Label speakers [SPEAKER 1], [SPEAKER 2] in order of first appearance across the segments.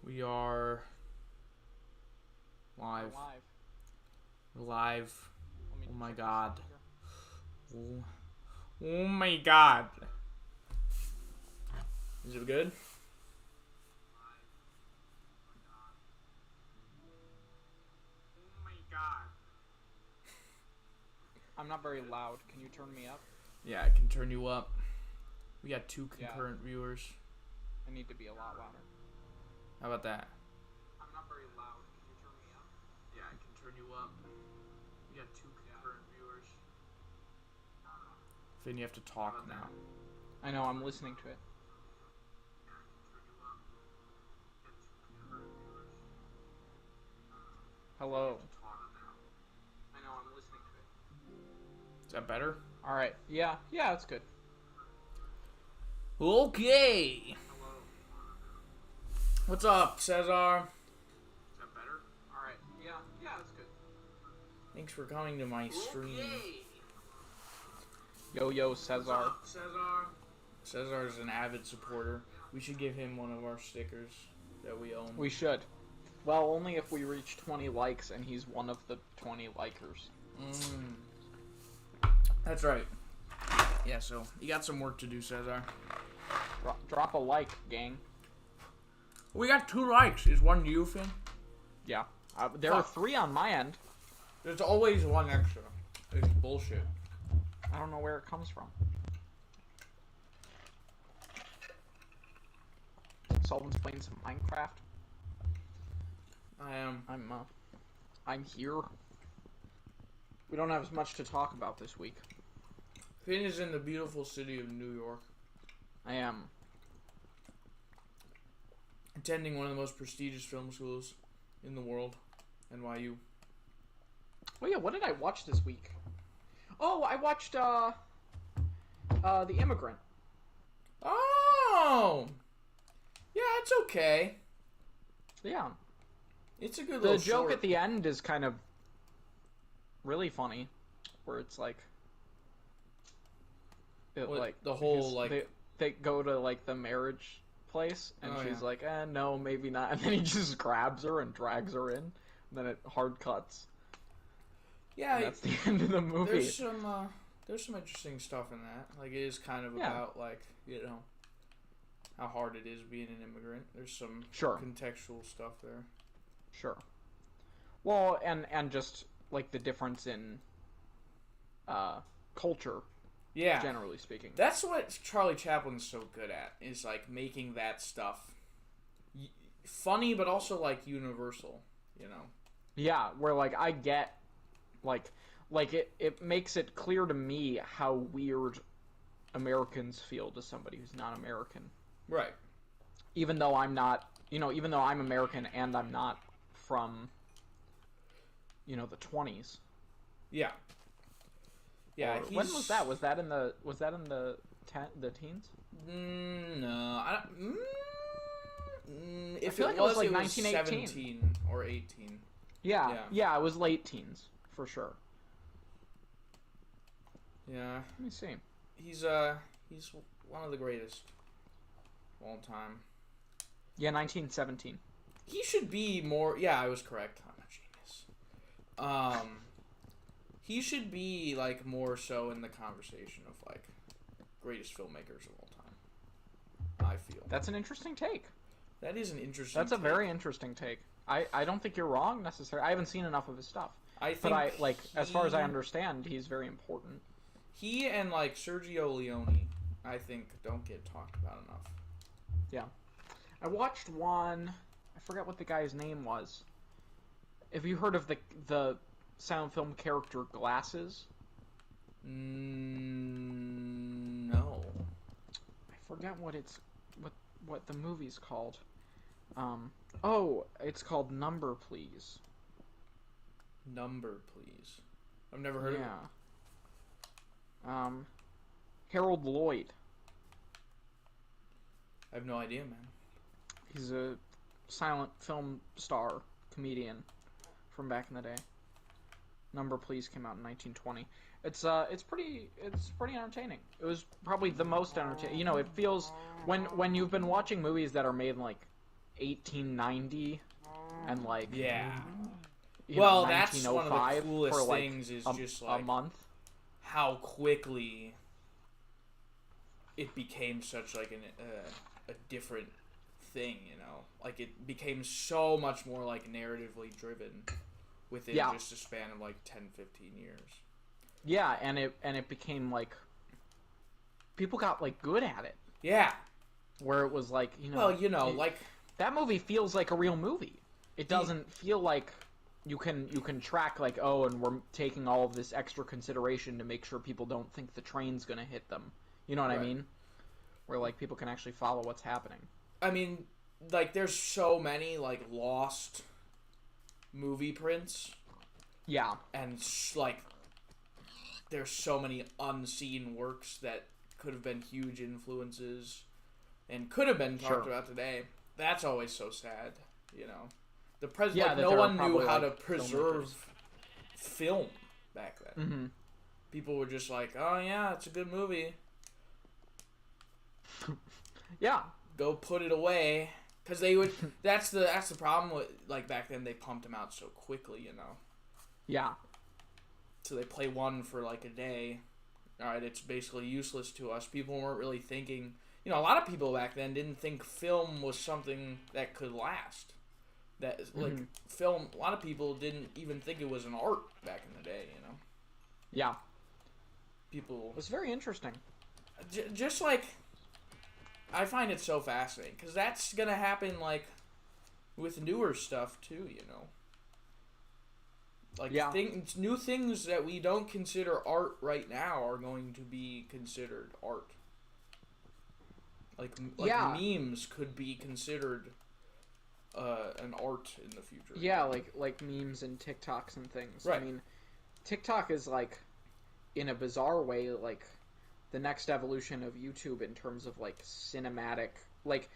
[SPEAKER 1] We are live. We're live. Oh my god. Oh my god. Is it good?
[SPEAKER 2] Oh my god. I'm not very loud. Can you turn me up?
[SPEAKER 1] Yeah, I can turn you up. We got 2 concurrent viewers.
[SPEAKER 2] I need to be a lot louder.
[SPEAKER 1] How about that?
[SPEAKER 2] I'm not very loud. Can you turn me up?
[SPEAKER 1] Yeah, I can turn you up. We got 2 concurrent viewers. Finn, you have to talk now.
[SPEAKER 2] I know, I'm listening to it. Hello. I know, I'm listening to it.
[SPEAKER 1] Is that better?
[SPEAKER 2] Alright, yeah, it's good.
[SPEAKER 1] Okay.
[SPEAKER 2] Hello.
[SPEAKER 1] What's up, Cesar?
[SPEAKER 2] Is that better? Alright, yeah, it's good.
[SPEAKER 1] Thanks for coming to my stream.
[SPEAKER 2] Yo, Cesar.
[SPEAKER 1] What's up, Cesar? Cesar's an avid supporter. We should give him one of our stickers that we own.
[SPEAKER 2] We should. Well, only if we reach 20 likes and he's one of the 20 likers.
[SPEAKER 1] That's right. Yeah, so you got some work to do, Cesar.
[SPEAKER 2] Drop a like, gang.
[SPEAKER 1] We got 2 likes. Is one you, Finn?
[SPEAKER 2] Yeah. There are 3 on my end.
[SPEAKER 1] There's always one extra. It's bullshit.
[SPEAKER 2] I don't know where it comes from. Someone's playing some Minecraft.
[SPEAKER 1] I am.
[SPEAKER 2] I'm here. We don't have as much to talk about this week.
[SPEAKER 1] Finn is in the beautiful city of New York.
[SPEAKER 2] I am.
[SPEAKER 1] Attending one of the most prestigious film schools in the world, NYU.
[SPEAKER 2] Oh yeah, what did I watch this week? Oh, I watched The Immigrant.
[SPEAKER 1] Oh! Yeah, it's okay.
[SPEAKER 2] Yeah.
[SPEAKER 1] It's a good little
[SPEAKER 2] The joke
[SPEAKER 1] short.
[SPEAKER 2] at the end is kind of really funny, where it's like,
[SPEAKER 1] the whole like
[SPEAKER 2] they go to like the marriage place, and she's like, no, maybe not, and then he just grabs her and drags her in, and then it hard cuts.
[SPEAKER 1] Yeah,
[SPEAKER 2] and that's the end of the movie.
[SPEAKER 1] There's some interesting stuff in that. Like, it is kind of about, like, you know, how hard it is being an immigrant. There's some contextual stuff there.
[SPEAKER 2] Sure. Well, and just like the difference in culture.
[SPEAKER 1] Yeah.
[SPEAKER 2] Generally speaking.
[SPEAKER 1] That's what Charlie Chaplin's so good at, is like making that stuff funny, but also like universal, you know?
[SPEAKER 2] Yeah, where like I get like it makes it clear to me how weird Americans feel to somebody who's not American.
[SPEAKER 1] Right.
[SPEAKER 2] Even though I'm not, even though I'm American and I'm not from, the 20s.
[SPEAKER 1] Yeah. Yeah.
[SPEAKER 2] When was that? Was that in the teens?
[SPEAKER 1] No. If
[SPEAKER 2] it was like 1918.
[SPEAKER 1] 17 or 18.
[SPEAKER 2] Yeah, it was late teens for sure.
[SPEAKER 1] Yeah.
[SPEAKER 2] Let me see.
[SPEAKER 1] He's one of the greatest of all time.
[SPEAKER 2] Yeah, 1917.
[SPEAKER 1] He should be more. Yeah, I was correct. I'm a genius. He should be like more so in the conversation of like greatest filmmakers of all time. I feel
[SPEAKER 2] that's an interesting take.
[SPEAKER 1] That is an interesting.
[SPEAKER 2] That's a very interesting take. I don't think you're wrong necessarily. I haven't seen enough of his stuff. As far as I understand, he's very important.
[SPEAKER 1] He and like Sergio Leone, I think, don't get talked about enough.
[SPEAKER 2] Yeah. I watched one. I forget what the guy's name was. Have you heard of the silent film character Glasses?
[SPEAKER 1] No.
[SPEAKER 2] I forget what the movie's called. It's called Number Please.
[SPEAKER 1] Number Please. I've never heard of it.
[SPEAKER 2] Harold Lloyd.
[SPEAKER 1] I have no idea, man.
[SPEAKER 2] He's a silent film star, comedian from back in the day. Number Please came out in 1920. It's pretty entertaining. It was probably the most entertaining. You know, it feels when you've been watching movies that are made in like 1890 and like
[SPEAKER 1] Yeah.
[SPEAKER 2] well,
[SPEAKER 1] That's one of the
[SPEAKER 2] 1905
[SPEAKER 1] coolest
[SPEAKER 2] for like
[SPEAKER 1] things is just
[SPEAKER 2] a
[SPEAKER 1] like
[SPEAKER 2] month.
[SPEAKER 1] how quickly it became such like a different thing, you know? Like it became so much more like narratively driven within just a span of like 10, 15 years.
[SPEAKER 2] Yeah, and it became like people got like good at it.
[SPEAKER 1] Yeah.
[SPEAKER 2] Where it was like,
[SPEAKER 1] like
[SPEAKER 2] that movie feels like a real movie. It doesn't feel like you can track like, oh, and we're taking all of this extra consideration to make sure people don't think the train's gonna hit them. You know what I mean? Where like people can actually follow what's happening.
[SPEAKER 1] I mean, like there's so many like lost movie prints.
[SPEAKER 2] Yeah.
[SPEAKER 1] And like there's so many unseen works that could have been huge influences and could have been talked about today. That's always so sad, you know. No one knew how to preserve film back then.
[SPEAKER 2] Mm-hmm.
[SPEAKER 1] People were just like, "Oh yeah, it's a good movie."
[SPEAKER 2] Yeah.
[SPEAKER 1] Go put it away, because they would. That's the problem with like back then. They pumped them out so quickly, you know.
[SPEAKER 2] Yeah.
[SPEAKER 1] So they play one for like a day. All right, it's basically useless to us. People weren't really thinking. You know, a lot of people back then didn't think film was something that could last. That like film. A lot of people didn't even think it was an art back in the day. You know.
[SPEAKER 2] Yeah.
[SPEAKER 1] People.
[SPEAKER 2] It was very interesting.
[SPEAKER 1] Just like. I find it so fascinating because that's gonna happen like with newer stuff too. You know. Like new things that we don't consider art right now are going to be considered art. Like memes could be considered an art in the future.
[SPEAKER 2] Yeah, like memes and TikToks and things.
[SPEAKER 1] Right.
[SPEAKER 2] I mean, TikTok is like, in a bizarre way, like the next evolution of YouTube in terms of like cinematic, like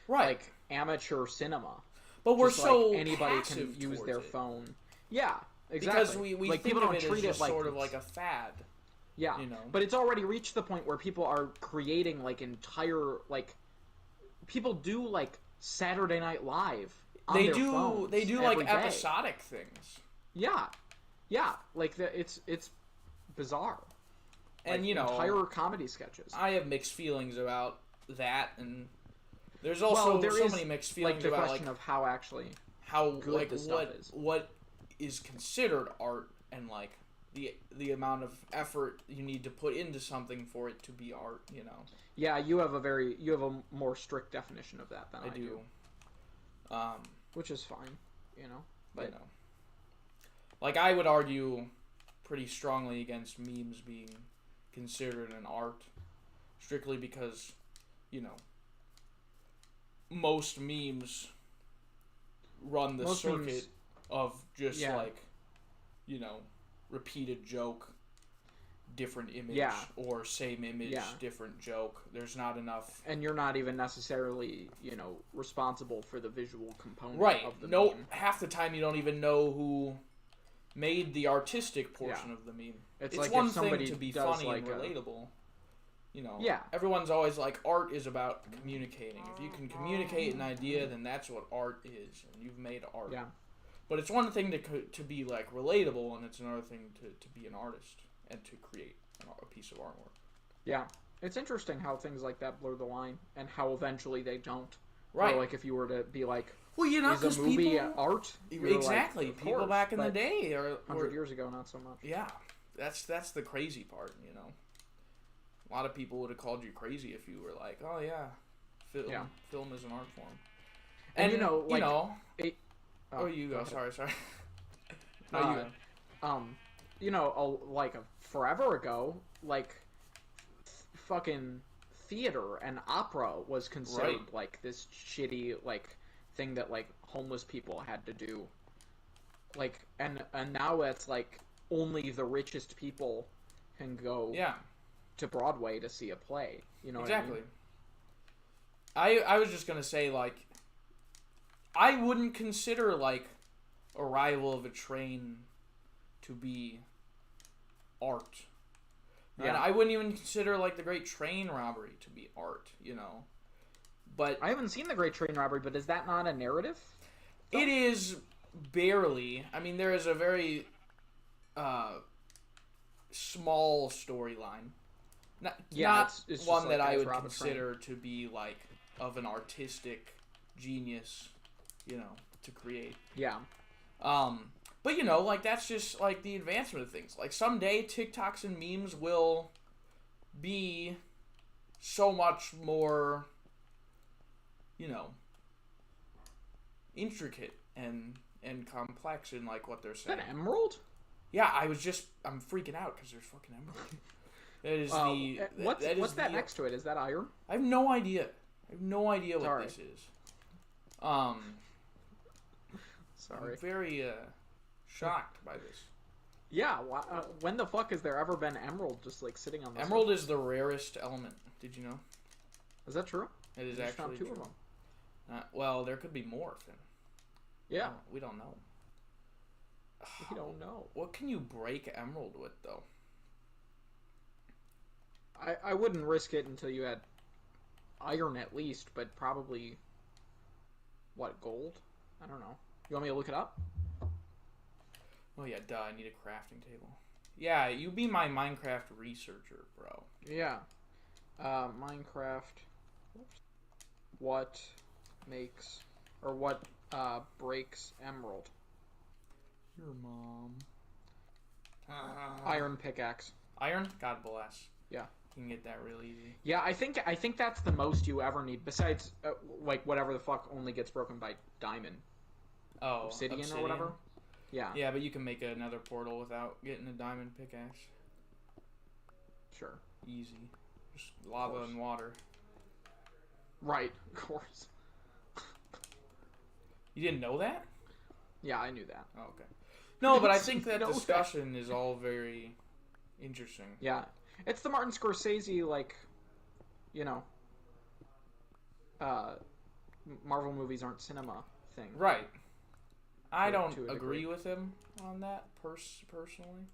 [SPEAKER 2] amateur cinema.
[SPEAKER 1] But we're
[SPEAKER 2] just,
[SPEAKER 1] so
[SPEAKER 2] like, anybody
[SPEAKER 1] passive
[SPEAKER 2] can use
[SPEAKER 1] towards
[SPEAKER 2] their
[SPEAKER 1] it.
[SPEAKER 2] phone. Yeah, exactly.
[SPEAKER 1] Because we
[SPEAKER 2] like,
[SPEAKER 1] think
[SPEAKER 2] people
[SPEAKER 1] of
[SPEAKER 2] don't
[SPEAKER 1] it
[SPEAKER 2] treat
[SPEAKER 1] as just
[SPEAKER 2] it like
[SPEAKER 1] sort of like a fad.
[SPEAKER 2] Yeah,
[SPEAKER 1] you know.
[SPEAKER 2] But it's already reached the point where people are creating like entire like people do like Saturday Night Live. On their phones
[SPEAKER 1] they do
[SPEAKER 2] every
[SPEAKER 1] like
[SPEAKER 2] day.
[SPEAKER 1] episodic things.
[SPEAKER 2] Yeah, like it's bizarre.
[SPEAKER 1] And
[SPEAKER 2] like,
[SPEAKER 1] you know,
[SPEAKER 2] entire comedy sketches.
[SPEAKER 1] I have mixed feelings about that, and there's also so many mixed feelings
[SPEAKER 2] the
[SPEAKER 1] about
[SPEAKER 2] question of how actually
[SPEAKER 1] how
[SPEAKER 2] good
[SPEAKER 1] like
[SPEAKER 2] this stuff is.
[SPEAKER 1] what is considered art, and like the amount of effort you need to put into something for it to be art. You know.
[SPEAKER 2] Yeah, you have a more strict definition of that than I do. Which is fine, you know. But
[SPEAKER 1] you know, like I would argue pretty strongly against memes being considered an art, strictly because, you know, most memes run the circuit of just like, you know, repeated joke, different image, or same image, different joke. There's not enough.
[SPEAKER 2] And you're not even necessarily, you know, responsible for the visual component of the
[SPEAKER 1] meme. Half the time you don't even know who made the artistic portion of the meme. It's like one thing to be funny and relatable. You know, everyone's always like, art is about communicating. If you can communicate an idea, then that's what art is, and you've made art.
[SPEAKER 2] Yeah.
[SPEAKER 1] But it's one thing to be like relatable, and it's another thing to be an artist and to create a piece of artwork.
[SPEAKER 2] Yeah, it's interesting how things like that blur the line, and how eventually they don't.
[SPEAKER 1] Right.
[SPEAKER 2] Or like if you were to be like,
[SPEAKER 1] well, you know,
[SPEAKER 2] is a movie art?
[SPEAKER 1] Exactly.
[SPEAKER 2] Like,
[SPEAKER 1] people back in the day, or
[SPEAKER 2] 100 years ago, not so much.
[SPEAKER 1] Yeah, that's the crazy part. You know, a lot of people would have called you crazy if you were like, "Oh yeah, film is an art form." And you know, you go. Sorry. No, you
[SPEAKER 2] go. You know, like forever ago, like fucking theater and opera was considered like this shitty like thing that like homeless people had to do. Like and now it's like only the richest people can go to Broadway to see a play. You know
[SPEAKER 1] exactly.
[SPEAKER 2] what I mean?
[SPEAKER 1] I was just gonna say, like, I wouldn't consider like Arrival of a Train to be art. And
[SPEAKER 2] Yeah.
[SPEAKER 1] I wouldn't even consider, like, the Great Train Robbery to be art, you know? But
[SPEAKER 2] I haven't seen the Great Train Robbery, but is that not a narrative?
[SPEAKER 1] it is barely. I mean, there is a very small storyline. Not
[SPEAKER 2] It's
[SPEAKER 1] one
[SPEAKER 2] just
[SPEAKER 1] that
[SPEAKER 2] like
[SPEAKER 1] I
[SPEAKER 2] guys
[SPEAKER 1] would
[SPEAKER 2] rob a
[SPEAKER 1] consider to be, like, of an artistic genius, you know, to create.
[SPEAKER 2] Yeah.
[SPEAKER 1] But, you know, like, that's just, like, the advancement of things. Like, someday TikToks and memes will be so much more, you know, intricate and complex in, like, what they're
[SPEAKER 2] Is that
[SPEAKER 1] saying.
[SPEAKER 2] an emerald?
[SPEAKER 1] Yeah, I'm freaking out because there's fucking emerald. That is
[SPEAKER 2] What's that next to it? Is that iron?
[SPEAKER 1] I have no idea. I have no idea what
[SPEAKER 2] Sorry.
[SPEAKER 1] this is.
[SPEAKER 2] Sorry.
[SPEAKER 1] I'm very shocked by this.
[SPEAKER 2] Yeah. When the fuck has there ever been emerald just like sitting on the
[SPEAKER 1] Emerald is the rarest element. Did you know?
[SPEAKER 2] Is that true?
[SPEAKER 1] It is
[SPEAKER 2] I just
[SPEAKER 1] actually
[SPEAKER 2] found two
[SPEAKER 1] true.
[SPEAKER 2] of them.
[SPEAKER 1] Well, there could be more, Finn.
[SPEAKER 2] Yeah.
[SPEAKER 1] We don't know.
[SPEAKER 2] We don't know.
[SPEAKER 1] What can you break emerald with, though?
[SPEAKER 2] I wouldn't risk it until you had iron at least, but probably what, gold? I don't know. You want me to look it up?
[SPEAKER 1] Oh yeah, duh. I need a crafting table. Yeah, you be my Minecraft researcher, bro.
[SPEAKER 2] Yeah. Minecraft. What makes or what breaks emerald?
[SPEAKER 1] Your mom.
[SPEAKER 2] Iron pickaxe.
[SPEAKER 1] Iron? God bless.
[SPEAKER 2] Yeah.
[SPEAKER 1] You can get that real easy.
[SPEAKER 2] Yeah, I think that's the most you ever need. Besides, like whatever the fuck only gets broken by diamond.
[SPEAKER 1] Oh,
[SPEAKER 2] Obsidian or whatever. Yeah.
[SPEAKER 1] Yeah, but you can make another portal without getting a diamond pickaxe.
[SPEAKER 2] Sure.
[SPEAKER 1] Easy. Just lava and water.
[SPEAKER 2] Right, of course.
[SPEAKER 1] You didn't know that?
[SPEAKER 2] Yeah, I knew that.
[SPEAKER 1] Oh, okay. No, but I think that
[SPEAKER 2] Know
[SPEAKER 1] discussion is all very interesting.
[SPEAKER 2] Yeah. It's the Martin Scorsese, like, you know, Marvel movies aren't cinema thing.
[SPEAKER 1] Right. I don't
[SPEAKER 2] to a
[SPEAKER 1] agree
[SPEAKER 2] degree.
[SPEAKER 1] with him on that, personally.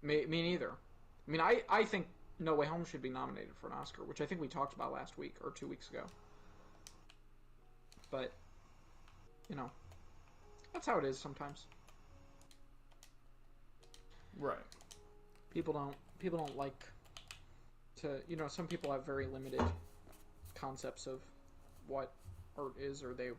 [SPEAKER 2] Me neither. I mean, I think No Way Home should be nominated for an Oscar, which I think we talked about last week or 2 weeks ago. But, you know, that's how it is sometimes.
[SPEAKER 1] Right.
[SPEAKER 2] People don't like to, you know, some people have very limited concepts of what art is, or they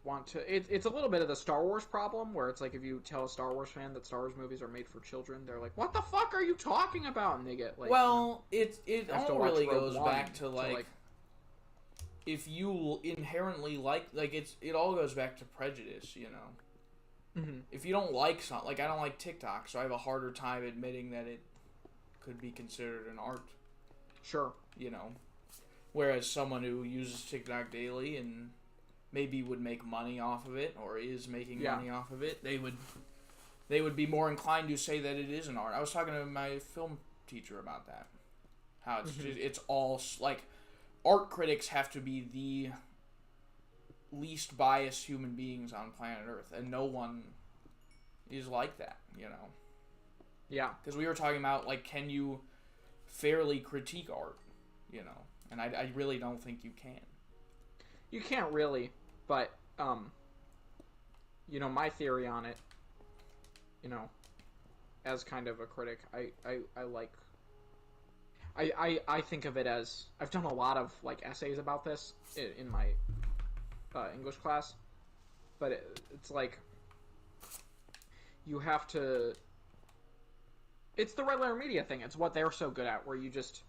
[SPEAKER 2] want to. It's a little bit of the Star Wars problem, where it's like if you tell a Star Wars fan that Star Wars movies are made for children, they're like, "What the fuck are you talking about?" And they get like,
[SPEAKER 1] well, it
[SPEAKER 2] have to
[SPEAKER 1] all
[SPEAKER 2] watch
[SPEAKER 1] really
[SPEAKER 2] Rogue
[SPEAKER 1] goes
[SPEAKER 2] One
[SPEAKER 1] back to like if you inherently like it all goes back to prejudice, you know.
[SPEAKER 2] Mm-hmm.
[SPEAKER 1] If you don't like something, like I don't like TikTok, so I have a harder time admitting that it could be considered an art.
[SPEAKER 2] Sure.
[SPEAKER 1] You know, whereas someone who uses TikTok daily and maybe would make money off of it or is making money off of it, they would be more inclined to say that it is an art. I was talking to my film teacher about that. How it's just, it's all like art critics have to be the least biased human beings on planet Earth, and no one is like that, you know.
[SPEAKER 2] Yeah.
[SPEAKER 1] Because we were talking about like, can you fairly critique art, you know? And I really don't think you can.
[SPEAKER 2] You can't really, but you know, my theory on it, you know, as kind of a critic, I like. I think of it as, I've done a lot of like essays about this in my English class, but it's like you have to. It's the Red Letter Media thing. It's what they're so good at, where you just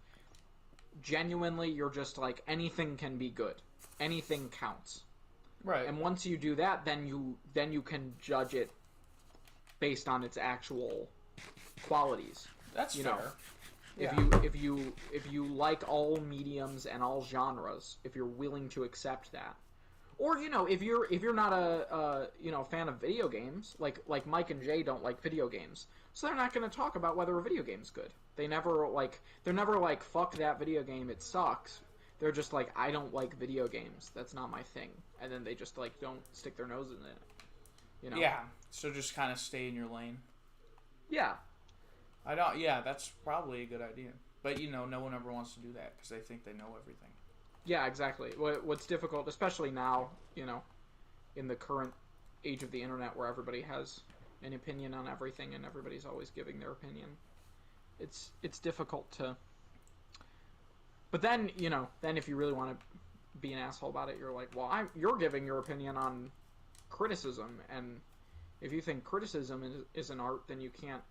[SPEAKER 2] genuinely, you're just like, anything can be good, anything counts.
[SPEAKER 1] Right.
[SPEAKER 2] And once you do that, then you can judge it based on its actual qualities.
[SPEAKER 1] That's fair.
[SPEAKER 2] Know,
[SPEAKER 1] Yeah.
[SPEAKER 2] if you like all mediums and all genres, if you're willing to accept that, or you know, if you're not a you know, fan of video games, like Mike and Jay don't like video games, so they're not going to talk about whether a video game's good. They're never like fuck that video game, it sucks. They're just like, I don't like video games. That's not my thing. And then they just like don't stick their nose in it. You know?
[SPEAKER 1] Yeah. So just kind of stay in your lane.
[SPEAKER 2] Yeah.
[SPEAKER 1] I don't. Yeah, that's probably a good idea. But no one ever wants to do that because they think they know everything.
[SPEAKER 2] Yeah, exactly. What's difficult, especially now, in the current age of the internet where everybody has an opinion on everything and everybody's always giving their opinion. It's difficult to. But then then if you really want to be an asshole about it, you're like, well, you're giving your opinion on criticism, and if you think criticism is an art, then you can't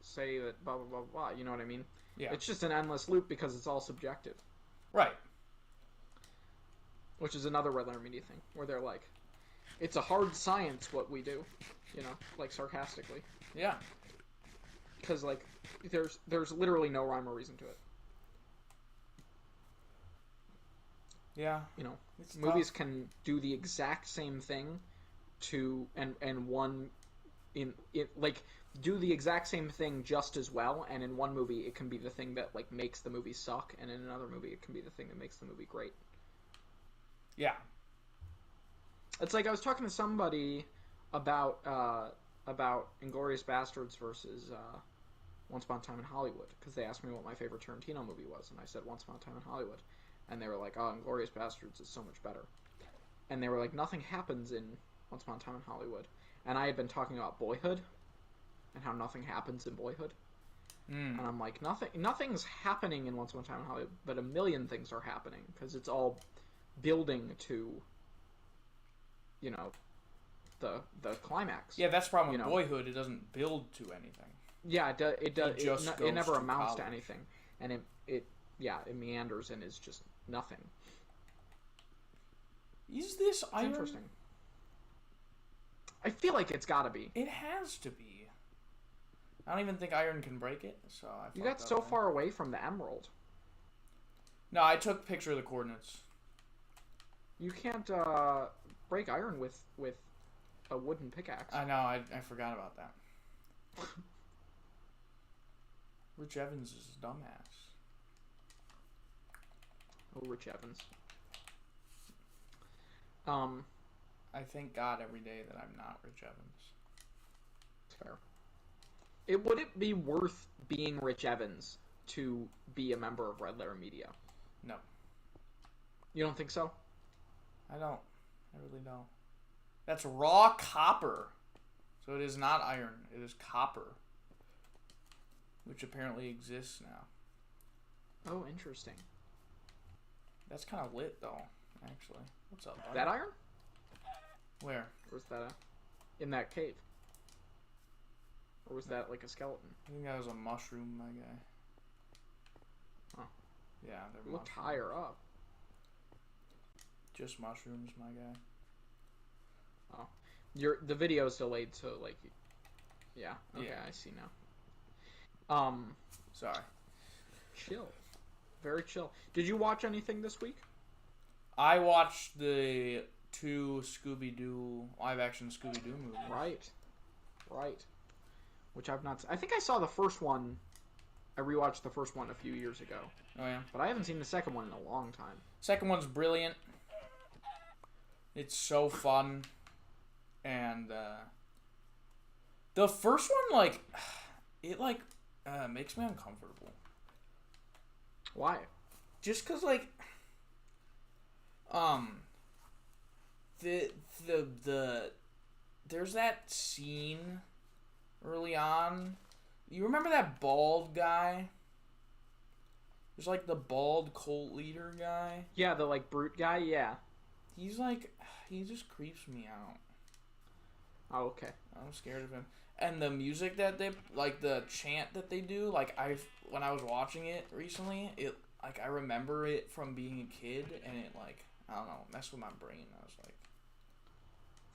[SPEAKER 2] say that blah blah blah blah. You know what I mean?
[SPEAKER 1] Yeah.
[SPEAKER 2] It's just an endless loop because it's all subjective.
[SPEAKER 1] Right.
[SPEAKER 2] Which is another Red Letter Media thing, where they're like, it's a hard science what we do, like sarcastically.
[SPEAKER 1] Yeah.
[SPEAKER 2] Because like, there's literally no rhyme or reason to it.
[SPEAKER 1] Yeah.
[SPEAKER 2] Movies can do the exact same thing to and one in it like do the exact same thing just as well, and in one movie it can be the thing that like makes the movie suck, and in another movie it can be the thing that makes the movie great.
[SPEAKER 1] Yeah.
[SPEAKER 2] It's like I was talking to somebody about Inglourious Basterds versus Once Upon a Time in Hollywood, because they asked me what my favorite Tarantino movie was, and I said Once Upon a Time in Hollywood, and they were like, "Oh, Inglourious Basterds is so much better," and they were like, "Nothing happens in Once Upon a Time in Hollywood," and I had been talking about Boyhood and how nothing happens in Boyhood, and I'm like, nothing's happening in Once Upon a Time in Hollywood, but a million things are happening because it's all building to the climax.
[SPEAKER 1] Yeah, that's the problem with Boyhood. It doesn't build to anything.
[SPEAKER 2] Yeah, it does. It never amounts
[SPEAKER 1] college.
[SPEAKER 2] to anything, and it meanders and is just nothing.
[SPEAKER 1] Is this iron?
[SPEAKER 2] Interesting. I feel like it's got to be.
[SPEAKER 1] It has to be. I don't even think iron can break it. So
[SPEAKER 2] you got so far away from the emerald.
[SPEAKER 1] No, I took a picture of the coordinates.
[SPEAKER 2] You can't break iron with a wooden pickaxe.
[SPEAKER 1] I know. I forgot about that. Rich Evans is a dumbass.
[SPEAKER 2] Oh, Rich Evans.
[SPEAKER 1] I thank God every day that I'm not Rich Evans.
[SPEAKER 2] It's fair. Would it be worth being Rich Evans to be a member of Red Letter Media?
[SPEAKER 1] No.
[SPEAKER 2] You don't think so?
[SPEAKER 1] I don't. I really don't. That's raw copper. So it is not iron. It is copper. Which apparently exists now.
[SPEAKER 2] Oh, interesting.
[SPEAKER 1] That's kind of lit, though, actually. What's up, buddy?
[SPEAKER 2] That iron?
[SPEAKER 1] Where?
[SPEAKER 2] Or was that in that cave? Or was that like a skeleton?
[SPEAKER 1] I think that was a mushroom, my guy.
[SPEAKER 2] Oh.
[SPEAKER 1] Yeah, they're
[SPEAKER 2] It looked
[SPEAKER 1] mushrooms.
[SPEAKER 2] higher up.
[SPEAKER 1] Just mushrooms, my guy.
[SPEAKER 2] Oh. The video's delayed, so like... Yeah, okay, yeah. I see now.
[SPEAKER 1] Sorry.
[SPEAKER 2] Chill. Very chill. Did you watch anything this week?
[SPEAKER 1] I watched the 2 Scooby-Doo, live-action Scooby-Doo movies.
[SPEAKER 2] Right. Which I've not... I think I saw the first one... I rewatched the first one a few years ago.
[SPEAKER 1] Oh, yeah?
[SPEAKER 2] But I haven't seen the second one in a long time.
[SPEAKER 1] Second one's brilliant. It's so fun. And, the first one, like... It, like, makes me uncomfortable.
[SPEAKER 2] Why?
[SPEAKER 1] Just because, like... There's that scene early on. You remember that bald guy? There's like the bald cult leader guy.
[SPEAKER 2] Yeah, the like brute guy. Yeah.
[SPEAKER 1] He's like, he just creeps me out.
[SPEAKER 2] Oh, okay.
[SPEAKER 1] I'm scared of him. And the music that they like, the chant that they do, like when I was watching it recently, it like I remember it from being a kid, and it like I don't know, messed with my brain. I was like,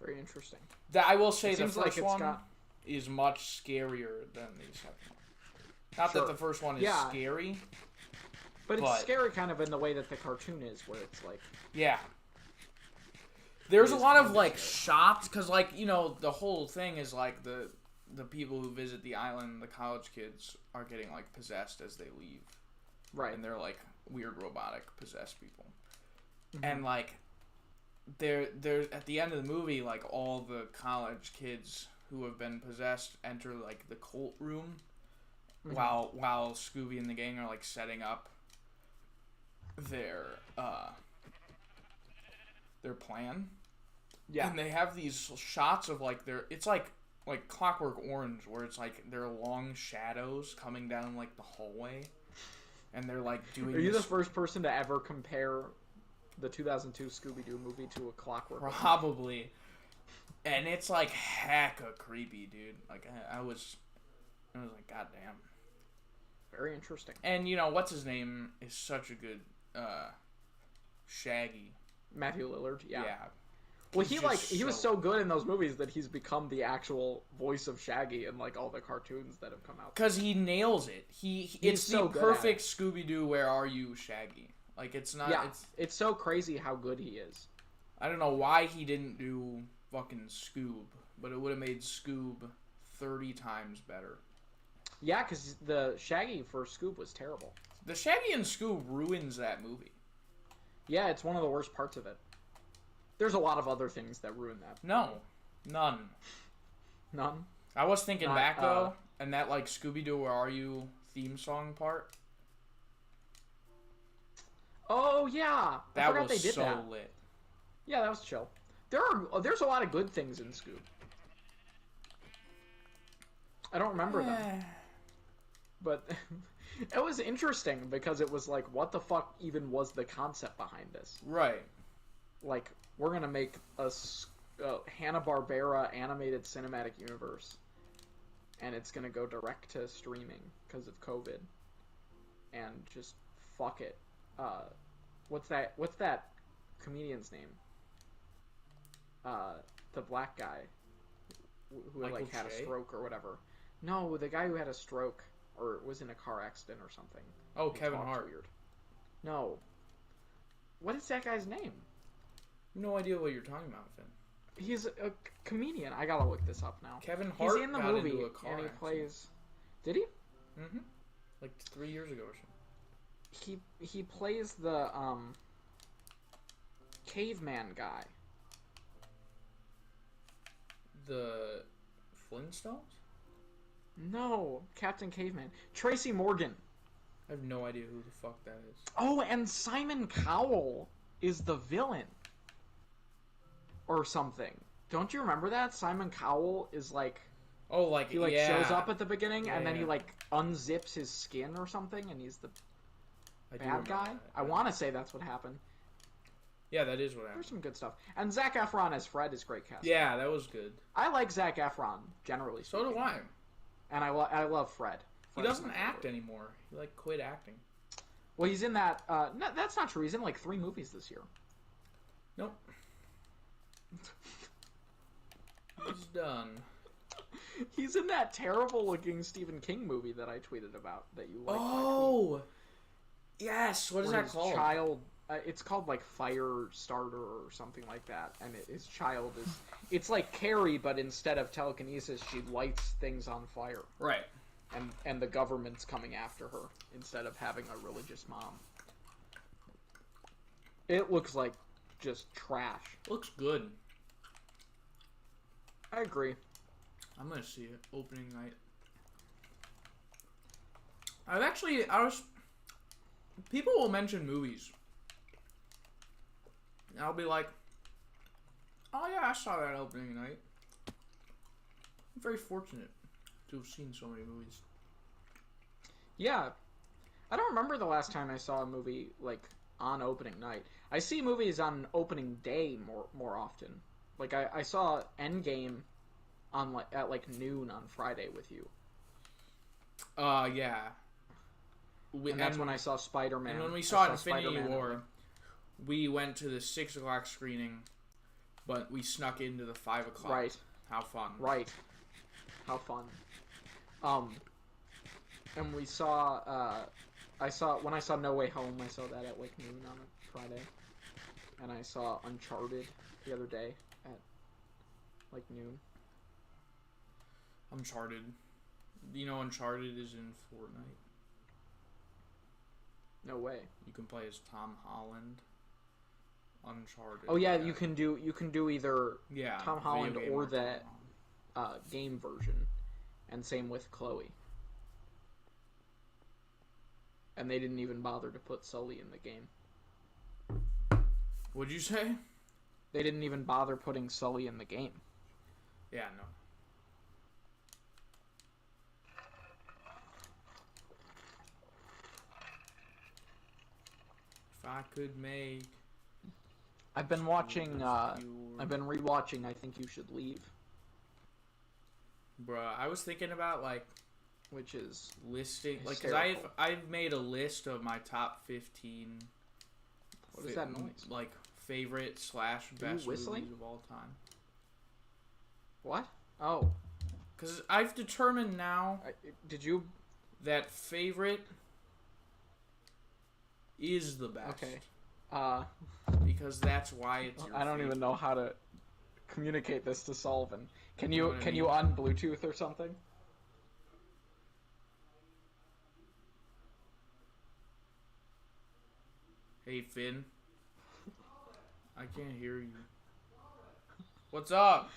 [SPEAKER 2] very interesting.
[SPEAKER 1] That I will say the first one is much scarier than the second one. Not that the first one is scary.
[SPEAKER 2] But it's scary kind of in the way that the cartoon is, where it's like...
[SPEAKER 1] Yeah. There's a lot of, like, shots, because, like, you know, the whole thing is, like, the people who visit the island, the college kids, are getting, like, possessed as they leave.
[SPEAKER 2] Right.
[SPEAKER 1] And they're, like, weird, robotic, possessed people.
[SPEAKER 2] Mm-hmm.
[SPEAKER 1] And, like, they're at the end of the movie, like, all the college kids who have been possessed enter, like, the cult room, while Scooby and the gang are like setting up their plan.
[SPEAKER 2] Yeah.
[SPEAKER 1] And they have these shots of like it's like Clockwork Orange, where it's like there are long shadows coming down like the hallway, and they're like doing.
[SPEAKER 2] Are you the first person to ever compare the 2002 Scooby-Doo movie to a Clockwork Orange?
[SPEAKER 1] Probably. And it's like hecka creepy, dude. Like I was like, goddamn.
[SPEAKER 2] Very interesting.
[SPEAKER 1] And what's his name is such a good Shaggy.
[SPEAKER 2] Matthew Lillard. Yeah.
[SPEAKER 1] Yeah.
[SPEAKER 2] Well, he was so good in those movies that he's become the actual voice of Shaggy in like all the cartoons that have come out.
[SPEAKER 1] Because he nails it. It's so the perfect Scooby-Doo. Where are you, Shaggy? Like it's not.
[SPEAKER 2] Yeah. It's so crazy how good he is.
[SPEAKER 1] I don't know why he didn't do fucking Scoob, but it would have made Scoob 30 times better.
[SPEAKER 2] Yeah, because the Shaggy for Scoob was terrible.
[SPEAKER 1] The Shaggy and Scoob ruins that movie.
[SPEAKER 2] Yeah, it's one of the worst parts of it. There's a lot of other things that ruin that.
[SPEAKER 1] No. None.
[SPEAKER 2] None?
[SPEAKER 1] I was thinking back, though, and that, like, Scooby-Doo, Where Are You theme song part.
[SPEAKER 2] Oh, yeah. I forgot they did that.
[SPEAKER 1] That was so lit.
[SPEAKER 2] Yeah, that was chill. There's a lot of good things in Scoob. I don't remember them. But it was interesting because it was like, what the fuck even was the concept behind this?
[SPEAKER 1] Right.
[SPEAKER 2] Like, we're gonna make a Hanna-Barbera animated cinematic universe, and it's gonna go direct to streaming because of COVID, and just fuck it. What's that comedian's name? The black guy who
[SPEAKER 1] Michael
[SPEAKER 2] like had a
[SPEAKER 1] Che?
[SPEAKER 2] stroke or whatever. No, the guy who had a stroke or was in a car accident or something.
[SPEAKER 1] Oh, Kevin Hart.
[SPEAKER 2] Weird. No. What is that guy's name?
[SPEAKER 1] No idea what you're talking about, Finn.
[SPEAKER 2] He's a comedian. I gotta look this up now.
[SPEAKER 1] Kevin Hart
[SPEAKER 2] He's in the
[SPEAKER 1] got
[SPEAKER 2] movie,
[SPEAKER 1] into a car
[SPEAKER 2] and he
[SPEAKER 1] accident.
[SPEAKER 2] plays. Did he?
[SPEAKER 1] Mm-hmm. Like 3 years ago or something.
[SPEAKER 2] He plays the caveman guy.
[SPEAKER 1] The Flintstones?
[SPEAKER 2] No, Captain Caveman. Tracy Morgan.
[SPEAKER 1] I have no idea who the fuck that is.
[SPEAKER 2] Oh, and Simon Cowell is the villain. Or something. Don't you remember that? Simon Cowell is like...
[SPEAKER 1] Oh, like,
[SPEAKER 2] he shows up at the beginning, and then he
[SPEAKER 1] yeah.
[SPEAKER 2] unzips his skin or something, and he's the bad guy?
[SPEAKER 1] That.
[SPEAKER 2] I want to say that's what happened.
[SPEAKER 1] Yeah, that is what happened.
[SPEAKER 2] There's some good stuff. And Zac Efron as Fred is great casting.
[SPEAKER 1] Yeah, that was good.
[SPEAKER 2] I like Zac Efron, generally speaking.
[SPEAKER 1] So do I.
[SPEAKER 2] And I love Fred.
[SPEAKER 1] He doesn't act anymore. He, quit acting.
[SPEAKER 2] Well, he's in that... no, that's not true. He's in, 3 movies this year.
[SPEAKER 1] Nope. He's done.
[SPEAKER 2] He's in that terrible-looking Stephen King movie that I tweeted about that you liked.
[SPEAKER 1] Oh! Yes! What is that called?
[SPEAKER 2] Child... it's called, Firestarter or something like that. And his child is... It's like Carrie, but instead of telekinesis, she lights things on fire.
[SPEAKER 1] Right.
[SPEAKER 2] And the government's coming after her instead of having a religious mom. It looks like just trash.
[SPEAKER 1] Looks good.
[SPEAKER 2] I agree.
[SPEAKER 1] I'm gonna see it opening night. People will mention movies. And I'll be like, oh yeah, I saw that opening night. I'm very fortunate to have seen so many movies.
[SPEAKER 2] Yeah. I don't remember the last time I saw a movie, on opening night. I see movies on opening day more often. I saw Endgame at noon on Friday with you.
[SPEAKER 1] Yeah.
[SPEAKER 2] And that's when I saw Spider-Man.
[SPEAKER 1] And when we saw Infinity War, we went to the 6 o'clock screening, but we snuck into the 5 o'clock.
[SPEAKER 2] Right.
[SPEAKER 1] How fun.
[SPEAKER 2] Right. How fun. And we saw, when I saw No Way Home, I saw that at noon on a Friday. And I saw Uncharted the other day at noon.
[SPEAKER 1] Uncharted. You know Uncharted is in Fortnite?
[SPEAKER 2] No way.
[SPEAKER 1] You can play as Tom Holland. Uncharted.
[SPEAKER 2] Oh yeah, you can do either Tom Holland or the game version, and same with Chloe. and they didn't even bother to put Sully in the game.
[SPEAKER 1] What'd you say?
[SPEAKER 2] They didn't even bother putting Sully in the game.
[SPEAKER 1] Yeah, no. If I could make...
[SPEAKER 2] I've been watching, I've been rewatching I Think You Should Leave.
[SPEAKER 1] Bruh, I was thinking about, like...
[SPEAKER 2] Which is
[SPEAKER 1] listing... Like,
[SPEAKER 2] hysterical.
[SPEAKER 1] because I've made a list of my top 15...
[SPEAKER 2] What is that noise?
[SPEAKER 1] Like, favorite / best movies of all time.
[SPEAKER 2] What? Oh.
[SPEAKER 1] Because I've determined now...
[SPEAKER 2] Did you...
[SPEAKER 1] That favorite... is the best.
[SPEAKER 2] Okay.
[SPEAKER 1] Because that's why it's your
[SPEAKER 2] I don't
[SPEAKER 1] favorite.
[SPEAKER 2] even know how to communicate this to Sullivan. Can you
[SPEAKER 1] know what I
[SPEAKER 2] can
[SPEAKER 1] mean?
[SPEAKER 2] you on Bluetooth or something?
[SPEAKER 1] Hey, Finn. I can't hear you. What's up?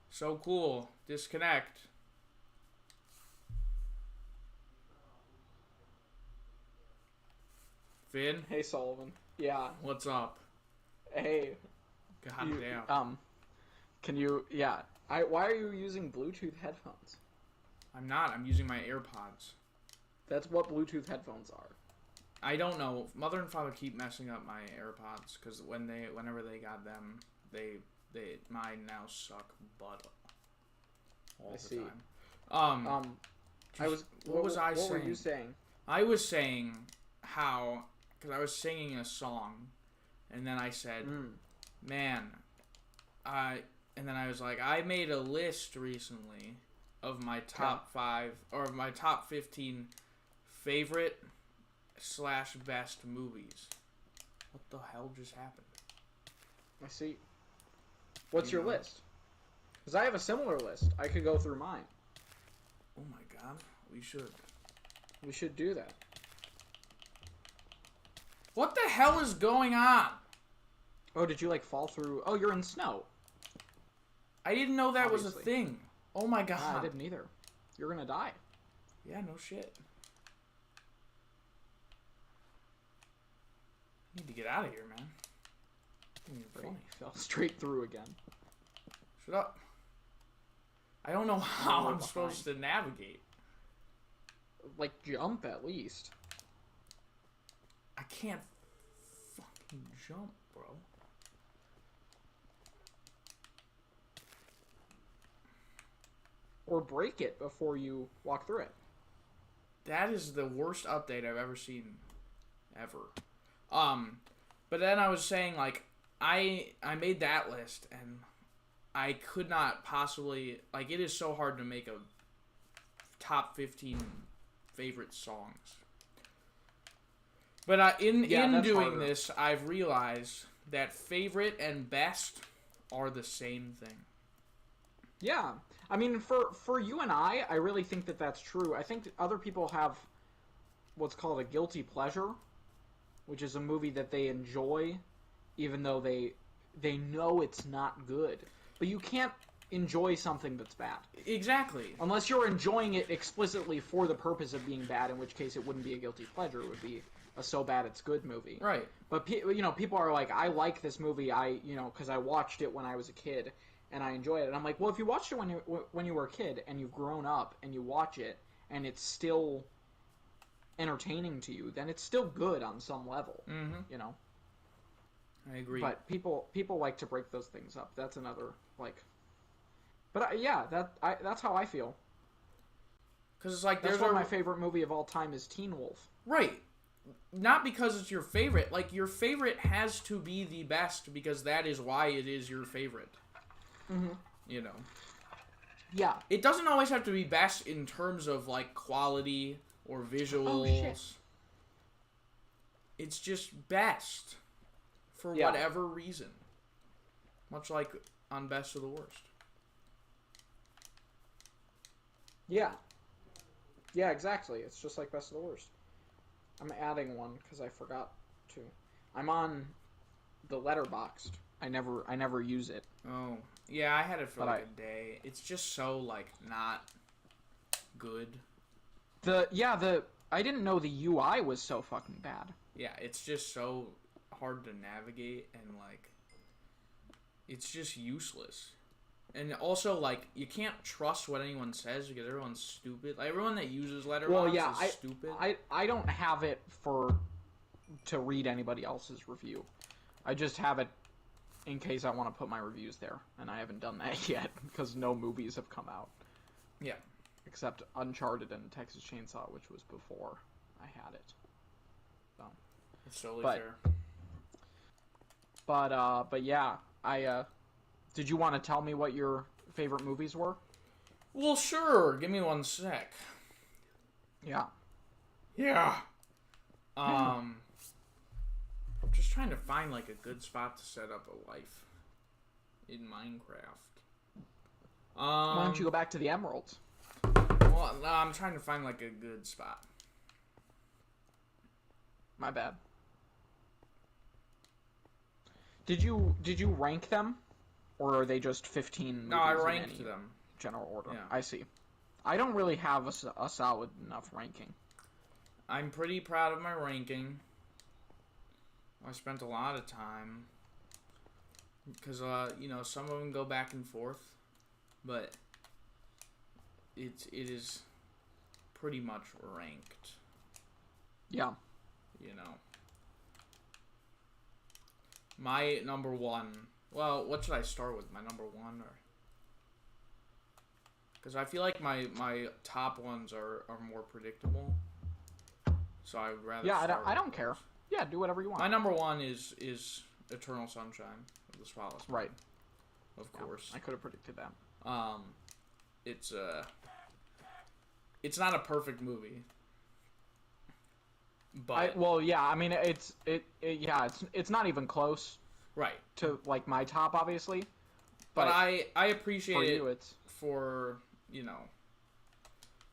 [SPEAKER 1] So cool. Disconnect. Finn?
[SPEAKER 2] Hey Sullivan. Yeah.
[SPEAKER 1] What's up?
[SPEAKER 2] Hey.
[SPEAKER 1] God
[SPEAKER 2] You,
[SPEAKER 1] damn.
[SPEAKER 2] Can you? Yeah. Why are you using Bluetooth headphones?
[SPEAKER 1] I'm not. I'm using my AirPods.
[SPEAKER 2] That's what Bluetooth headphones are.
[SPEAKER 1] I don't know. Mother and father keep messing up my AirPods because whenever they got them, mine now suck butt all
[SPEAKER 2] I
[SPEAKER 1] the
[SPEAKER 2] see.
[SPEAKER 1] time. What was I saying?
[SPEAKER 2] What were you saying?
[SPEAKER 1] I was saying how, because I was singing a song, and then I said, man, and then I was like, I made a list recently of my top 5, or my top 15 favorite / best movies. What the hell just happened?
[SPEAKER 2] I see. What's your list? Because I have a similar list. I could go through mine.
[SPEAKER 1] Oh my god, we should.
[SPEAKER 2] We should do that.
[SPEAKER 1] What the hell is going on?
[SPEAKER 2] Oh, did you like fall through? Oh, you're in snow.
[SPEAKER 1] I didn't know that was a
[SPEAKER 2] Obviously.
[SPEAKER 1] thing. Oh my god.
[SPEAKER 2] I didn't either. You're gonna die.
[SPEAKER 1] Yeah, no shit. I need to get out of here, man. Funny.
[SPEAKER 2] Fell straight through again.
[SPEAKER 1] Shut up. I don't know how I'm
[SPEAKER 2] behind.
[SPEAKER 1] supposed to navigate.
[SPEAKER 2] Like, jump at least.
[SPEAKER 1] I can't fucking jump, bro.
[SPEAKER 2] Or break it before you walk through it.
[SPEAKER 1] That is the worst update I've ever seen. Ever. But then I was saying, like, I made that list, and I could not possibly... Like, it is so hard to make a top 15 favorite songs. But in doing
[SPEAKER 2] harder.
[SPEAKER 1] this, I've realized that favorite and best are the same thing.
[SPEAKER 2] Yeah. I mean, for you and I really think that that's true. I think other people have what's called a guilty pleasure, which is a movie that they enjoy, even though they know it's not good. But you can't enjoy something that's bad.
[SPEAKER 1] Exactly.
[SPEAKER 2] Unless you're enjoying it explicitly for the purpose of being bad, in which case it wouldn't be a guilty pleasure. It would be a so bad it's good movie.
[SPEAKER 1] Right.
[SPEAKER 2] But people are like, I like this movie, because I watched it when I was a kid and I enjoy it. And I'm like, well, if you watched it when you were a kid and you've grown up and you watch it and it's still entertaining to you, then it's still good on some level.
[SPEAKER 1] Mm-hmm. I agree.
[SPEAKER 2] But people like to break those things up. That's another like. But that's how I feel.
[SPEAKER 1] Because it's like
[SPEAKER 2] That's why my favorite movie of all time is Teen Wolf.
[SPEAKER 1] Right. Not because it's your favorite. Like, your favorite has to be the best because that is why it is your favorite.
[SPEAKER 2] Mm-hmm. Yeah.
[SPEAKER 1] It doesn't always have to be best in terms of, like, quality or visuals.
[SPEAKER 2] Oh, shit.
[SPEAKER 1] It's just best for whatever reason. Much like on Best of the Worst.
[SPEAKER 2] Yeah. Yeah, exactly. It's just like Best of the Worst. I'm adding one because I forgot to. I'm on the Letterboxd. I never use it.
[SPEAKER 1] Oh. Yeah, I had it for a day. It's just so, like, not good.
[SPEAKER 2] I didn't know the UI was so fucking bad.
[SPEAKER 1] Yeah, it's just so hard to navigate, and like it's just useless. And also, like, you can't trust what anyone says because everyone's stupid. Like, everyone that uses Letterboxd is stupid.
[SPEAKER 2] I don't have it to read anybody else's review. I just have it in case I want to put my reviews there, and I haven't done that yet because no movies have come out.
[SPEAKER 1] Yeah.
[SPEAKER 2] Except Uncharted and Texas Chainsaw, which was before I had it. So.
[SPEAKER 1] It's totally fair.
[SPEAKER 2] But yeah, did you want to tell me what your favorite movies were?
[SPEAKER 1] Well, sure. Give me one sec.
[SPEAKER 2] Yeah.
[SPEAKER 1] Yeah. I'm just trying to find, like, a good spot to set up a life in Minecraft.
[SPEAKER 2] Why don't you go back to the Emeralds?
[SPEAKER 1] Well, no, I'm trying to find, like, a good spot.
[SPEAKER 2] My bad. Did you rank them? Or are they just 15 movies?
[SPEAKER 1] No, I ranked them.
[SPEAKER 2] General order.
[SPEAKER 1] Yeah.
[SPEAKER 2] I see. I don't really have a solid enough ranking.
[SPEAKER 1] I'm pretty proud of my ranking. I spent a lot of time. Because, some of them go back and forth. But it is pretty much ranked.
[SPEAKER 2] Yeah.
[SPEAKER 1] My number one... Well, what should I start with? My number one? Because I feel like my top ones are more predictable. So I would rather
[SPEAKER 2] I don't care. Yeah, do whatever you want.
[SPEAKER 1] My number one is Eternal Sunshine of the Spotless Mind.
[SPEAKER 2] Right.
[SPEAKER 1] Of course.
[SPEAKER 2] I could have predicted that.
[SPEAKER 1] It's not a perfect movie. But
[SPEAKER 2] it's not even close.
[SPEAKER 1] Right.
[SPEAKER 2] To like my top, obviously.
[SPEAKER 1] But I appreciate
[SPEAKER 2] it
[SPEAKER 1] for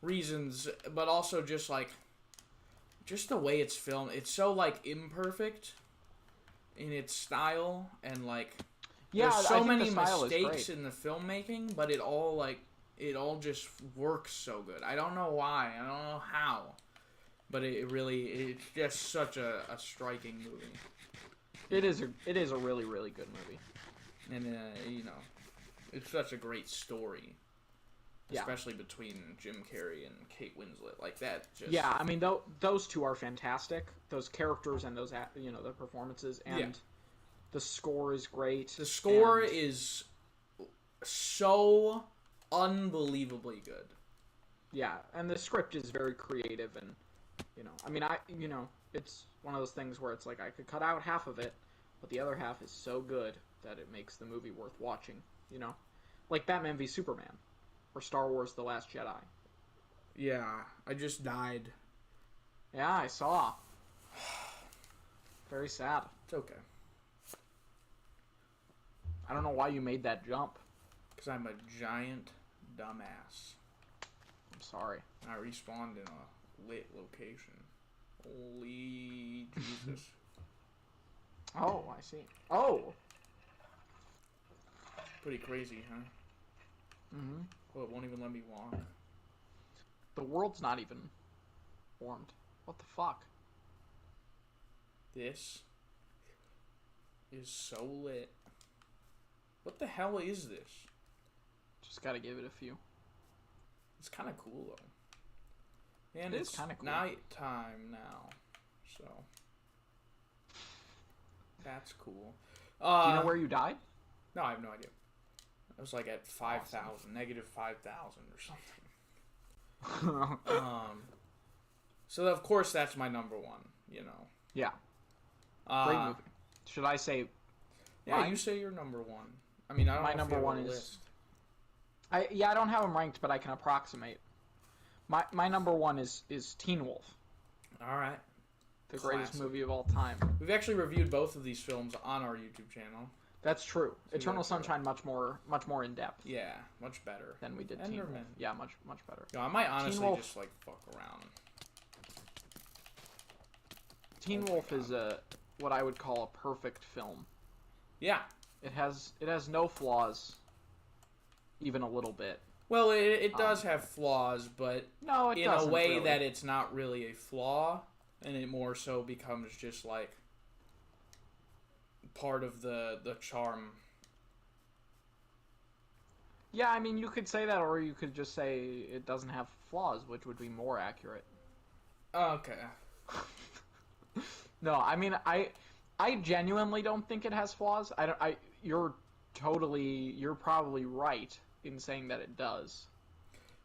[SPEAKER 1] reasons, but also just the way it's filmed. It's so like imperfect in its style, and like there's so many mistakes in the filmmaking, but it all just works so good. I don't know why. I don't know how. But it's just such a striking movie.
[SPEAKER 2] It is a really, really good movie.
[SPEAKER 1] And, it's such a great story. Especially between Jim Carrey and Kate Winslet. Like, that just...
[SPEAKER 2] Yeah, I mean, those two are fantastic. Those characters and those, the performances. And the score is great.
[SPEAKER 1] The score is so unbelievably good.
[SPEAKER 2] Yeah, and the script is very creative and, it's one of those things where it's like I could cut out half of it, but the other half is so good that it makes the movie worth watching, Like Batman v Superman, or Star Wars The Last Jedi.
[SPEAKER 1] Yeah, I just died.
[SPEAKER 2] Yeah, I saw. Very sad.
[SPEAKER 1] It's okay.
[SPEAKER 2] I don't know why you made that jump.
[SPEAKER 1] Because I'm a giant dumbass.
[SPEAKER 2] I'm sorry.
[SPEAKER 1] I respawned in a lit location. Holy Jesus.
[SPEAKER 2] Oh, I see. Oh!
[SPEAKER 1] Pretty crazy, huh?
[SPEAKER 2] Mm-hmm.
[SPEAKER 1] Oh, it won't even let me walk.
[SPEAKER 2] The world's not even formed. What the fuck?
[SPEAKER 1] This is so lit. What the hell is this?
[SPEAKER 2] Just gotta give it a few.
[SPEAKER 1] It's kind of cool, though. And it's
[SPEAKER 2] kind of cool.
[SPEAKER 1] Nighttime now, so that's cool.
[SPEAKER 2] Do you know where you died?
[SPEAKER 1] No, I have no idea. I was like at 5,000, negative 5,000 or something. So of course that's my number one.
[SPEAKER 2] Yeah. Great movie. Should I say?
[SPEAKER 1] Yeah, mine? You say your number one. I mean, I don't know. My number one is. List.
[SPEAKER 2] I don't have them ranked, but I can approximate. My number one is Teen Wolf.
[SPEAKER 1] All right.
[SPEAKER 2] The greatest movie of all time.
[SPEAKER 1] We've actually reviewed both of these films on our YouTube channel.
[SPEAKER 2] That's true. So Eternal Sunshine much more in depth.
[SPEAKER 1] Yeah, much better
[SPEAKER 2] than we did Teen Wolf. Yeah, much better.
[SPEAKER 1] I might honestly just like fuck around.
[SPEAKER 2] Teen Wolf is what I would call a perfect film.
[SPEAKER 1] Yeah.
[SPEAKER 2] It has no flaws, even a little bit.
[SPEAKER 1] Well, it does have flaws, but
[SPEAKER 2] No, it
[SPEAKER 1] in a
[SPEAKER 2] doesn't
[SPEAKER 1] way
[SPEAKER 2] really.
[SPEAKER 1] that it's not really a flaw, and it more so becomes just like part of the charm.
[SPEAKER 2] Yeah, I mean, you could say that, or you could just say it doesn't have flaws, which would be more accurate.
[SPEAKER 1] Okay.
[SPEAKER 2] No, I mean, I genuinely don't think it has flaws. You're probably right in saying that it does.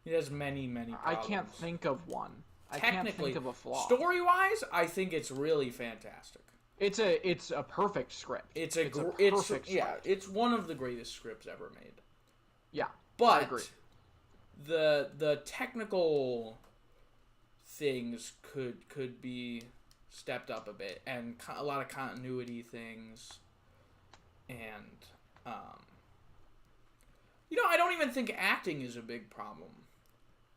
[SPEAKER 1] It has many problems.
[SPEAKER 2] I can't think of one. I can't think of a flaw.
[SPEAKER 1] Story-wise, I think it's really fantastic.
[SPEAKER 2] It's a perfect script.
[SPEAKER 1] It's a perfect script. Yeah, it's one of the greatest scripts ever made.
[SPEAKER 2] Yeah,
[SPEAKER 1] but
[SPEAKER 2] I agree.
[SPEAKER 1] the technical things could be stepped up a bit, and a lot of continuity things, and I don't even think acting is a big problem.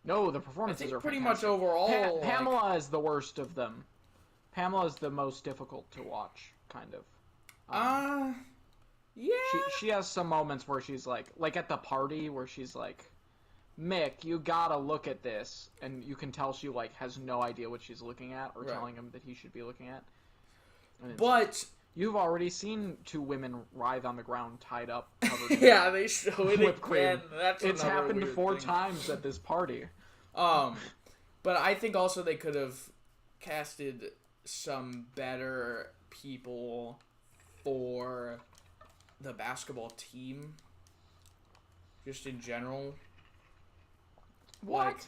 [SPEAKER 2] No, the performances are
[SPEAKER 1] pretty
[SPEAKER 2] fantastic.
[SPEAKER 1] much overall.
[SPEAKER 2] Pamela is the worst of them. Pamela is the most difficult to watch, kind of.
[SPEAKER 1] Yeah.
[SPEAKER 2] She has some moments where she's like at the party where she's like, Mick, you gotta look at this, and you can tell she like has no idea what she's looking at, or telling him that he should be looking at.
[SPEAKER 1] But
[SPEAKER 2] like, you've already seen two women writhe on the ground, tied up, covered in
[SPEAKER 1] yeah, they show it
[SPEAKER 2] whipped cream.
[SPEAKER 1] That's
[SPEAKER 2] it's happened
[SPEAKER 1] weird
[SPEAKER 2] 4
[SPEAKER 1] thing.
[SPEAKER 2] times at this party.
[SPEAKER 1] But I think also they could have casted some better people for the basketball team, just in general.
[SPEAKER 2] What?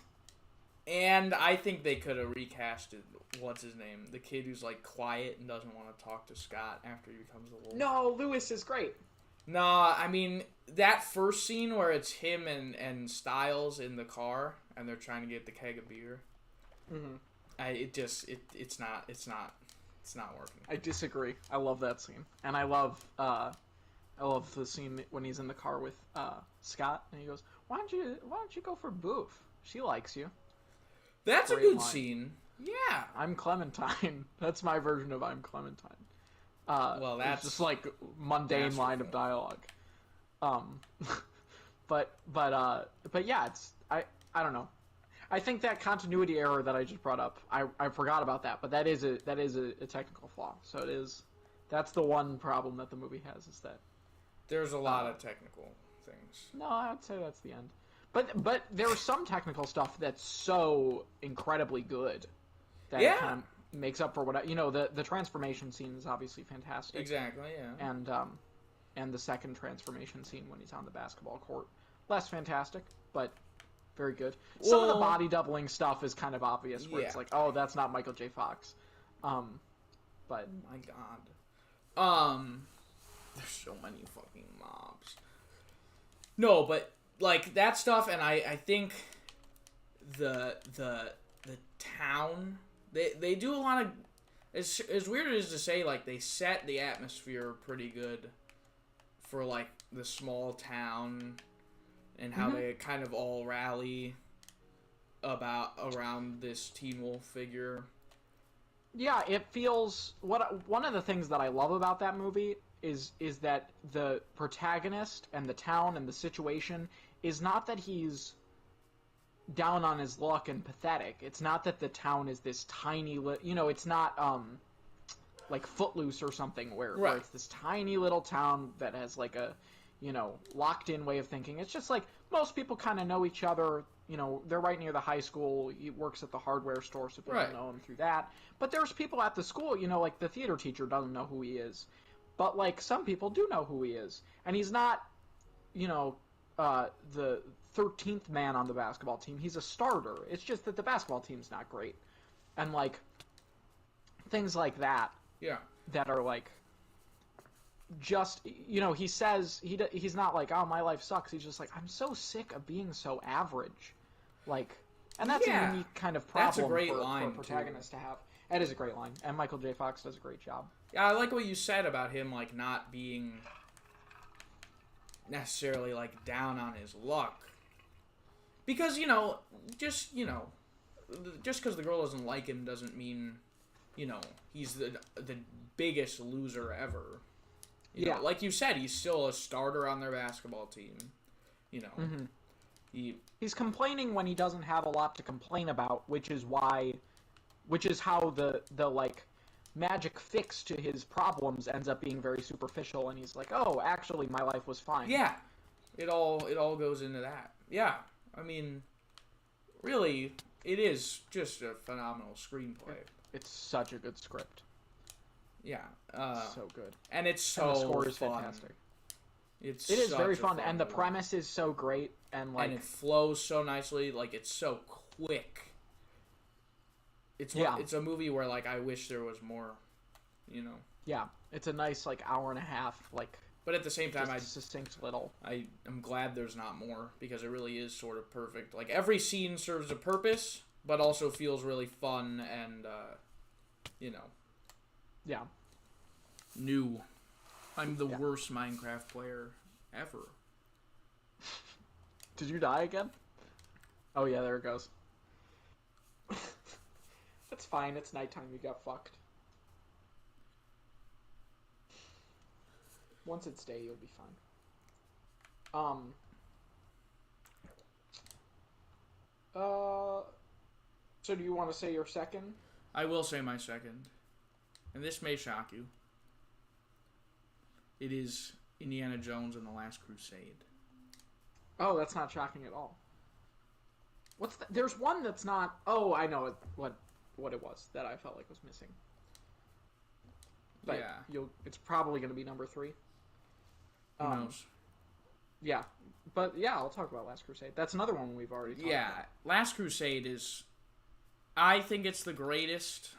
[SPEAKER 1] And I think they could have recasted, what's his name? The kid who's like quiet and doesn't want to talk to Scott after he becomes a wolf.
[SPEAKER 2] No, Lewis is great.
[SPEAKER 1] Nah, I mean, that first scene where it's him and Styles in the car and they're trying to get the keg of beer.
[SPEAKER 2] Mm-hmm.
[SPEAKER 1] It's not working.
[SPEAKER 2] I disagree. I love that scene. And I love the scene when he's in the car with Scott and he goes, Why don't you go for Boof? She likes you.
[SPEAKER 1] That's
[SPEAKER 2] Great
[SPEAKER 1] a good
[SPEAKER 2] line.
[SPEAKER 1] scene. Yeah.
[SPEAKER 2] I'm Clementine. That's my version of I'm Clementine.
[SPEAKER 1] Well, that's
[SPEAKER 2] just like mundane line of dialogue. But yeah, I don't know. I think that continuity error that I just brought up, I forgot about that, but that is a technical flaw. So it is. That's the one problem that the movie has, is that
[SPEAKER 1] there's a lot of technical things.
[SPEAKER 2] No, I would say that's the end. But there's some technical stuff that's so incredibly good that it kind of makes up for what the transformation scene is obviously fantastic.
[SPEAKER 1] Exactly, yeah.
[SPEAKER 2] And the second transformation scene when he's on the basketball court, less fantastic, but very good. Some of the body doubling stuff is kind of obvious, where it's like, oh, that's not Michael J. Fox. But
[SPEAKER 1] oh my God, there's so many fucking mobs. No, but like that stuff, and I think the town they do a lot of. As weird as to say, like they set the atmosphere pretty good for like the small town and how they kind of all rally around this Teen Wolf figure.
[SPEAKER 2] Yeah, it feels one of the things that I love about that movie is that the protagonist and the town and the situation is not that he's down on his luck and pathetic. It's not that the town is this tiny it's not like Footloose or something where it's this tiny little town that has like a locked in way of thinking. It's just like most people kind of know each other. They're right near the high school. He works at the hardware store, so people know him through that. But there's people at the school, like the theater teacher doesn't know who he is. But, like, some people do know who he is. And he's not, the 13th man on the basketball team. He's a starter. It's just that the basketball team's not great. And, like, things like that.
[SPEAKER 1] Yeah.
[SPEAKER 2] That are, like, just, he says, he's not like, oh, my life sucks. He's just like, I'm so sick of being so average. Like, and that's a unique kind of problem for a protagonist to have. That is a great line. And Michael J. Fox does a great job.
[SPEAKER 1] Yeah, I like what you said about him, like, not being necessarily, like, down on his luck. Because, just because the girl doesn't like him doesn't mean, he's the biggest loser ever. You know, like you said, he's still a starter on their basketball team,
[SPEAKER 2] He's complaining when he doesn't have a lot to complain about, which is how the like magic fix to his problems ends up being very superficial, and he's like, oh, actually my life was fine.
[SPEAKER 1] Yeah, it all goes into that. Yeah, I mean, really, it is just a phenomenal screenplay.
[SPEAKER 2] It's such a good script.
[SPEAKER 1] Yeah,
[SPEAKER 2] so good,
[SPEAKER 1] and it's so
[SPEAKER 2] and the score is
[SPEAKER 1] fun.
[SPEAKER 2] fantastic. It is very fun, and the premise is so great, and like,
[SPEAKER 1] and it flows so nicely. Like, it's so quick. It's a movie where like I wish there was more, you know.
[SPEAKER 2] Yeah, it's a nice like hour and a half, like.
[SPEAKER 1] But at the same time,
[SPEAKER 2] succinct little.
[SPEAKER 1] I am glad there's not more, because it really is sort of perfect. Like, every scene serves a purpose, but also feels really fun and, you know.
[SPEAKER 2] Yeah.
[SPEAKER 1] New. I'm the worst Minecraft player ever.
[SPEAKER 2] Did you die again? Oh yeah, there it goes. That's fine, it's nighttime, you got fucked. Once it's day, you'll be fine. So do you want to say your second?
[SPEAKER 1] I will say my second. And this may shock you. It is Indiana Jones and the Last Crusade.
[SPEAKER 2] Oh, that's not shocking at all. What's that? There's one that's not... Oh, I know what it was that I felt like was missing. But
[SPEAKER 1] yeah.
[SPEAKER 2] It's probably going to be number 3.
[SPEAKER 1] Who knows?
[SPEAKER 2] Yeah. But yeah, I'll talk about Last Crusade. That's another one we've already talked about.
[SPEAKER 1] Yeah, Last Crusade is... I think it's the greatest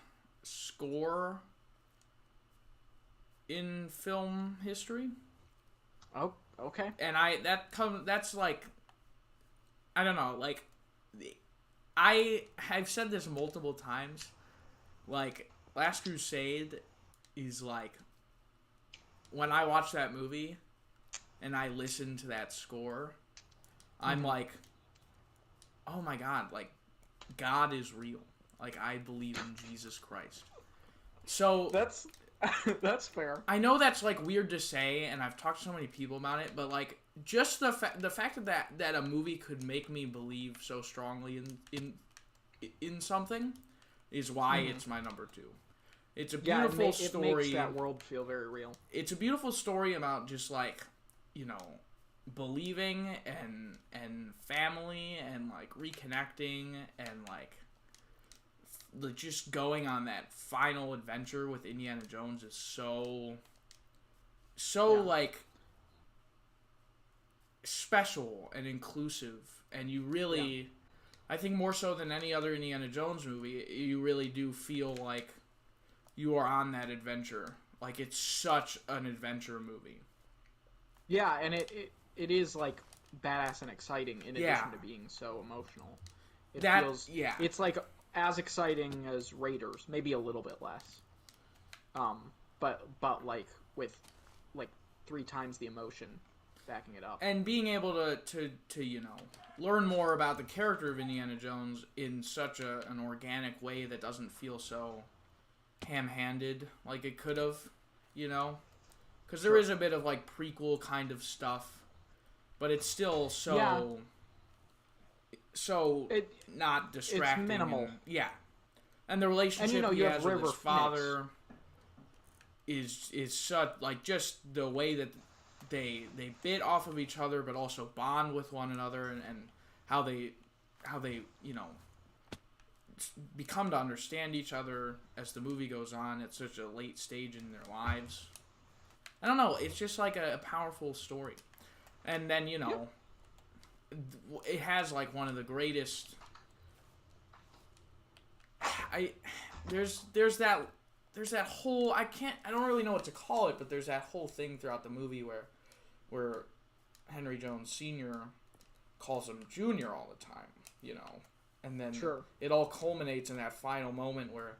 [SPEAKER 1] score in film history.
[SPEAKER 2] Oh, okay.
[SPEAKER 1] And that's like, I don't know, like, I've said this multiple times, like, Last Crusade is like, when I watch that movie and I listen to that score, I'm like, oh my god, like, God is real. Like, I believe in Jesus Christ. So
[SPEAKER 2] that's fair.
[SPEAKER 1] I know that's like weird to say, and I've talked to so many people about it, but like, just the fact that a movie could make me believe so strongly in something is why it's my number 2. It's a beautiful story.
[SPEAKER 2] It makes that world feel very real.
[SPEAKER 1] It's a beautiful story about just like, you know, believing and family and like reconnecting and like just going on that final adventure with Indiana Jones is so like special and inclusive, and you really I think more so than any other Indiana Jones movie, you really do feel like you are on that adventure. Like, it's such an adventure movie.
[SPEAKER 2] Yeah, and it is like badass and exciting in addition to being so emotional. It's like as exciting as Raiders, maybe a little bit less. But like with like 3 times the emotion backing it up.
[SPEAKER 1] And being able to you know, learn more about the character of Indiana Jones in such an organic way that doesn't feel so ham-handed like it could have, you know? Because there is a bit of like prequel kind of stuff, but it's still so not distracting.
[SPEAKER 2] It's minimal.
[SPEAKER 1] And the relationship he has with his father
[SPEAKER 2] Phoenix.
[SPEAKER 1] is such, like, just the way that they bit off of each other, but also bond with one another, and how they you know, become to understand each other as the movie goes on at such a late stage in their lives. I don't know. It's just like a powerful story. And then, you know, it has like one of the greatest. There's that whole, I don't really know what to call it, but there's that whole thing throughout the movie where Henry Jones Sr. calls him Junior all the time, you know. And then it all culminates in that final moment where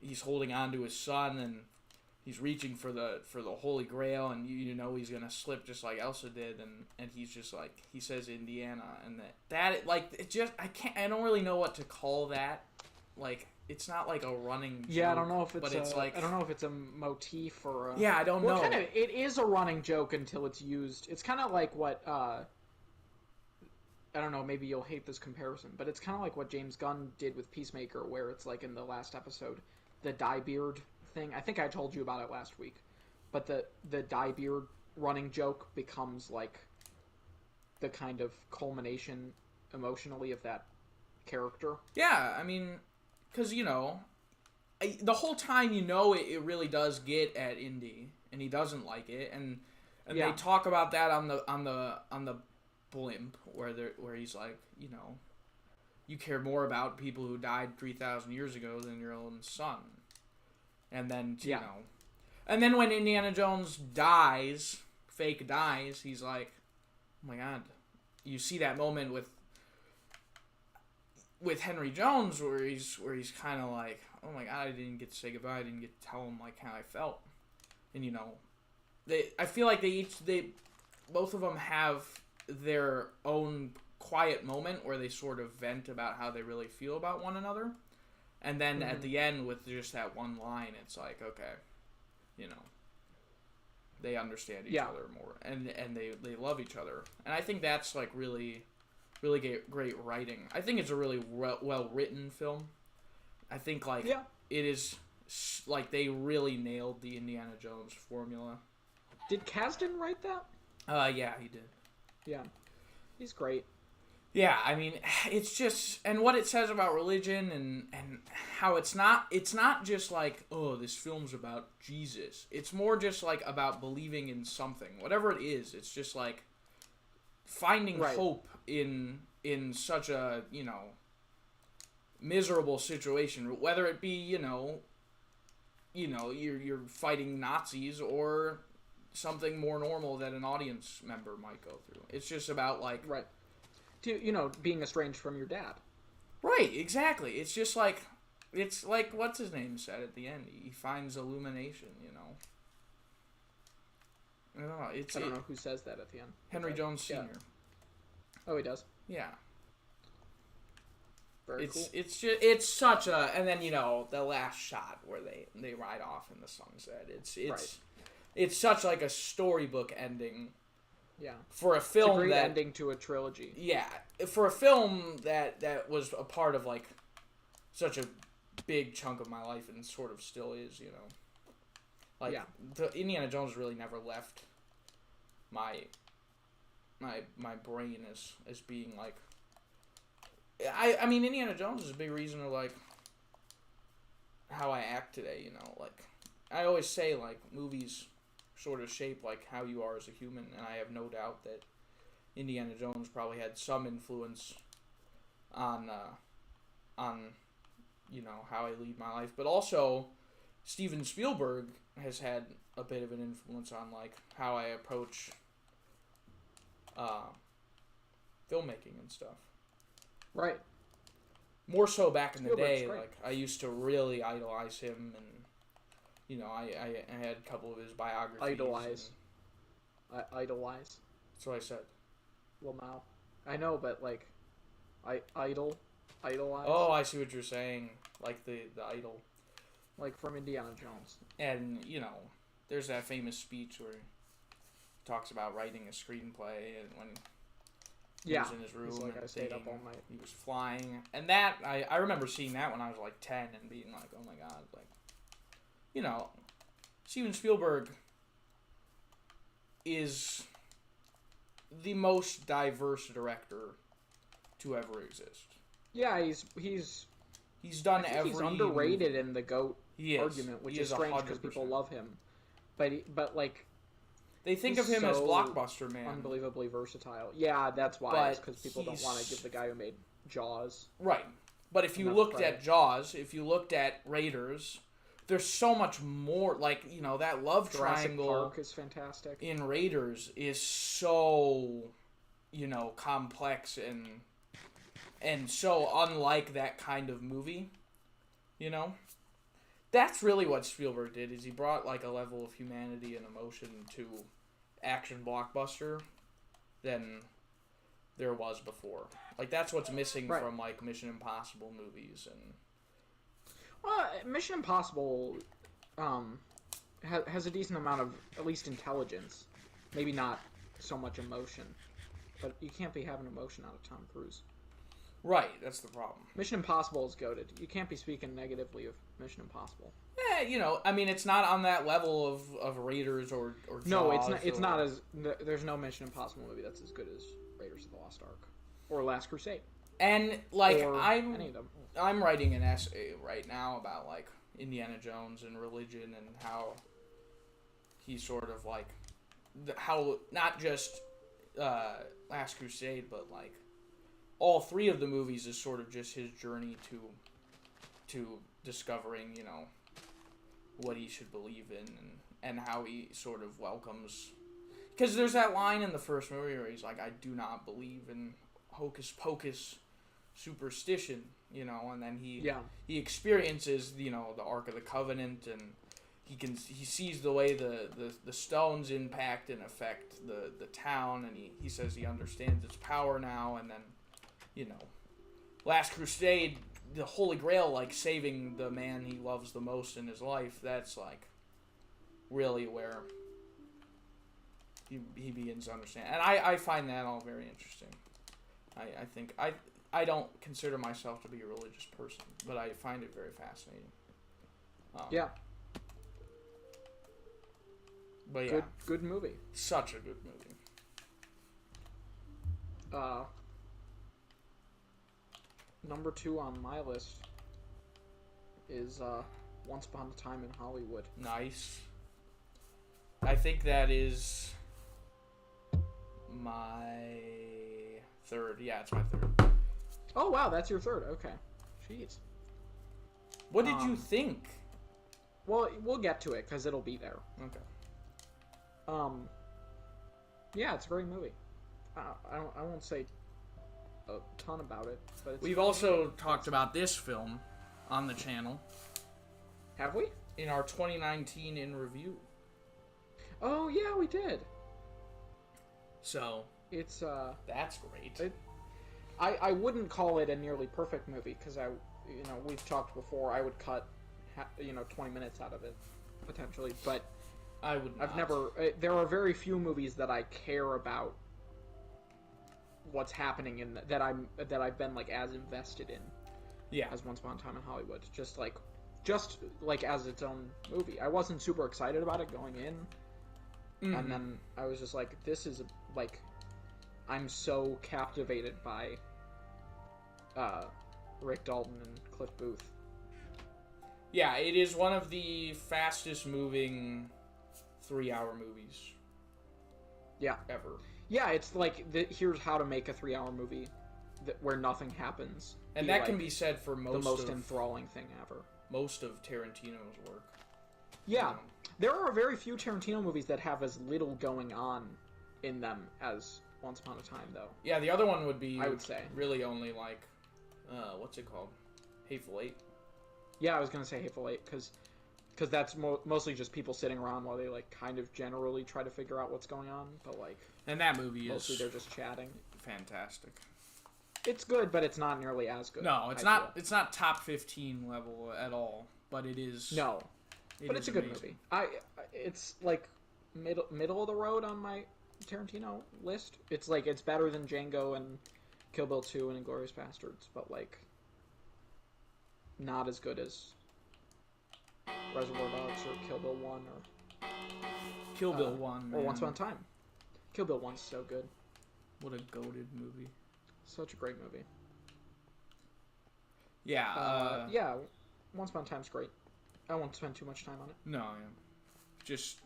[SPEAKER 1] he's holding on to his son and he's reaching for the Holy Grail, and you know he's gonna slip just like Elsa did, and he's just like, he says Indiana, and that like, it just, I don't really know what to call that. Like, it's not like a running joke,
[SPEAKER 2] I don't know if it's
[SPEAKER 1] like,
[SPEAKER 2] I don't know if it's a motif or
[SPEAKER 1] I don't know.
[SPEAKER 2] It is a running joke until it's used. It's kind of like what I don't know, maybe you'll hate this comparison, but it's kind of like what James Gunn did with Peacemaker, where it's like in the last episode, the dye beard thing. I think I told you about it last week, but the dye beard running joke becomes like the kind of culmination emotionally of that character.
[SPEAKER 1] Yeah, I mean, because the whole time it really does get at Indy, and he doesn't like it, and they talk about that on the blimp where he's like, you care more about people who died 3,000 years ago than your own son, and then and then when Indiana Jones fake dies, he's like, oh my god, you see that moment with Henry Jones where he's kind of like, oh my god, I didn't get to say goodbye, I didn't get to tell him like how I felt, and I feel like they both of them have their own quiet moment where they sort of vent about how they really feel about one another, and then at the end with just that one line, it's like, okay, they understand each other more, and they love each other, and I think that's like really great writing. I think it's a really well written film. I think it is like they really nailed the Indiana Jones formula.
[SPEAKER 2] Did Kasdan write that?
[SPEAKER 1] Yeah, he did.
[SPEAKER 2] Yeah, he's great.
[SPEAKER 1] Yeah, I mean, it's just, and what it says about religion and how it's not just like, oh, this film's about Jesus. It's more just like about believing in something, whatever it is. It's just like finding hope in such a miserable situation, whether it be you're fighting Nazis or something more normal that an audience member might go through. It's just about like
[SPEAKER 2] being estranged from your dad.
[SPEAKER 1] Right, exactly. It's just like, it's like what's his name said at the end. He finds illumination. I don't know.
[SPEAKER 2] I don't know who says that at the end.
[SPEAKER 1] Henry Jones Sr.
[SPEAKER 2] Oh, he does.
[SPEAKER 1] Yeah.
[SPEAKER 2] Very cool.
[SPEAKER 1] It's such a, and then the last shot where they ride off in the sunset. It's such like a storybook ending.
[SPEAKER 2] Yeah.
[SPEAKER 1] For a film
[SPEAKER 2] it's a great ending to a trilogy.
[SPEAKER 1] Yeah, for a film that was a part of like such a big chunk of my life and sort of still is, the Indiana Jones really never left my brain as being like, I mean, Indiana Jones is a big reason of like how I act today. Like I always say, like movies sort of shape like how you are as a human, and I have no doubt that Indiana Jones probably had some influence on how I lead my life, but also Steven Spielberg has had a bit of an influence on like how I approach filmmaking and stuff.
[SPEAKER 2] Right.
[SPEAKER 1] More so back in the
[SPEAKER 2] Spielberg's
[SPEAKER 1] day,
[SPEAKER 2] great.
[SPEAKER 1] like I used to really idolize him, and I had a couple of his biographies.
[SPEAKER 2] Idolize. Idolize.
[SPEAKER 1] That's what I said.
[SPEAKER 2] Well, now I know, but like, idolize.
[SPEAKER 1] Oh, I see what you're saying. Like the idol.
[SPEAKER 2] Like from Indiana Jones.
[SPEAKER 1] And there's that famous speech where he talks about writing a screenplay, and when he was in his room,
[SPEAKER 2] like, I stayed up all night.
[SPEAKER 1] He was flying, and that I remember seeing that when I was like 10 and being like, oh my god, like. Steven Spielberg is the most diverse director to ever exist.
[SPEAKER 2] Yeah, he's
[SPEAKER 1] done
[SPEAKER 2] He's underrated in the GOAT argument, which is strange because
[SPEAKER 1] 100%.
[SPEAKER 2] people love him. But like,
[SPEAKER 1] they think of him as blockbuster man,
[SPEAKER 2] unbelievably versatile. Yeah, that's why. It's because people don't want to give the guy who made Jaws.
[SPEAKER 1] Right, but if you looked at Jaws, if you looked at Raiders. There's so much more, like, that love
[SPEAKER 2] Jurassic
[SPEAKER 1] triangle
[SPEAKER 2] Park is fantastic.
[SPEAKER 1] in Raiders is so, complex and so unlike that kind of movie, That's really what Spielberg did, is he brought, like, a level of humanity and emotion to action blockbuster than there was before. Like, that's what's missing from, like, Mission Impossible movies and...
[SPEAKER 2] Well, Mission Impossible has a decent amount of, at least, intelligence. Maybe not so much emotion. but you can't be having emotion out of Tom Cruise.
[SPEAKER 1] Right, that's the problem.
[SPEAKER 2] Mission Impossible is goated. You can't be speaking negatively of Mission Impossible.
[SPEAKER 1] I mean, it's not on that level of Raiders or Jaws.
[SPEAKER 2] No, it's not. It's not as. There's no Mission Impossible movie that's as good as Raiders of the Lost Ark or Last Crusade.
[SPEAKER 1] And like
[SPEAKER 2] any of them.
[SPEAKER 1] I'm writing an essay right now about like Indiana Jones and religion and how he sort of like how not just Last Crusade, but like all three of the movies is sort of just his journey to discovering, what he should believe in and how he sort of welcomes. Because there's that line in the first movie where he's like, I do not believe in hocus pocus superstition, and then he experiences, the Ark of the Covenant, and he sees the way the stones impact and affect the town, and he says he understands its power now, and then, Last Crusade, the Holy Grail, like saving the man he loves the most in his life, that's like really where he begins to understand. And I find that all very interesting. I think I don't consider myself to be a religious person, but I find it very fascinating.
[SPEAKER 2] Yeah.
[SPEAKER 1] But yeah.
[SPEAKER 2] Good movie.
[SPEAKER 1] Such a good movie.
[SPEAKER 2] Number 2 on my list is Once Upon a Time in Hollywood.
[SPEAKER 1] Nice. I think that is my third. Yeah, it's my third.
[SPEAKER 2] Oh, wow, that's your third. Okay. Jeez.
[SPEAKER 1] What did you think?
[SPEAKER 2] Well, we'll get to it, because it'll be there.
[SPEAKER 1] Okay.
[SPEAKER 2] Yeah, it's a great movie. I won't say a ton about it, but
[SPEAKER 1] we've also talked about this film on the channel.
[SPEAKER 2] Have we?
[SPEAKER 1] In our 2019 in review.
[SPEAKER 2] Oh, yeah, we did.
[SPEAKER 1] So,
[SPEAKER 2] it's
[SPEAKER 1] that's great.
[SPEAKER 2] I wouldn't call it a nearly perfect movie, because we've talked before, I would cut 20 minutes out of it potentially, but I've never there are very few movies that I care about what's happening in that I've been like as invested in.
[SPEAKER 1] Yeah.
[SPEAKER 2] As Once Upon a Time in Hollywood, just like as its own movie. I wasn't super excited about it going in. Mm-hmm. And then I was just like, this is like, I'm so captivated by Rick Dalton and Cliff Booth.
[SPEAKER 1] Yeah, it is one of the fastest moving 3-hour movies.
[SPEAKER 2] Yeah.
[SPEAKER 1] Ever.
[SPEAKER 2] Yeah, it's like, here's how to make a 3-hour movie where nothing happens.
[SPEAKER 1] And that can be said for
[SPEAKER 2] the most enthralling thing ever.
[SPEAKER 1] Most of Tarantino's work.
[SPEAKER 2] Yeah. There are very few Tarantino movies that have as little going on in them as Once Upon a Time, though.
[SPEAKER 1] Yeah, the other one would be,
[SPEAKER 2] I would say,
[SPEAKER 1] really only like, what's it called? Hateful Eight.
[SPEAKER 2] Yeah, I was gonna say Hateful Eight, because that's mostly just people sitting around while they like kind of generally try to figure out what's going on, but like.
[SPEAKER 1] And that movie
[SPEAKER 2] mostly they're just chatting.
[SPEAKER 1] Fantastic.
[SPEAKER 2] It's good, but it's not nearly as good.
[SPEAKER 1] No, it's not. It's not top 15 level at all, but it is.
[SPEAKER 2] No, but it's a good movie. It's like middle of the road on my Tarantino list. It's like it's better than Django and Kill Bill 2 and Inglourious Basterds, but like not as good as Reservoir Dogs or Kill Bill 1 or
[SPEAKER 1] Kill Bill 1
[SPEAKER 2] or Once Upon a Time. Kill Bill 1's so good.
[SPEAKER 1] What a goated movie.
[SPEAKER 2] Such a great movie.
[SPEAKER 1] Yeah.
[SPEAKER 2] Yeah, Once Upon a Time's great. I won't spend too much time on it.
[SPEAKER 1] No, just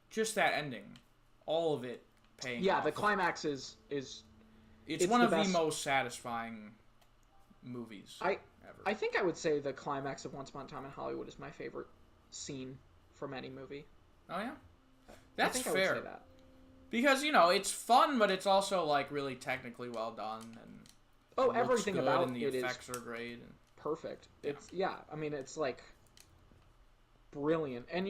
[SPEAKER 1] just that ending, all of it paying.
[SPEAKER 2] Yeah,
[SPEAKER 1] off.
[SPEAKER 2] the climax is.
[SPEAKER 1] It's one of the most satisfying movies ever.
[SPEAKER 2] I think I would say the climax of Once Upon a Time in Hollywood is my favorite scene from any movie.
[SPEAKER 1] Oh yeah, that's
[SPEAKER 2] I think
[SPEAKER 1] fair.
[SPEAKER 2] I would say that.
[SPEAKER 1] Because it's fun, but it's also like really technically well done, and
[SPEAKER 2] everything
[SPEAKER 1] good,
[SPEAKER 2] about
[SPEAKER 1] and the
[SPEAKER 2] it
[SPEAKER 1] effects
[SPEAKER 2] is
[SPEAKER 1] are great. And...
[SPEAKER 2] perfect. Yeah. I mean, it's like brilliant, and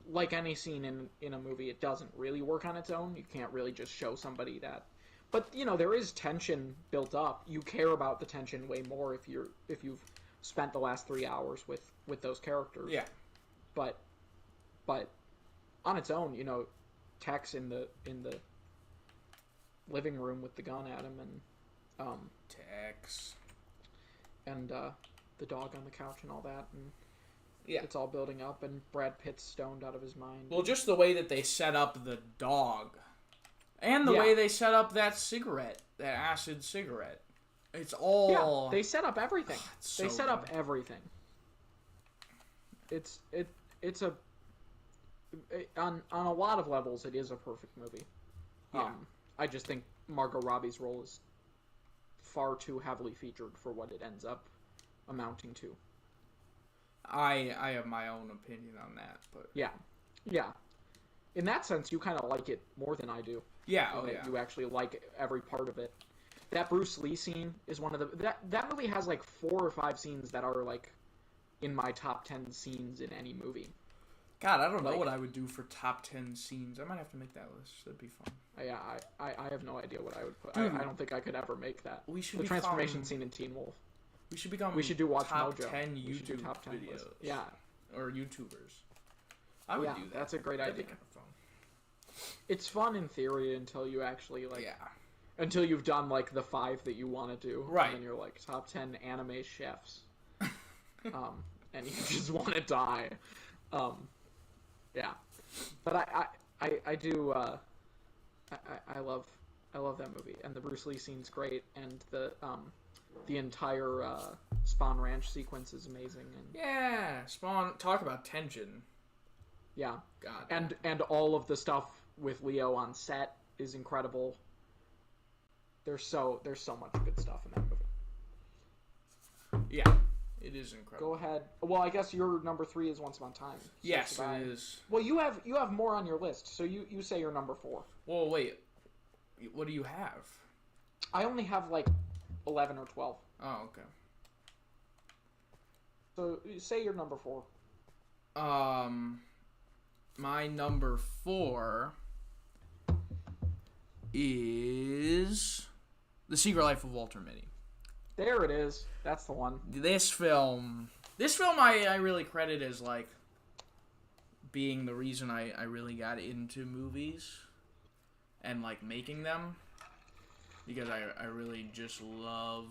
[SPEAKER 2] like any scene in a movie, it doesn't really work on its own. You can't really just show somebody that, but there is tension built up. You care about the tension way more if you've spent the last 3 hours with those characters.
[SPEAKER 1] Yeah,
[SPEAKER 2] but on its own, Tex in the living room with the gun at him,
[SPEAKER 1] Tex.
[SPEAKER 2] and the dog on the couch and all that, and
[SPEAKER 1] Yeah.
[SPEAKER 2] it's all building up, and Brad Pitt's stoned out of his mind.
[SPEAKER 1] Well, just the way that they set up the dog, and the way they set up that cigarette, that acid cigarette. It's all...
[SPEAKER 2] Yeah, they set up everything.
[SPEAKER 1] So
[SPEAKER 2] they set up
[SPEAKER 1] good.
[SPEAKER 2] everything. On a lot of levels, it is a perfect movie.
[SPEAKER 1] Yeah.
[SPEAKER 2] I just think Margot Robbie's role is far too heavily featured for what it ends up amounting to.
[SPEAKER 1] I have my own opinion on that, but...
[SPEAKER 2] Yeah. In that sense, you kind of like it more than I do.
[SPEAKER 1] Yeah,
[SPEAKER 2] You actually like every part of it. That Bruce Lee scene is one of the... That movie has like 4 or 5 scenes that are like in my top 10 scenes in any movie.
[SPEAKER 1] God, I don't know what I would do for top 10 scenes. I might have to make that list. That'd be fun.
[SPEAKER 2] Yeah, I have no idea what I would put.
[SPEAKER 1] Dude,
[SPEAKER 2] I don't think I could ever make that.
[SPEAKER 1] We should
[SPEAKER 2] the transformation scene in Teen Wolf.
[SPEAKER 1] We should become.
[SPEAKER 2] We should do Watch
[SPEAKER 1] top
[SPEAKER 2] Mojo.
[SPEAKER 1] 10
[SPEAKER 2] We should do
[SPEAKER 1] YouTube
[SPEAKER 2] top 10
[SPEAKER 1] videos.
[SPEAKER 2] list. Yeah,
[SPEAKER 1] or YouTubers. I would do that.
[SPEAKER 2] That's a great
[SPEAKER 1] That'd be
[SPEAKER 2] idea.
[SPEAKER 1] kind of fun.
[SPEAKER 2] It's fun in theory until you actually
[SPEAKER 1] Yeah.
[SPEAKER 2] Until you've done like the 5 that you want to do.
[SPEAKER 1] Right.
[SPEAKER 2] And then you're like top 10 anime chefs. And you just want to die. Yeah. But I do. I love that movie, and the Bruce Lee scene's great, and the entire Spawn Ranch sequence is amazing. And
[SPEAKER 1] Yeah, Spawn. Talk about tension.
[SPEAKER 2] yeah,
[SPEAKER 1] God.
[SPEAKER 2] and all of the stuff with Leo on set is incredible. There's so much good stuff in that movie.
[SPEAKER 1] Yeah, it is incredible.
[SPEAKER 2] Go ahead. Well, I guess your number 3 is Once Upon a Time. So
[SPEAKER 1] Yes, it is.
[SPEAKER 2] Well, you have more on your list, so you say your number 4.
[SPEAKER 1] Well, wait. What do you have?
[SPEAKER 2] I only have like 11 or 12.
[SPEAKER 1] Oh, okay.
[SPEAKER 2] So say your number 4.
[SPEAKER 1] My number 4 is The Secret Life of Walter Mitty.
[SPEAKER 2] There it is. That's the one.
[SPEAKER 1] This film I really credit as like being the reason I really got into movies and like making them, because I really just love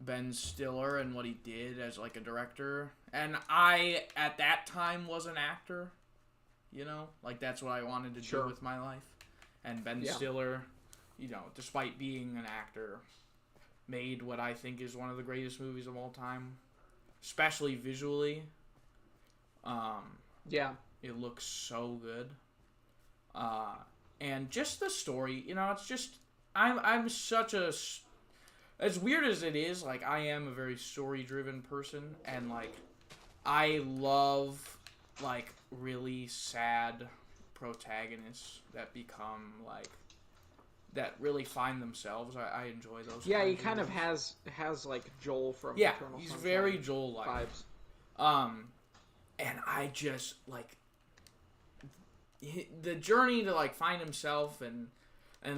[SPEAKER 1] Ben Stiller and what he did as like a director. And I at that time was an actor, like that's what I wanted to do with my life. And Ben Stiller, despite being an actor, made what I think is one of the greatest movies of all time, especially visually. It looks so good. And just the story, it's just I'm such a, as weird as it is, like I am a very story-driven person, and like I love like really sad protagonists that become like that really find themselves. I enjoy those.
[SPEAKER 2] Yeah, he kind of has like Joel from Eternal
[SPEAKER 1] he's
[SPEAKER 2] Sunshine
[SPEAKER 1] very Joel-like
[SPEAKER 2] vibes.
[SPEAKER 1] And I just like the journey to like find himself and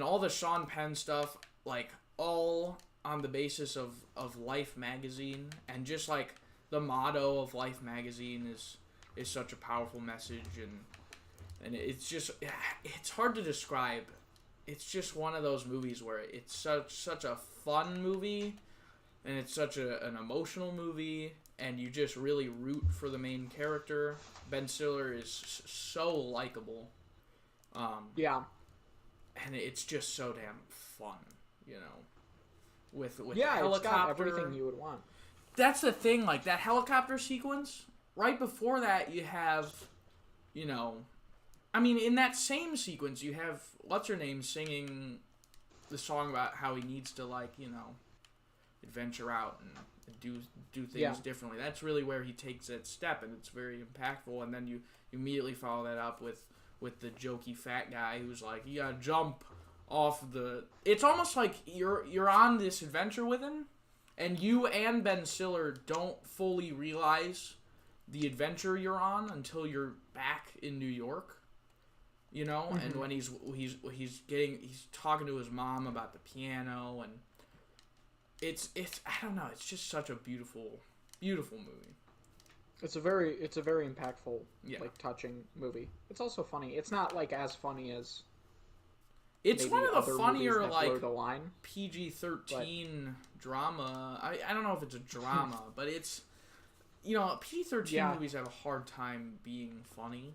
[SPEAKER 1] all the Sean Penn stuff, like all on the basis of Life magazine, and just like the motto of Life magazine is such a powerful message, and it's just, it's hard to describe. It's just one of those movies where it's such a fun movie, and it's such an emotional movie, and you just really root for the main character. Ben Stiller is so likable. And it's just so damn fun, with the helicopter.
[SPEAKER 2] It's got everything you would want.
[SPEAKER 1] That's the thing, like that helicopter sequence. Right before that, you have, I mean, in that same sequence, you have what's her name singing the song about how he needs to adventure out and do things differently. That's really where he takes that step, and it's very impactful. And then you immediately follow that up with the jokey fat guy who's like, you gotta jump off the. It's almost like you're on this adventure with him, and you and Ben Stiller don't fully realize the adventure you're on until you're back in New York. And when he's talking to his mom about the piano, and it's I don't know, it's just such a beautiful movie.
[SPEAKER 2] It's a very impactful, like touching movie. It's also funny. It's not like as funny as
[SPEAKER 1] It's
[SPEAKER 2] maybe
[SPEAKER 1] one of the
[SPEAKER 2] other
[SPEAKER 1] funnier,
[SPEAKER 2] movies that blur the line.
[SPEAKER 1] PG-13 drama. I don't know if it's a drama, but it's, PG-13 movies have a hard time being funny.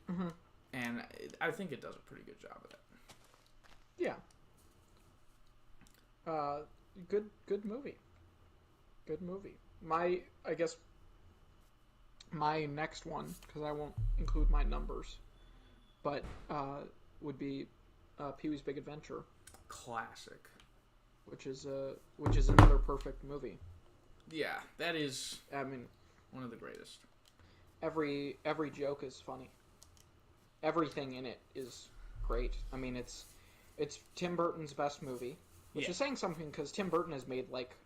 [SPEAKER 2] Mm-hmm.
[SPEAKER 1] And I think it does a pretty good job of it.
[SPEAKER 2] Yeah. Good movie. Good movie. I guess my next one, because I won't include my numbers, but would be Pee-wee's Big Adventure.
[SPEAKER 1] Classic.
[SPEAKER 2] Which is another perfect movie.
[SPEAKER 1] Yeah, that is.
[SPEAKER 2] I mean,
[SPEAKER 1] one of the greatest.
[SPEAKER 2] Every joke is funny. Everything in it is great. I mean, it's Tim Burton's best movie, which is saying something because Tim Burton has made like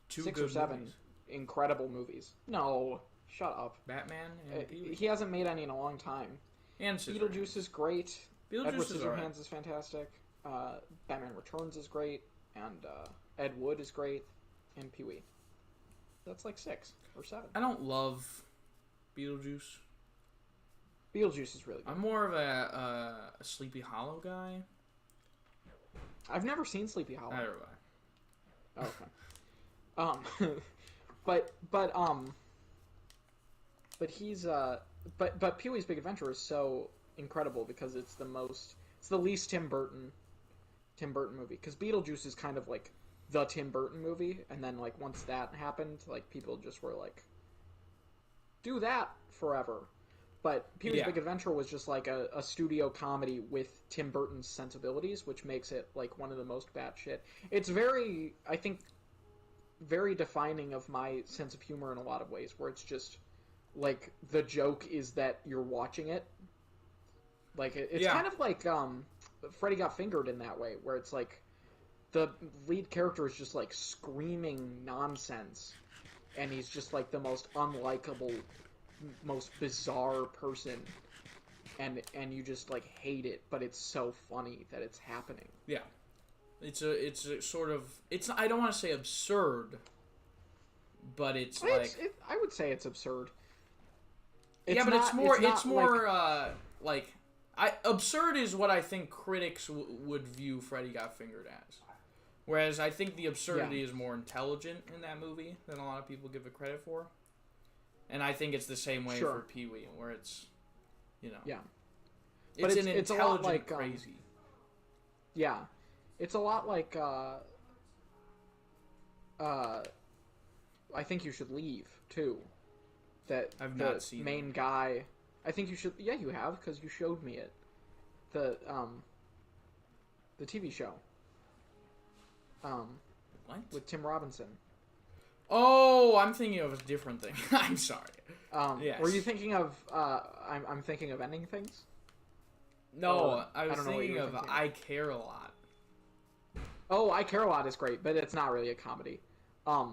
[SPEAKER 2] 6 or 7 incredible movies. No, shut up.
[SPEAKER 1] Batman and Pee-wee.
[SPEAKER 2] He hasn't made any in a long time.
[SPEAKER 1] And
[SPEAKER 2] Beetlejuice is great. Edward Scissorhands
[SPEAKER 1] right.
[SPEAKER 2] is fantastic. Batman Returns is great, and Ed Wood is great, and Pee-wee. That's like 6 or 7.
[SPEAKER 1] I don't love Beetlejuice.
[SPEAKER 2] Beetlejuice is really good.
[SPEAKER 1] I'm more of a Sleepy Hollow guy.
[SPEAKER 2] I've never seen Sleepy Hollow.
[SPEAKER 1] Neither have I.
[SPEAKER 2] Okay. But he's but Pee-wee's Big Adventure is so incredible because it's the least Tim Burton movie, because Beetlejuice is kind of like the Tim Burton movie, and then like once that happened, like people just were like, do that forever. But Pee-wee's Big Adventure was just like a studio comedy with Tim Burton's sensibilities, which makes it like one of the most batshit. It's very, I think, very defining of my sense of humor in a lot of ways, where it's just like the joke is that you're watching it. Like it's kind of like Freddy Got Fingered in that way, where it's like the lead character is just like screaming nonsense, and he's just like the most unlikable, most bizarre person, and you just like hate it, but it's so funny that it's happening.
[SPEAKER 1] Yeah, it's a sort of, it's, I don't want to say absurd, but it's like
[SPEAKER 2] I would say it's absurd.
[SPEAKER 1] Absurd is what I think critics would view Freddy Got Fingered as. Whereas I think the absurdity is more intelligent in that movie than a lot of people give it credit for. And I think it's the same way for Pee-wee, where it's, it's an intelligent, a lot like, crazy.
[SPEAKER 2] Yeah. It's a lot like, I Think You Should Leave, too. That
[SPEAKER 1] I've not seen
[SPEAKER 2] main guy... I think you should... Yeah, you have, because you showed me it. The TV show.
[SPEAKER 1] What?
[SPEAKER 2] With Tim Robinson.
[SPEAKER 1] Oh, I'm thinking of a different thing. I'm sorry.
[SPEAKER 2] Yes. Were you thinking of... I'm thinking of Ending Things?
[SPEAKER 1] No, I was thinking of I Care a Lot.
[SPEAKER 2] Oh, I Care a Lot is great, but it's not really a comedy. I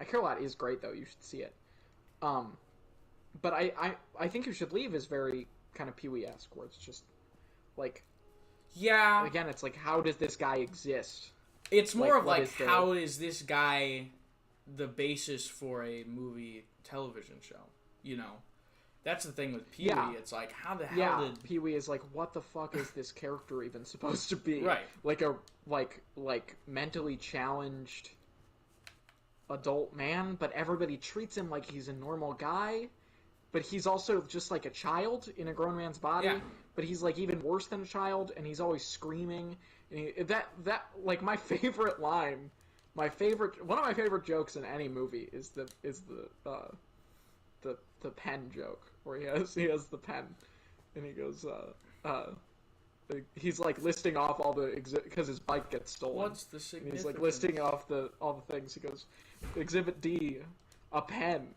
[SPEAKER 2] Care a Lot is great, though. You should see it. But I Think You Should Leave is very kind of Pee-wee-esque, where it's just, like...
[SPEAKER 1] Yeah.
[SPEAKER 2] Again, it's like, how does this guy exist?
[SPEAKER 1] It's more of like, how is this guy the basis for a movie television show? You know? That's the thing with Pee-wee. Yeah. It's like, how the hell did...
[SPEAKER 2] Pee-wee is like, what the fuck is this character even supposed to be?
[SPEAKER 1] Right.
[SPEAKER 2] Like a, like mentally challenged adult man, but everybody treats him like he's a normal guy. But he's also just like a child in a grown man's body. Yeah. But he's like even worse than a child, and he's always screaming. And that like my favorite line, one of my favorite jokes in any movie is the pen joke, where he has the pen, and he goes he's like listing off all the because his bike gets stolen.
[SPEAKER 1] What's the significance?
[SPEAKER 2] And he's like listing off all the things. He goes, Exhibit D, a pen.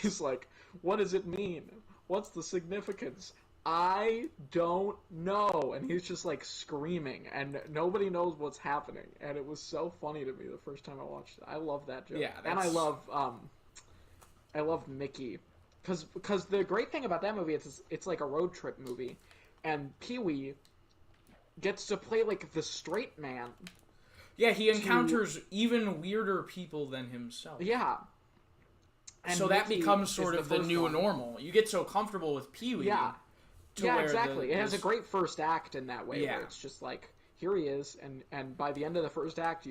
[SPEAKER 2] He's like, what does it mean? What's the significance? I don't know. And he's just like screaming, and nobody knows what's happening. And it was so funny to me the first time I watched it. I love that joke.
[SPEAKER 1] Yeah,
[SPEAKER 2] and I love Mickey, because the great thing about that movie is it's like a road trip movie, and Pee-wee gets to play like the straight man.
[SPEAKER 1] Yeah, he encounters even weirder people than himself.
[SPEAKER 2] Yeah. And
[SPEAKER 1] so that becomes sort of the new normal. You get so comfortable with Pee-wee
[SPEAKER 2] Yeah, exactly. It has a great first act in that way,
[SPEAKER 1] Yeah.
[SPEAKER 2] where it's just like, here he is, and by the end of the first act,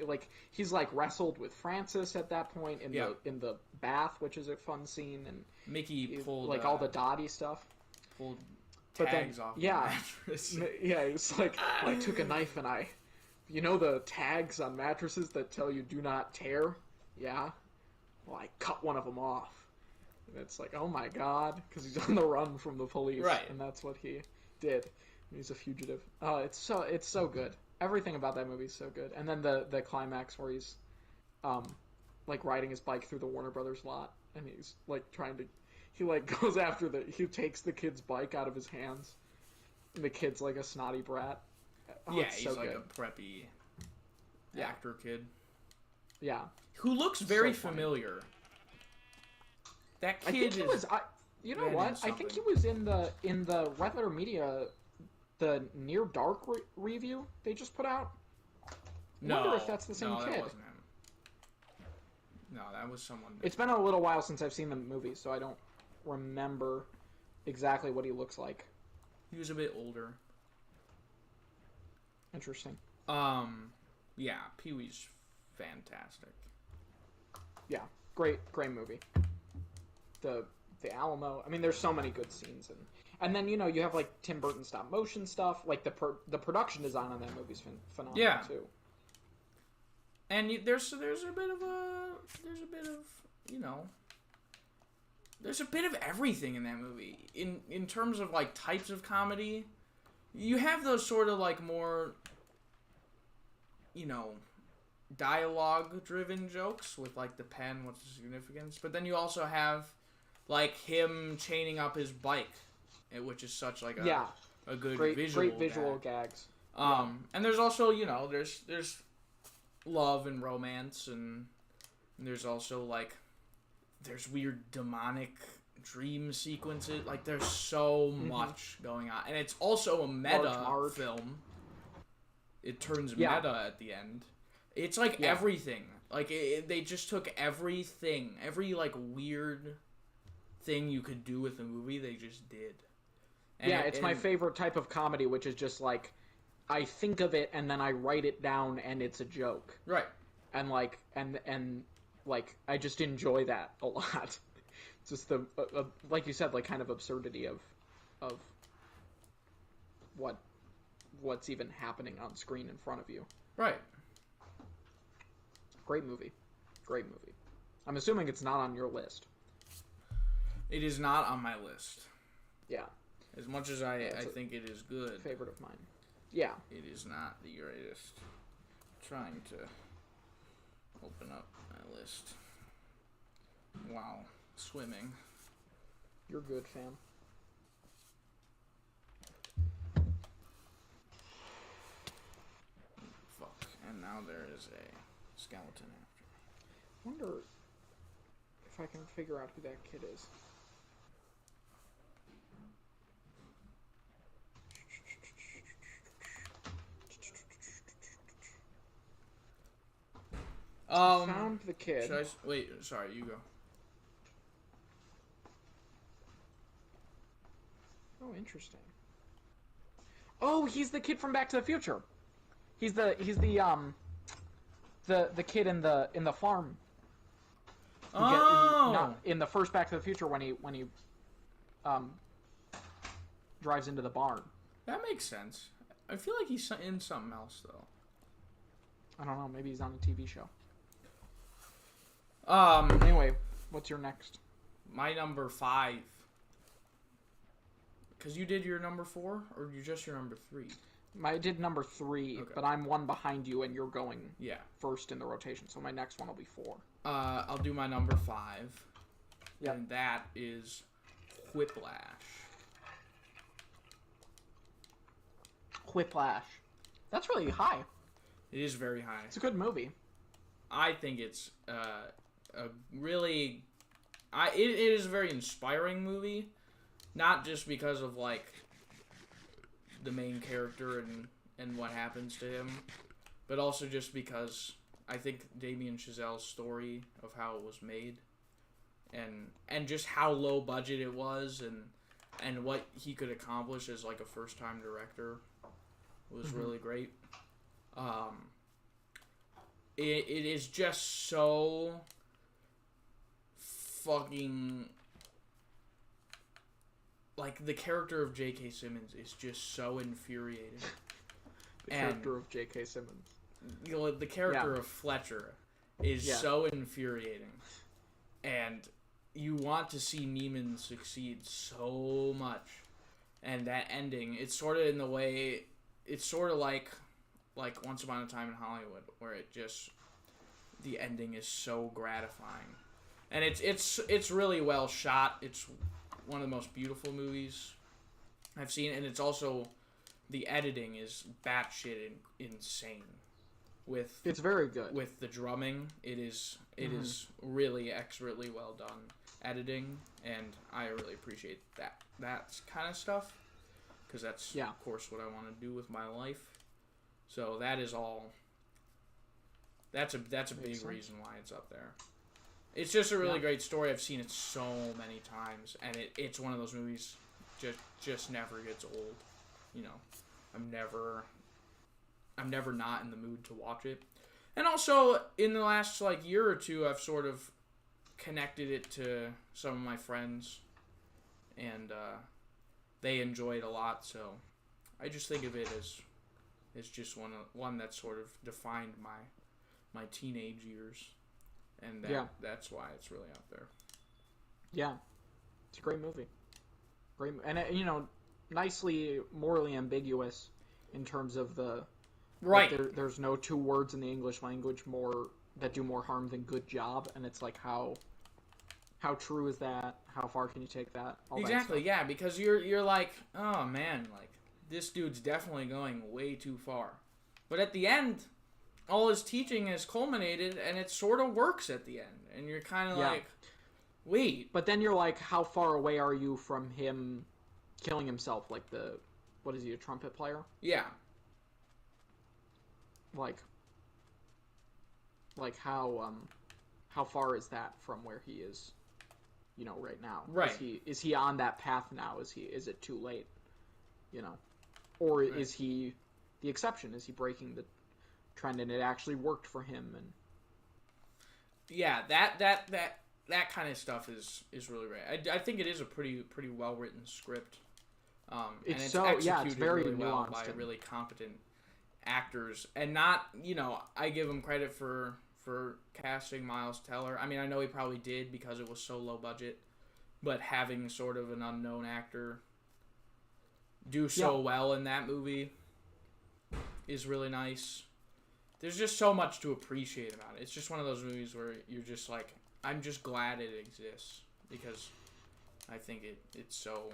[SPEAKER 2] like he's like wrestled with Francis at that point in the bath, which is a fun scene, and
[SPEAKER 1] Mickey pulled
[SPEAKER 2] like all the Dottie stuff.
[SPEAKER 1] Pulled tags off the mattress.
[SPEAKER 2] Yeah, it's like I took a knife and the tags on mattresses that tell you do not tear. Yeah, well, I cut one of them off. And it's like, oh my god, because he's on the run from the police,
[SPEAKER 1] right?
[SPEAKER 2] And that's what he did. He's a fugitive. It's so good. Everything about that movie is so good. And then the climax where he's, like riding his bike through the Warner Brothers lot, and he's like he like goes after he takes the kid's bike out of his hands, and the kid's like a snotty brat.
[SPEAKER 1] Yeah, he's like a preppy actor kid.
[SPEAKER 2] Yeah,
[SPEAKER 1] who looks very familiar. That kid
[SPEAKER 2] I think he was. You know what? I think he was in the Red Letter Media, the Near Dark review they just put out. I wonder if that's the same kid.
[SPEAKER 1] That wasn't him. No, that was someone different.
[SPEAKER 2] It's been a little while since I've seen the movie, so I don't remember exactly what he looks like.
[SPEAKER 1] He was a bit older.
[SPEAKER 2] Interesting.
[SPEAKER 1] Yeah, Pee-wee's fantastic.
[SPEAKER 2] Yeah, great movie. The Alamo. I mean, there's so many good scenes, and then you have like Tim Burton stop motion stuff. Like the production design on that movie's phenomenal too.
[SPEAKER 1] And there's a bit of everything in that movie. In terms of like types of comedy, you have those sort of like more dialogue driven jokes with like the pen, what's the significance, but then you also have like him chaining up his bike, which is such like a good
[SPEAKER 2] great
[SPEAKER 1] visual
[SPEAKER 2] gags.
[SPEAKER 1] And there's also there's love and romance, and there's also like there's weird demonic dream sequences. Like there's so much going on, and it's also a meta film. It turns meta at the end. It's like everything. Like they just took everything, every like weird thing you could do with a movie, they just did. And
[SPEAKER 2] it's my favorite type of comedy, which is just like I think of it and then I write it down and it's a joke.
[SPEAKER 1] Right.
[SPEAKER 2] And like and like I just enjoy that a lot. Just the like you said, like kind of absurdity of what's even happening on screen in front of you.
[SPEAKER 1] Right.
[SPEAKER 2] Great movie. I'm assuming it's not on your list.
[SPEAKER 1] It is not on my list.
[SPEAKER 2] Yeah.
[SPEAKER 1] As much as I think it is good.
[SPEAKER 2] Favorite of mine. Yeah.
[SPEAKER 1] It is not the greatest. I'm trying to open up my list. Wow. Swimming.
[SPEAKER 2] You're good, fam.
[SPEAKER 1] Fuck. And now there is a skeleton after me.
[SPEAKER 2] I wonder if I can figure out who that kid is. Found the kid.
[SPEAKER 1] Wait, sorry, you go.
[SPEAKER 2] Oh, interesting. Oh, he's the kid from Back to the Future. He's the kid in the farm. In the first Back to the Future when he drives into the barn.
[SPEAKER 1] That makes sense. I feel like he's in something else though.
[SPEAKER 2] I don't know. Maybe he's on a TV show.
[SPEAKER 1] Um.
[SPEAKER 2] Anyway, what's your next?
[SPEAKER 1] My number 5. Because you did your number 4, or you just your number 3?
[SPEAKER 2] I did number 3, okay. But I'm one behind you, and you're going first in the rotation. So my next one will be 4.
[SPEAKER 1] I'll do my number 5.
[SPEAKER 2] Yep.
[SPEAKER 1] And that is Whiplash.
[SPEAKER 2] Whiplash. That's really high.
[SPEAKER 1] It is very high.
[SPEAKER 2] It's a good movie.
[SPEAKER 1] I think it's a really... it is a very inspiring movie. Not just because of, like, the main character and what happens to him, but also just because I think Damien Chazelle's story of how it was made and just how low budget it was and and what he could accomplish as like a first-time director was really great. It is just so fucking, like, the character of J.K. Simmons is just so infuriating.
[SPEAKER 2] Character of J.K. Simmons.
[SPEAKER 1] You know, the character of Fletcher is so infuriating, and you want to see Neiman succeed so much. And that ending, it's sort of in the way, it's sort of like Once Upon a Time in Hollywood, where it just, the ending is so gratifying, and it's really well shot. It's one of the most beautiful movies I've seen, and it's also, the editing is batshit insane.
[SPEAKER 2] It's very good.
[SPEAKER 1] With the drumming, it is really expertly well done editing, and I really appreciate that kind of stuff, because that's of course what I want to do with my life. So that is all. That's a big reason why it's up there. It's just a really great story. I've seen it so many times, and it's one of those movies just never gets old. You know, I'm never not in the mood to watch it. And also, in the last year or two, I've sort of connected it to some of my friends, and they enjoy it a lot. So I just think of it as just one that sort of defined my teenage years, and that's why it's really up there. Yeah,
[SPEAKER 2] it's a great movie. Great, and nicely morally ambiguous in terms of the.
[SPEAKER 1] Right.
[SPEAKER 2] There's no two words in the English language that do more harm than good job, and it's like how true is that? How far can you take that? All
[SPEAKER 1] exactly, yeah, because you're like, oh man, like, this dude's definitely going way too far. But at the end, all his teaching is culminated, and it sort of works at the end. And you're kind of like, wait.
[SPEAKER 2] But then you're like, how far away are you from him killing himself? Like what is he, a trumpet player?
[SPEAKER 1] Yeah.
[SPEAKER 2] Like how far is that from where he is, right now?
[SPEAKER 1] Right.
[SPEAKER 2] Is he on that path now? Is it too late? Or is he the exception? Is he breaking the trend and it actually worked for him? And
[SPEAKER 1] yeah, that kind of stuff is really great. I think it is a pretty well written script. It's
[SPEAKER 2] very
[SPEAKER 1] really well
[SPEAKER 2] nuanced
[SPEAKER 1] by really competent actors, and not, I give him credit for casting Miles Teller. I mean, I know he probably did because it was so low budget, but having sort of an unknown actor do so well in that movie is really nice. There's just so much to appreciate about it. It's just one of those movies where you're just like, I'm just glad it exists, because I think it's so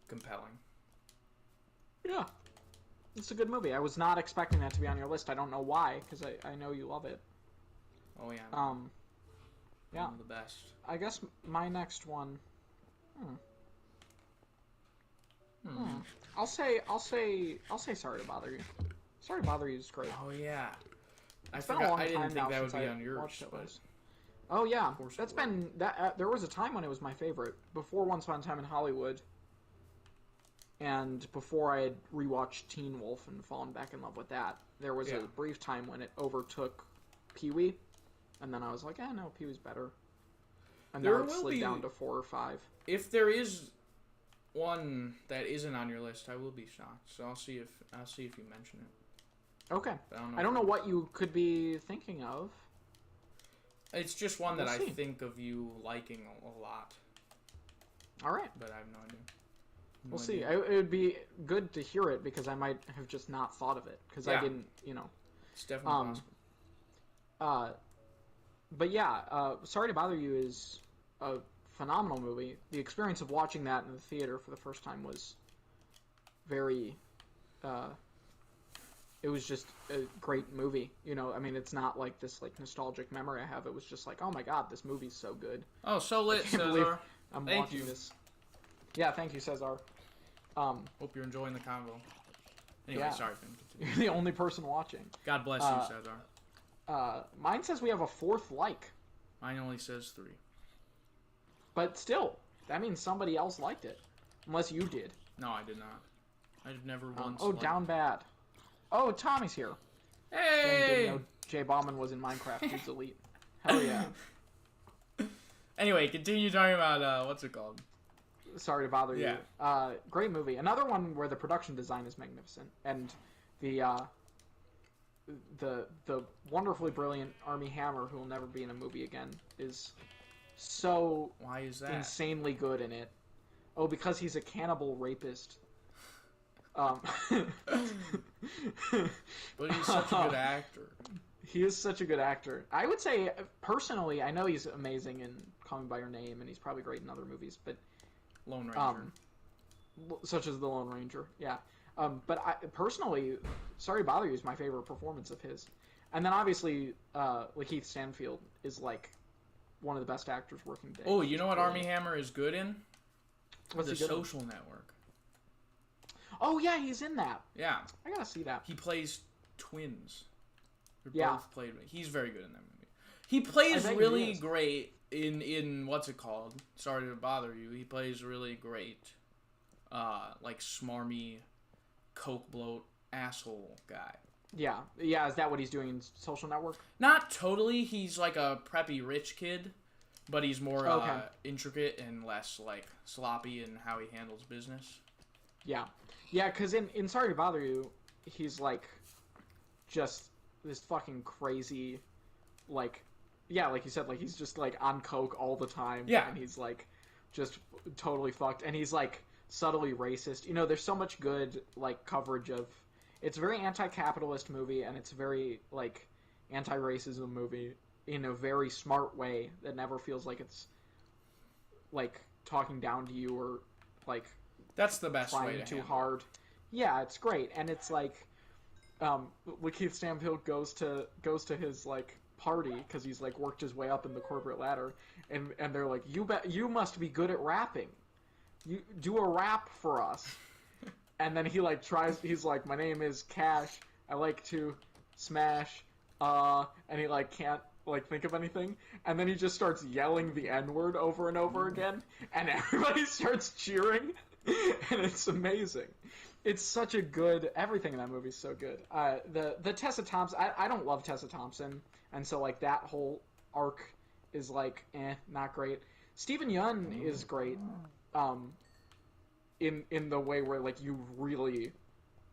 [SPEAKER 1] compelling.
[SPEAKER 2] Yeah. It's a good movie. I was not expecting that to be on your list. I don't know why, because I know you love it.
[SPEAKER 1] Oh yeah.
[SPEAKER 2] Yeah.
[SPEAKER 1] One of the best.
[SPEAKER 2] I guess my next one. I'll say Sorry to Bother You. Sorry to Bother You is great.
[SPEAKER 1] Oh yeah.
[SPEAKER 2] I didn't think
[SPEAKER 1] that would be on yours.
[SPEAKER 2] Oh yeah, that's been that. There was a time when it was my favorite before Once Upon a Time in Hollywood. And before I had rewatched Teen Wolf and fallen back in love with that, there was a brief time when it overtook Pee-wee, and then I was like, no, Pee-wee's better. And now it slid down to 4 or 5.
[SPEAKER 1] If there is one that isn't on your list, I will be shocked. So I'll see if you mention it.
[SPEAKER 2] Okay. I don't know what you could be thinking of.
[SPEAKER 1] It's just one that I think of you liking a lot.
[SPEAKER 2] All right.
[SPEAKER 1] But I have no idea.
[SPEAKER 2] We'll see. It would be good to hear it, because I might have just not thought of it, because I didn't,
[SPEAKER 1] It's definitely possible.
[SPEAKER 2] But yeah, Sorry to Bother You is a phenomenal movie. The experience of watching that in the theater for the first time was very, it was just a great movie. I mean, it's not like this nostalgic memory I have. It was just like, oh my god, this movie's so good.
[SPEAKER 1] Oh, so lit, Cesar.
[SPEAKER 2] Thank you. This. Yeah, thank you, Cesar.
[SPEAKER 1] Hope you're enjoying the convo. Anyway, sorry, Finn.
[SPEAKER 2] You're the only person watching.
[SPEAKER 1] God bless you, Cesar.
[SPEAKER 2] Mine says we have a 4th like.
[SPEAKER 1] Mine only says 3.
[SPEAKER 2] But still, that means somebody else liked it. Unless you did.
[SPEAKER 1] No, I did not. I've never once.
[SPEAKER 2] Down bad. Oh, Tommy's here.
[SPEAKER 1] Hey!
[SPEAKER 2] Didn't know Jay Bauman was in Minecraft. Dude's elite. Hell yeah.
[SPEAKER 1] Anyway, continue talking about, what's it called?
[SPEAKER 2] Sorry to bother you.
[SPEAKER 1] Yeah.
[SPEAKER 2] Great movie. Another one where the production design is magnificent. And the wonderfully brilliant Armie Hammer, who will never be in a movie again, is so
[SPEAKER 1] Why is that?
[SPEAKER 2] insanely good in it. Oh, because he's a cannibal rapist.
[SPEAKER 1] But he's such a good actor.
[SPEAKER 2] He is such a good actor. I would say, personally, I know he's amazing in Call Me By Your Name, and he's probably great in other movies, but...
[SPEAKER 1] Lone Ranger.
[SPEAKER 2] Such as The Lone Ranger, yeah. But I, personally, Sorry to Bother You is my favorite performance of his. And then, obviously, Lakeith Stanfield is, like, one of the best actors working today.
[SPEAKER 1] Oh, you know what Armie Hammer is good in?
[SPEAKER 2] What's
[SPEAKER 1] The
[SPEAKER 2] he good
[SPEAKER 1] Social Network.
[SPEAKER 2] Oh, yeah, he's in that.
[SPEAKER 1] Yeah.
[SPEAKER 2] I gotta see that.
[SPEAKER 1] He plays twins.
[SPEAKER 2] Yeah.
[SPEAKER 1] Both played. He's very good in that movie. He plays really great in what's it called? Sorry to bother you. He plays really great, like smarmy, coke bloat asshole guy.
[SPEAKER 2] Yeah, yeah. Is that what he's doing in Social Network?
[SPEAKER 1] Not totally. He's like a preppy rich kid, but he's more intricate and less like sloppy in how he handles business.
[SPEAKER 2] Yeah, yeah. Because in Sorry to Bother You, he's like just this fucking crazy, like, yeah, like you said, like he's just like on coke all the time.
[SPEAKER 1] Yeah,
[SPEAKER 2] and he's like just totally fucked, and he's like subtly racist. You know, there's so much good like coverage of. It's a very anti-capitalist movie, and it's a very like anti-racism movie in a very smart way that never feels like it's like talking down to you or like
[SPEAKER 1] that's the best way to
[SPEAKER 2] too hard. Yeah, it's great, and it's like Lakeith Stanfield goes to his like party because he's like worked his way up in the corporate ladder, and they're like, you must be good at rapping. You do a rap for us. And then he like tries. He's like, my name is Cash. I like to smash. And he like can't like think of anything. And then he just starts yelling the N-word over and over again, and everybody starts cheering. And it's amazing. It's such a good. Everything in that movie is so good. The Tessa Thompson. I don't love Tessa Thompson, and so like that whole arc is like not great. Stephen Yeun is great. In the way where like you really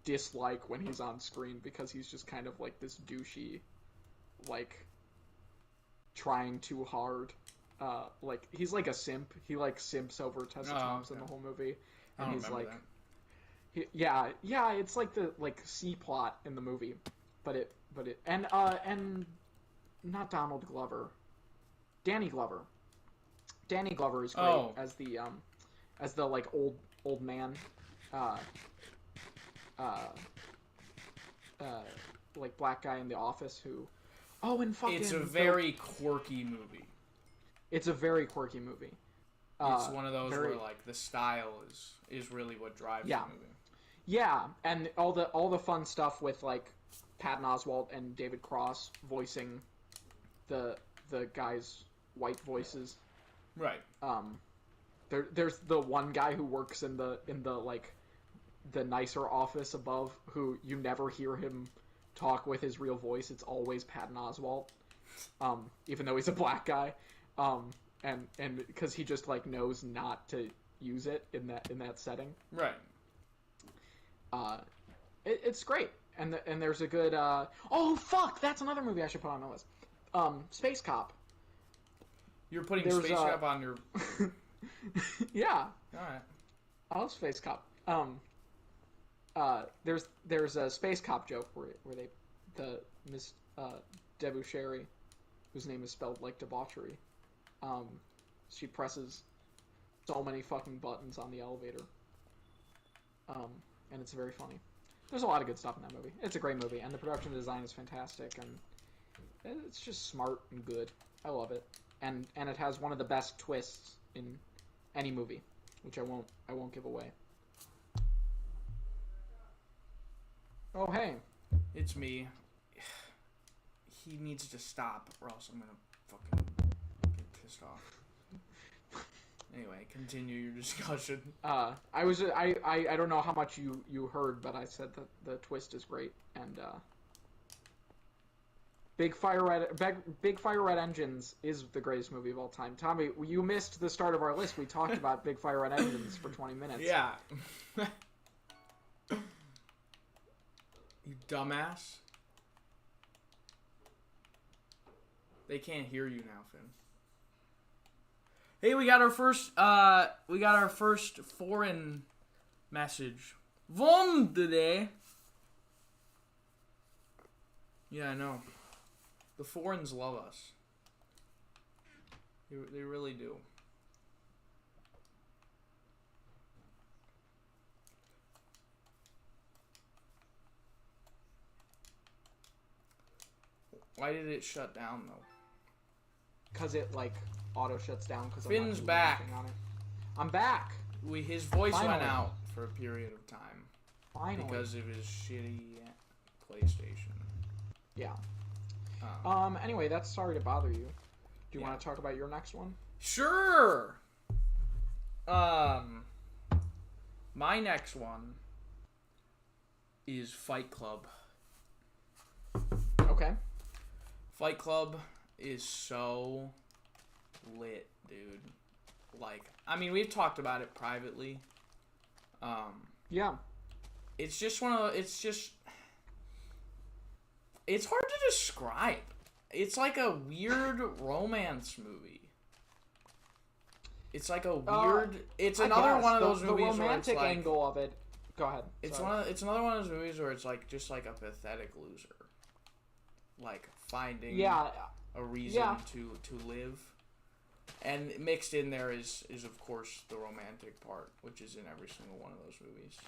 [SPEAKER 2] dislike when he's on screen because he's just kind of like this douchey, like trying too hard. Like he's like a simp. He like simps over Tessa Thompson the whole movie, and he's like, yeah, it's like the like C plot in the movie, but it and not Donald Glover, Danny Glover. Danny Glover is great as the like old man, like black guy in The Office who, and fucking.
[SPEAKER 1] It's a very quirky movie.
[SPEAKER 2] It's a very quirky movie.
[SPEAKER 1] It's one of those where like the style is really what drives the movie.
[SPEAKER 2] Yeah, and all the fun stuff with like Patton Oswalt and David Cross voicing the guys' white voices.
[SPEAKER 1] Right.
[SPEAKER 2] There's the one guy who works in the like the nicer office above who you never hear him talk with his real voice. It's always Patton Oswalt, even though he's a black guy, and because he just like knows not to use it in that setting.
[SPEAKER 1] Right.
[SPEAKER 2] It's great, and there's a good. Oh fuck! That's another movie I should put on the list. Space Cop.
[SPEAKER 1] You're putting Space Cop on your.
[SPEAKER 2] Yeah.
[SPEAKER 1] Alright.
[SPEAKER 2] I love Space Cop. There's a Space Cop joke where the Miss Debauchery, whose name is spelled like debauchery, she presses so many fucking buttons on the elevator. And it's very funny. There's a lot of good stuff in that movie. It's a great movie, and the production design is fantastic, and it's just smart and good. I love it. And it has one of the best twists in any movie, which I won't give away. Oh hey,
[SPEAKER 1] it's me. He needs to stop, or else I'm gonna fucking get pissed off. Anyway, continue your discussion.
[SPEAKER 2] I don't know how much you heard, but I said that the twist is great, and Big Fire Red Engines is the greatest movie of all time. Tommy, you missed the start of our list. We talked about Big Fire Red Engines for 20 minutes.
[SPEAKER 1] Yeah. You dumbass. They can't hear you now, Finn. Hey, we got our first foreign message. Vom today. Yeah, I know. The foreigners love us. They really do. Why did it shut down though?
[SPEAKER 2] Because it like auto shuts down. Because
[SPEAKER 1] Finn's back.
[SPEAKER 2] On it. I'm back.
[SPEAKER 1] His voice
[SPEAKER 2] Finally.
[SPEAKER 1] went out for a period of time.
[SPEAKER 2] Finally.
[SPEAKER 1] Because of his shitty PlayStation.
[SPEAKER 2] Yeah. Anyway, that's sorry to bother you. Do you want to talk about your next one?
[SPEAKER 1] Sure. My next one is Fight Club.
[SPEAKER 2] Okay.
[SPEAKER 1] Fight Club is so lit, dude. Like, I mean, we've talked about it privately.
[SPEAKER 2] Yeah.
[SPEAKER 1] It's just it's hard to describe. It's like a weird romance movie. It's like a weird. It's another one of those movies where it's like
[SPEAKER 2] the romantic angle of it. Go ahead.
[SPEAKER 1] It's another one of those movies where it's like just like a pathetic loser, like finding a reason to live, and mixed in there is of course the romantic part, which is in every single one of those movies.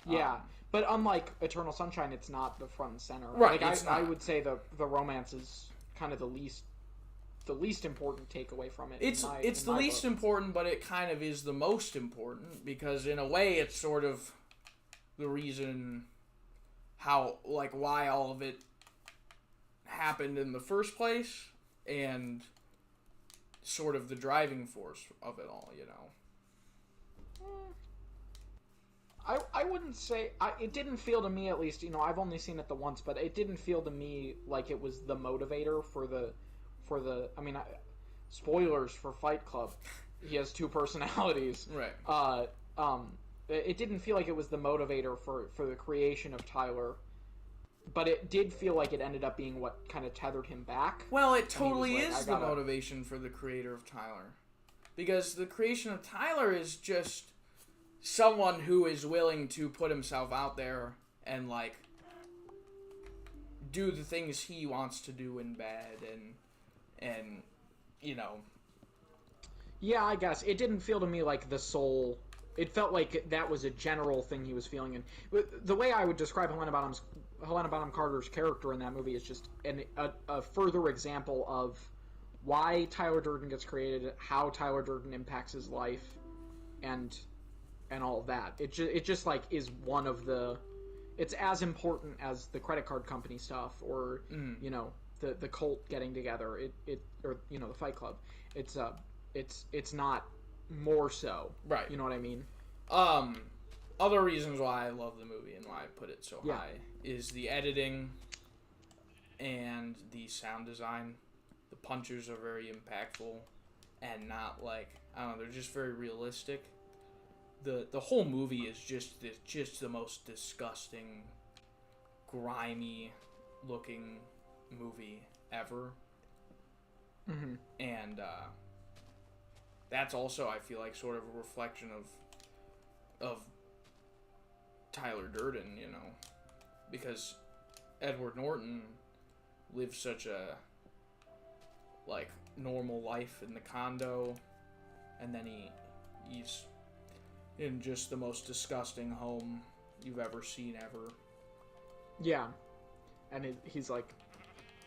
[SPEAKER 2] Yeah, but unlike Eternal Sunshine, it's not the front and center.
[SPEAKER 1] Right.
[SPEAKER 2] Like, I would say the romance is kind of the least important takeaway from it.
[SPEAKER 1] It's the least important, but it kind of is the most important because in a way it's sort of the reason why all of it happened in the first place and sort of the driving force of it all, you know.
[SPEAKER 2] I wouldn't say it didn't feel to me, at least, you know, I've only seen it the once, but it didn't feel to me like it was the motivator for the I mean, spoilers for Fight Club. He has two personalities.
[SPEAKER 1] Right.
[SPEAKER 2] It didn't feel like it was the motivator for the creation of Tyler, but it did feel like it ended up being what kind of tethered him back.
[SPEAKER 1] Well, it totally is the motivation for the creator of Tyler. Because the creation of Tyler is just someone who is willing to put himself out there and, like, do the things he wants to do in bed and you know.
[SPEAKER 2] Yeah, I guess. It didn't feel to me like the soul. It felt like that was a general thing he was feeling. And the way I would describe Helena Bonham Carter's character in that movie is just a further example of why Tyler Durden gets created, how Tyler Durden impacts his life, and all of that. It just like is one of the. It's as important as the credit card company stuff, or you know, the cult getting together. Or you know, the Fight Club. It's not more so.
[SPEAKER 1] Right.
[SPEAKER 2] You know what I mean?
[SPEAKER 1] Other reasons why I love the movie and why I put it so high is the editing and the sound design. The punches are very impactful and not like, I don't know, they're just very realistic. The whole movie is just the most disgusting, grimy looking movie ever.
[SPEAKER 2] Mm-hmm.
[SPEAKER 1] And that's also, I feel like, sort of a reflection of Tyler Durden, you know, because Edward Norton lived such a like normal life in the condo, and then he's in just the most disgusting home you've ever seen ever.
[SPEAKER 2] Yeah, and he's like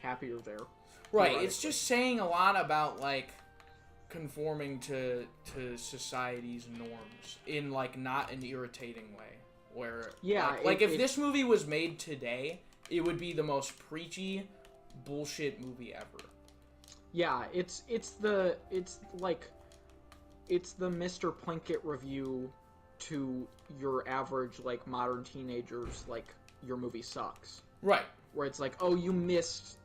[SPEAKER 2] happier there.
[SPEAKER 1] Right, it's just saying a lot about like conforming to society's norms in like not an irritating way. Where like if this movie was made today, it would be the most preachy bullshit movie ever.
[SPEAKER 2] Yeah, it's it's the Mr. Plinkett review to your average, like, modern teenagers, like, your movie sucks.
[SPEAKER 1] Right.
[SPEAKER 2] Where it's like, oh, you missed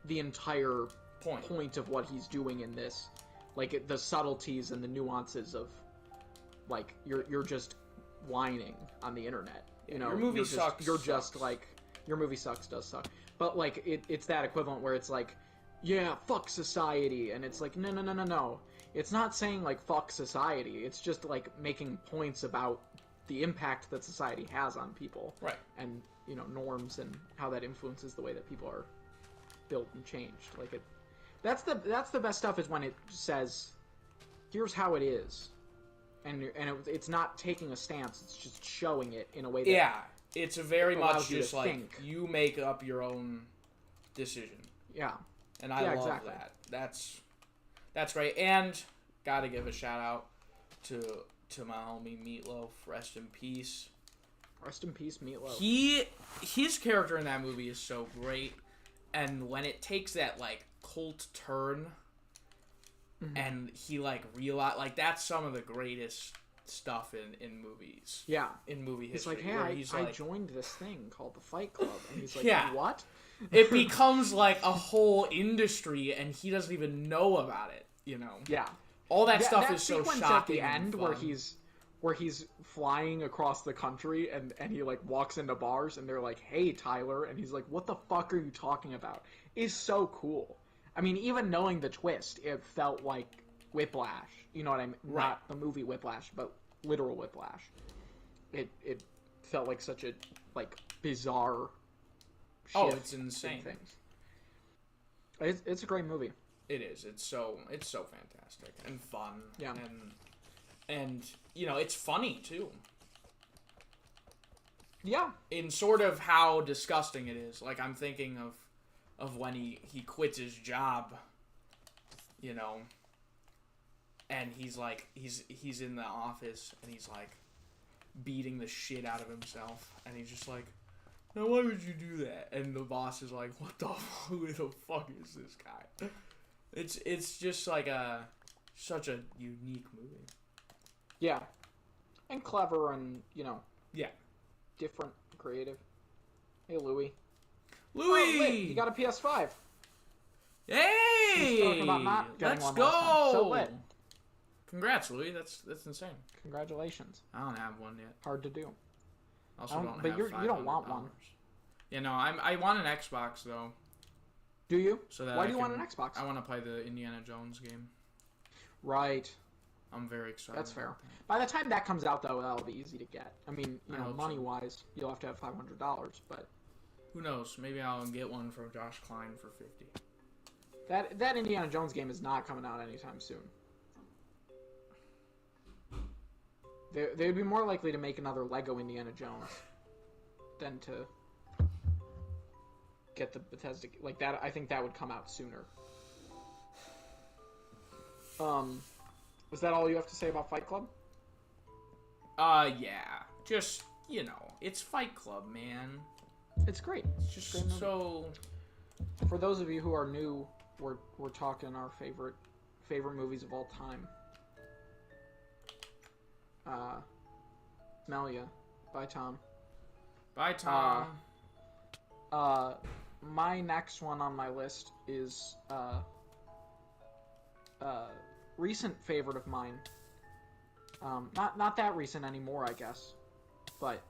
[SPEAKER 2] the entire point of what he's doing in this. Like, the subtleties and the nuances of, like, you're just whining on the internet. You know,
[SPEAKER 1] your movie sucks.
[SPEAKER 2] You're just like, your movie sucks does suck. But, like, it's that equivalent where it's like, yeah, fuck society. And it's like, no. It's not saying, like, fuck society. It's just, like, making points about the impact that society has on people.
[SPEAKER 1] Right.
[SPEAKER 2] And, you know, norms and how that influences the way that people are built and changed. Like, that's the best stuff is when it says, here's how it is. And it's not taking a stance, it's just showing it in a way that...
[SPEAKER 1] Yeah, it's very much just, like,
[SPEAKER 2] think.
[SPEAKER 1] you make up your own decision.
[SPEAKER 2] Yeah.
[SPEAKER 1] And I love that. That's great. And gotta give a shout out to my homie Meatloaf. Rest in peace.
[SPEAKER 2] Rest in peace, Meatloaf.
[SPEAKER 1] His character in that movie is so great, and when it takes that, like, cult turn, and he, like, realize, like, that's some of the greatest stuff in movies.
[SPEAKER 2] Yeah.
[SPEAKER 1] In movie history.
[SPEAKER 2] He's like, hey, I joined this thing called the Fight Club, and he's like,
[SPEAKER 1] yeah.
[SPEAKER 2] What?
[SPEAKER 1] It becomes, like, a whole industry, and he doesn't even know about it, you know?
[SPEAKER 2] Yeah.
[SPEAKER 1] All that stuff is so shocking
[SPEAKER 2] at the end
[SPEAKER 1] and
[SPEAKER 2] where
[SPEAKER 1] fun.
[SPEAKER 2] he's flying across the country and he, like, walks into bars and they're like, hey, Tyler, and he's like, what the fuck are you talking about? Is so cool. I mean, even knowing the twist, it felt like Whiplash. You know what I mean?
[SPEAKER 1] Right.
[SPEAKER 2] Not the movie Whiplash, but literal Whiplash. It felt like such a, like, bizarre shift
[SPEAKER 1] it's insane.
[SPEAKER 2] in things. It's a great movie.
[SPEAKER 1] It is. It's so fantastic and fun.
[SPEAKER 2] Yeah.
[SPEAKER 1] And you know, it's funny too.
[SPEAKER 2] Yeah.
[SPEAKER 1] In sort of how disgusting it is. Like, I'm thinking of when he quits his job, you know, and he's like he's in the office and he's like beating the shit out of himself, and he's just like, now why would you do that? And the boss is like, who the fuck is this guy? It's just like such a unique movie.
[SPEAKER 2] Yeah. And clever and, you know.
[SPEAKER 1] Yeah.
[SPEAKER 2] Different, creative. Hey, Louie.
[SPEAKER 1] Louie!
[SPEAKER 2] You got a PS5.
[SPEAKER 1] Hey!
[SPEAKER 2] He's talking about not getting
[SPEAKER 1] Let's
[SPEAKER 2] one
[SPEAKER 1] go!
[SPEAKER 2] last time. So lit.
[SPEAKER 1] Congrats, Louie. That's insane.
[SPEAKER 2] Congratulations.
[SPEAKER 1] I don't have one yet.
[SPEAKER 2] Hard to do.
[SPEAKER 1] Also don't
[SPEAKER 2] but
[SPEAKER 1] have
[SPEAKER 2] you don't want
[SPEAKER 1] $500.
[SPEAKER 2] one.
[SPEAKER 1] Yeah, no, I want an Xbox though.
[SPEAKER 2] Do you?
[SPEAKER 1] So that
[SPEAKER 2] Why do you want an Xbox?
[SPEAKER 1] I want to play the Indiana Jones game.
[SPEAKER 2] Right.
[SPEAKER 1] I'm very excited.
[SPEAKER 2] That's fair. By the time that comes out, though, that'll be easy to get. I mean, you
[SPEAKER 1] I
[SPEAKER 2] know,
[SPEAKER 1] hope so.
[SPEAKER 2] money-wise, you'll have to have $500, but...
[SPEAKER 1] Who knows? Maybe I'll get one from Josh Klein for $50.
[SPEAKER 2] That Indiana Jones game is not coming out anytime soon. They'd be more likely to make another Lego Indiana Jones than to get the Bethesda... Like, that, I think that would come out sooner. Is that all you have to say about Fight Club?
[SPEAKER 1] Yeah. Just, you know, it's Fight Club, man.
[SPEAKER 2] It's great.
[SPEAKER 1] It's just
[SPEAKER 2] Great movie.
[SPEAKER 1] so...
[SPEAKER 2] For those of you who are new, we're talking our favorite movies of all time. Miscellaneous by Tom.
[SPEAKER 1] Bye, Tom.
[SPEAKER 2] My next one on my list is recent favorite of mine. Not that recent anymore, I guess, but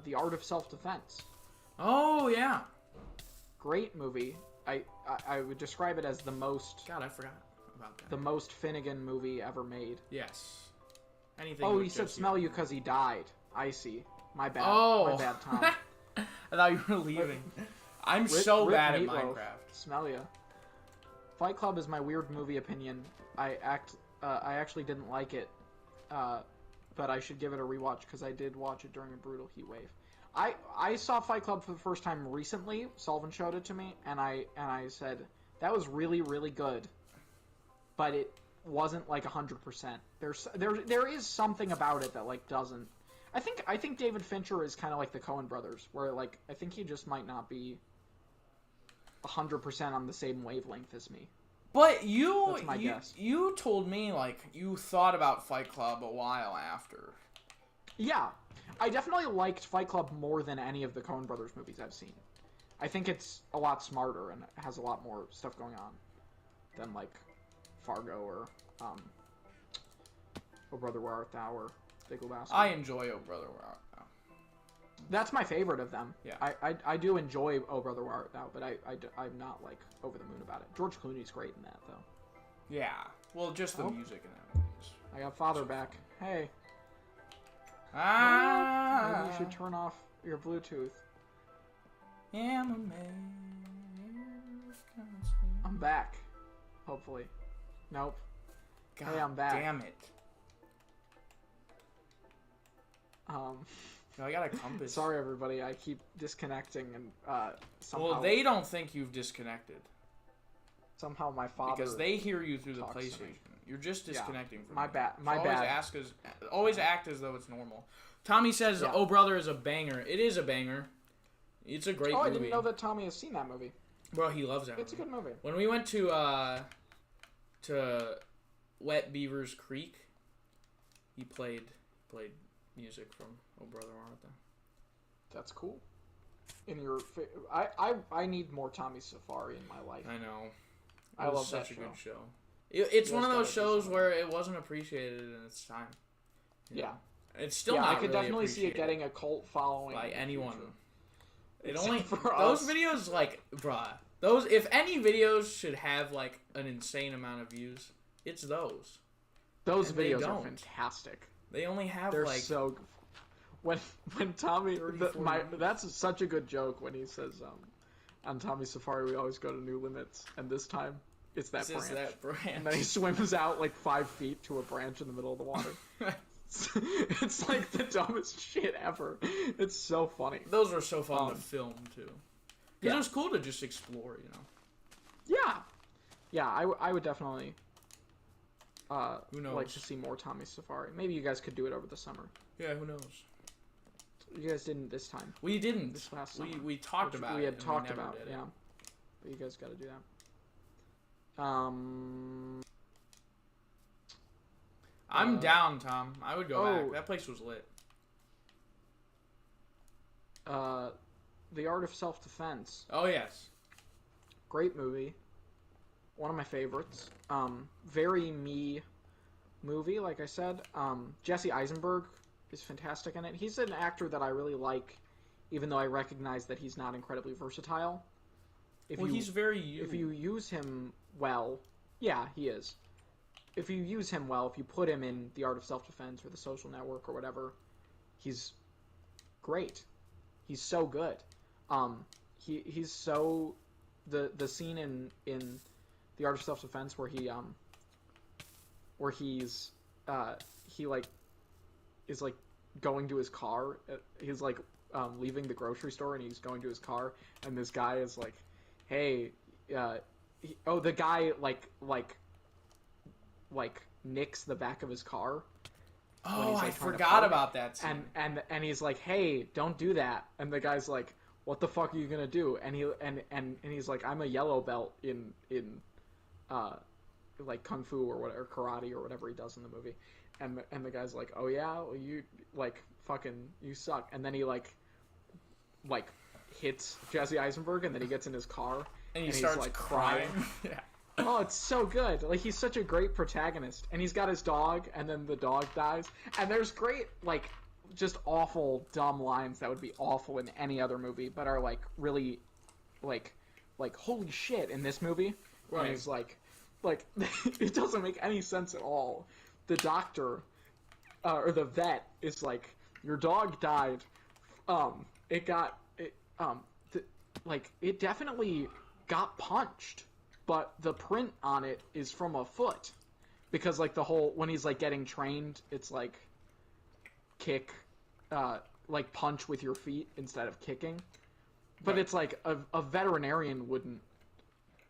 [SPEAKER 2] The Art of Self-Defense.
[SPEAKER 1] Oh, yeah.
[SPEAKER 2] Great movie. I would describe it as the most...
[SPEAKER 1] God, I forgot about that.
[SPEAKER 2] The most Finnegan movie ever made.
[SPEAKER 1] Yes. Anything.
[SPEAKER 2] Oh,
[SPEAKER 1] with
[SPEAKER 2] he said
[SPEAKER 1] Jesse
[SPEAKER 2] smell you because he died. I see. My bad.
[SPEAKER 1] Oh.
[SPEAKER 2] My bad, Tom.
[SPEAKER 1] I thought you were leaving. I'm
[SPEAKER 2] Rip
[SPEAKER 1] so bad at
[SPEAKER 2] Meatloaf.
[SPEAKER 1] Minecraft.
[SPEAKER 2] Smell ya. Fight Club is my weird movie opinion. I actually didn't like it, but I should give it a rewatch because I did watch it during a brutal heat wave. I saw Fight Club for the first time recently. Sullivan showed it to me, and I said that was really, really good, but it wasn't like 100%. There is something about it that like doesn't. I think David Fincher is kind of like the Coen brothers, where like I think he just might not be 100% on the same wavelength as me.
[SPEAKER 1] But
[SPEAKER 2] That's my guess.
[SPEAKER 1] You told me like you thought about Fight Club a while after.
[SPEAKER 2] Yeah, I definitely liked Fight Club more than any of the Coen Brothers movies I've seen. I think it's a lot smarter and has a lot more stuff going on than like Fargo or Oh Brother Where Art Thou or Big Lebowski.
[SPEAKER 1] I enjoy Oh Brother Where Art Thou.
[SPEAKER 2] That's my favorite of them.
[SPEAKER 1] Yeah.
[SPEAKER 2] I do enjoy Oh Brother Where Art Thou, but I'm not like over the moon about it. George Clooney's great in that though.
[SPEAKER 1] Yeah. Well, just the music in that movie.
[SPEAKER 2] I got Father back. Hey.
[SPEAKER 1] Ah.
[SPEAKER 2] Maybe you should turn off your Bluetooth. I'm back. Hopefully. Nope.
[SPEAKER 1] God
[SPEAKER 2] hey, I'm back.
[SPEAKER 1] Damn it. No, I got a compass.
[SPEAKER 2] Sorry, everybody. I keep disconnecting and somehow.
[SPEAKER 1] Well, they don't think you've disconnected.
[SPEAKER 2] Somehow my father.
[SPEAKER 1] Because they hear you through the PlayStation. You're just disconnecting from
[SPEAKER 2] my
[SPEAKER 1] me.
[SPEAKER 2] bad. My
[SPEAKER 1] so
[SPEAKER 2] bad.
[SPEAKER 1] Always act as though it's normal. Tommy says, "Oh Brother" is a banger. It is a banger. It's a great movie.
[SPEAKER 2] I didn't know that Tommy has seen that movie.
[SPEAKER 1] Bro, he loves that movie.
[SPEAKER 2] It's a good movie.
[SPEAKER 1] When we went to Wet Beaver's Creek, he played music from Oh Brother Where Art Thou.
[SPEAKER 2] That's cool. I need more Tommy Safari in my life.
[SPEAKER 1] I know.
[SPEAKER 2] I love
[SPEAKER 1] such
[SPEAKER 2] that
[SPEAKER 1] a
[SPEAKER 2] show.
[SPEAKER 1] good show. It's one of those shows where it wasn't appreciated in its time.
[SPEAKER 2] Yeah.
[SPEAKER 1] It's still not
[SPEAKER 2] I could
[SPEAKER 1] really
[SPEAKER 2] definitely see it getting a cult following
[SPEAKER 1] by anyone. It
[SPEAKER 2] Except
[SPEAKER 1] only
[SPEAKER 2] for
[SPEAKER 1] those
[SPEAKER 2] us.
[SPEAKER 1] videos like those if any videos should have like an insane amount of views, it's those.
[SPEAKER 2] Those
[SPEAKER 1] And they
[SPEAKER 2] videos are
[SPEAKER 1] don't.
[SPEAKER 2] fantastic.
[SPEAKER 1] They only have
[SPEAKER 2] They're
[SPEAKER 1] like
[SPEAKER 2] so. When Tommy,
[SPEAKER 1] 30,
[SPEAKER 2] that's such a good joke when he says, on Tommy Safari we always go to new limits, and this time it's that branch.
[SPEAKER 1] that branch.
[SPEAKER 2] And then he swims out like 5 feet to a branch in the middle of the water. It's like the dumbest shit ever. It's so funny.
[SPEAKER 1] Those were so fun to film too. Because it was cool to just explore,
[SPEAKER 2] Yeah, I would definitely
[SPEAKER 1] Who knows?
[SPEAKER 2] like to see more Tommy Safari. Maybe you guys could do it over the summer.
[SPEAKER 1] Yeah, who knows?
[SPEAKER 2] You guys didn't this time.
[SPEAKER 1] We didn't.
[SPEAKER 2] This last summer.
[SPEAKER 1] We talked about it.
[SPEAKER 2] We had
[SPEAKER 1] and
[SPEAKER 2] talked
[SPEAKER 1] we never
[SPEAKER 2] about,
[SPEAKER 1] did it.
[SPEAKER 2] yeah. But you guys got to do that.
[SPEAKER 1] I'm down, Tom. I would go
[SPEAKER 2] oh.
[SPEAKER 1] back. That place was lit.
[SPEAKER 2] The Art of Self-Defense.
[SPEAKER 1] Oh yes.
[SPEAKER 2] Great movie. One of my favorites. Very me movie, like I said. Jesse Eisenberg is fantastic in it. He's an actor that I really like, even though I recognize that he's not incredibly versatile.
[SPEAKER 1] He's very you.
[SPEAKER 2] If you use him well, yeah, he is. If you use him well, if you put him in The Art of Self-Defense or The Social Network or whatever, he's great. He's so good. He's so the scene in The Art of Self-Defense where he like is like going to his car. He's like leaving the grocery store and he's going to his car, and this guy is like, "Hey, the guy like nicks the back of his car."
[SPEAKER 1] Oh, I forgot about that scene.
[SPEAKER 2] And he's like, "Hey, don't do that." And the guy's like, "What the fuck are you gonna do?" And he's like, "I'm a yellow belt in like kung fu or whatever, karate or whatever he does in the movie." And the guy's like, "Oh yeah, well, you like fucking you suck." And then he like hits Jesse Eisenberg, and then he gets in his car
[SPEAKER 1] and he starts
[SPEAKER 2] he's like
[SPEAKER 1] crying. Yeah.
[SPEAKER 2] Oh, it's so good. Like, he's such a great protagonist. And he's got his dog, and then the dog dies. And there's great, like, just awful, dumb lines that would be awful in any other movie, but are, like, really, like holy shit, in this movie. Right. And he's like, it doesn't make any sense at all. The doctor, or the vet, is like, "Your dog died. It definitely got punched. But the print on it is from a foot. Because, like, when he's, like, getting trained, it's, like, kick, like, punch with your feet instead of kicking. But it's, like, a veterinarian wouldn't.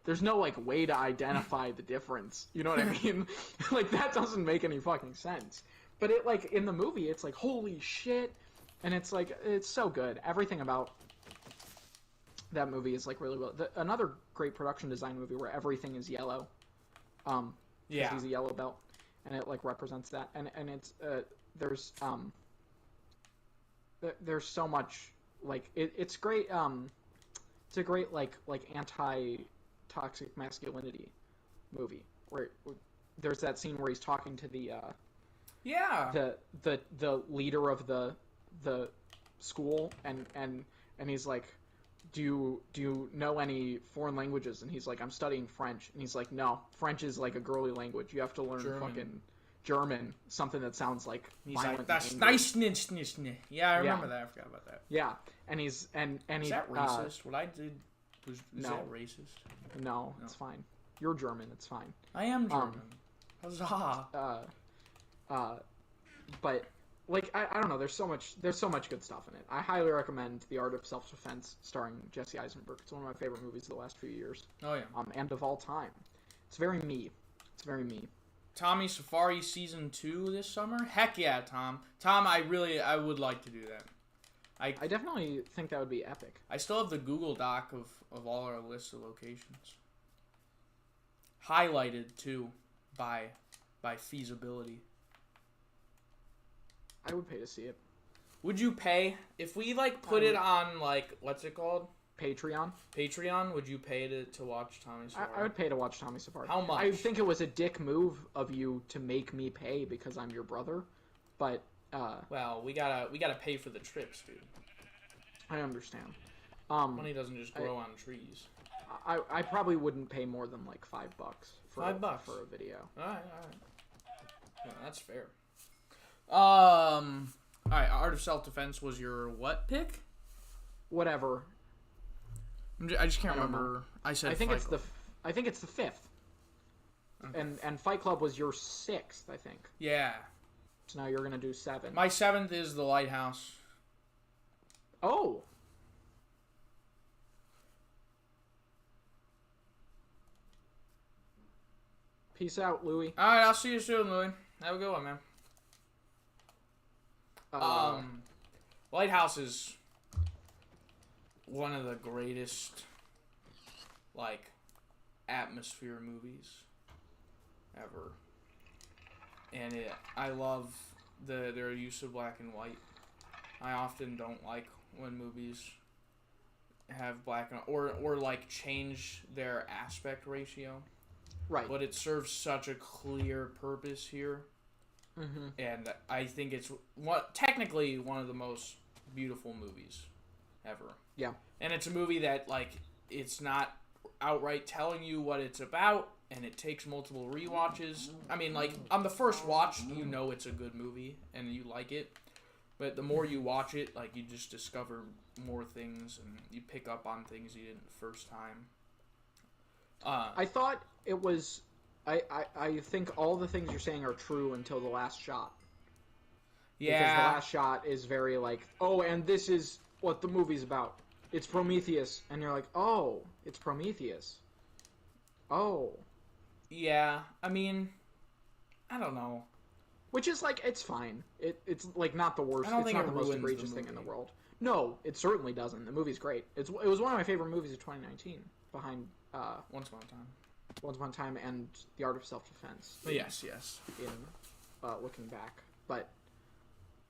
[SPEAKER 2] There's no, like, way to identify the difference. You know what I mean? Like, that doesn't make any fucking sense. But it, like, in the movie, it's, like, holy shit. And it's, like, it's so good. Everything about that movie is like really well. Another great production design movie where everything is yellow because he's a yellow belt, and it like represents that, and it's there's so much like it's great. It's a great like anti-toxic masculinity movie where there's that scene where he's talking to the leader of the school, and he's like, do you know any foreign languages? And he's like, I'm studying French. And he's like, no, French is like a girly language. You have to learn fucking German, something that sounds like
[SPEAKER 1] he's
[SPEAKER 2] violent.
[SPEAKER 1] Like, that's nice. Yeah, I remember that. I forgot about that.
[SPEAKER 2] Yeah, and he's and
[SPEAKER 1] is that racist? What I did was that racist?
[SPEAKER 2] No, it's fine. You're German. It's fine.
[SPEAKER 1] I am German. Huzzah.
[SPEAKER 2] But like I don't know. There's so much good stuff in it. I highly recommend The Art of Self-Defense, starring Jesse Eisenberg. It's one of my favorite movies of the last few years.
[SPEAKER 1] Oh yeah.
[SPEAKER 2] And of all time. It's very me.
[SPEAKER 1] Tommy Safari Season 2 this summer? Heck yeah, Tom. Tom, I would like to do that.
[SPEAKER 2] I definitely think that would be epic.
[SPEAKER 1] I still have the Google Doc of all our lists of locations. Highlighted, too, by feasibility.
[SPEAKER 2] I would pay to see it.
[SPEAKER 1] Would you pay? If we, like, put it on, like, what's it called? Patreon, would you pay to watch Tommy Safari?
[SPEAKER 2] I would pay to watch Tommy Safari.
[SPEAKER 1] How much?
[SPEAKER 2] I think it was a dick move of you to make me pay because I'm your brother, but
[SPEAKER 1] well, we gotta pay for the trips, dude.
[SPEAKER 2] I understand.
[SPEAKER 1] Money doesn't just grow on trees.
[SPEAKER 2] I probably wouldn't pay more than like $5 for
[SPEAKER 1] $5
[SPEAKER 2] for a video.
[SPEAKER 1] All right. Yeah, that's fair. All right. Art of Self-Defense was your what pick?
[SPEAKER 2] Whatever.
[SPEAKER 1] I just can't remember. I said.
[SPEAKER 2] I think
[SPEAKER 1] Fight Club.
[SPEAKER 2] I think it's the 5th. Okay. And Fight Club was your 6th, I think.
[SPEAKER 1] Yeah.
[SPEAKER 2] So now you're gonna do 7.
[SPEAKER 1] My 7th is The Lighthouse.
[SPEAKER 2] Oh. Peace out, Louie.
[SPEAKER 1] All right, I'll see you soon, Louie. Have a good one, man. Lighthouse is one of the greatest, like, atmosphere movies ever. And I love their use of black and white. I often don't like when movies have black and or like change their aspect ratio.
[SPEAKER 2] Right.
[SPEAKER 1] But it serves such a clear purpose here.
[SPEAKER 2] Mm-hmm.
[SPEAKER 1] And I think it's technically one of the most beautiful movies ever.
[SPEAKER 2] Yeah.
[SPEAKER 1] And it's a movie that, like, it's not outright telling you what it's about, and it takes multiple rewatches. I mean, like, on the first watch, you know it's a good movie, and you like it. But the more you watch it, like, you just discover more things, and you pick up on things you didn't the first time.
[SPEAKER 2] I thought it was... I think all the things you're saying are true until the last shot.
[SPEAKER 1] Yeah.
[SPEAKER 2] Because the last shot is very like, oh, and this is what the movie's about. It's Prometheus. And you're like, oh, it's Prometheus. Oh.
[SPEAKER 1] Yeah, I mean, I don't know.
[SPEAKER 2] Which is like, it's fine. It's like not the worst.
[SPEAKER 1] I don't think
[SPEAKER 2] it's not
[SPEAKER 1] it
[SPEAKER 2] the most
[SPEAKER 1] ruins the
[SPEAKER 2] egregious thing in the
[SPEAKER 1] movie.
[SPEAKER 2] world. No, it certainly doesn't. The movie's great. It was one of my favorite movies of 2019, behind
[SPEAKER 1] Once Upon a Time.
[SPEAKER 2] Once Upon a Time and The Art of Self-Defense.
[SPEAKER 1] Yes.
[SPEAKER 2] In looking back, but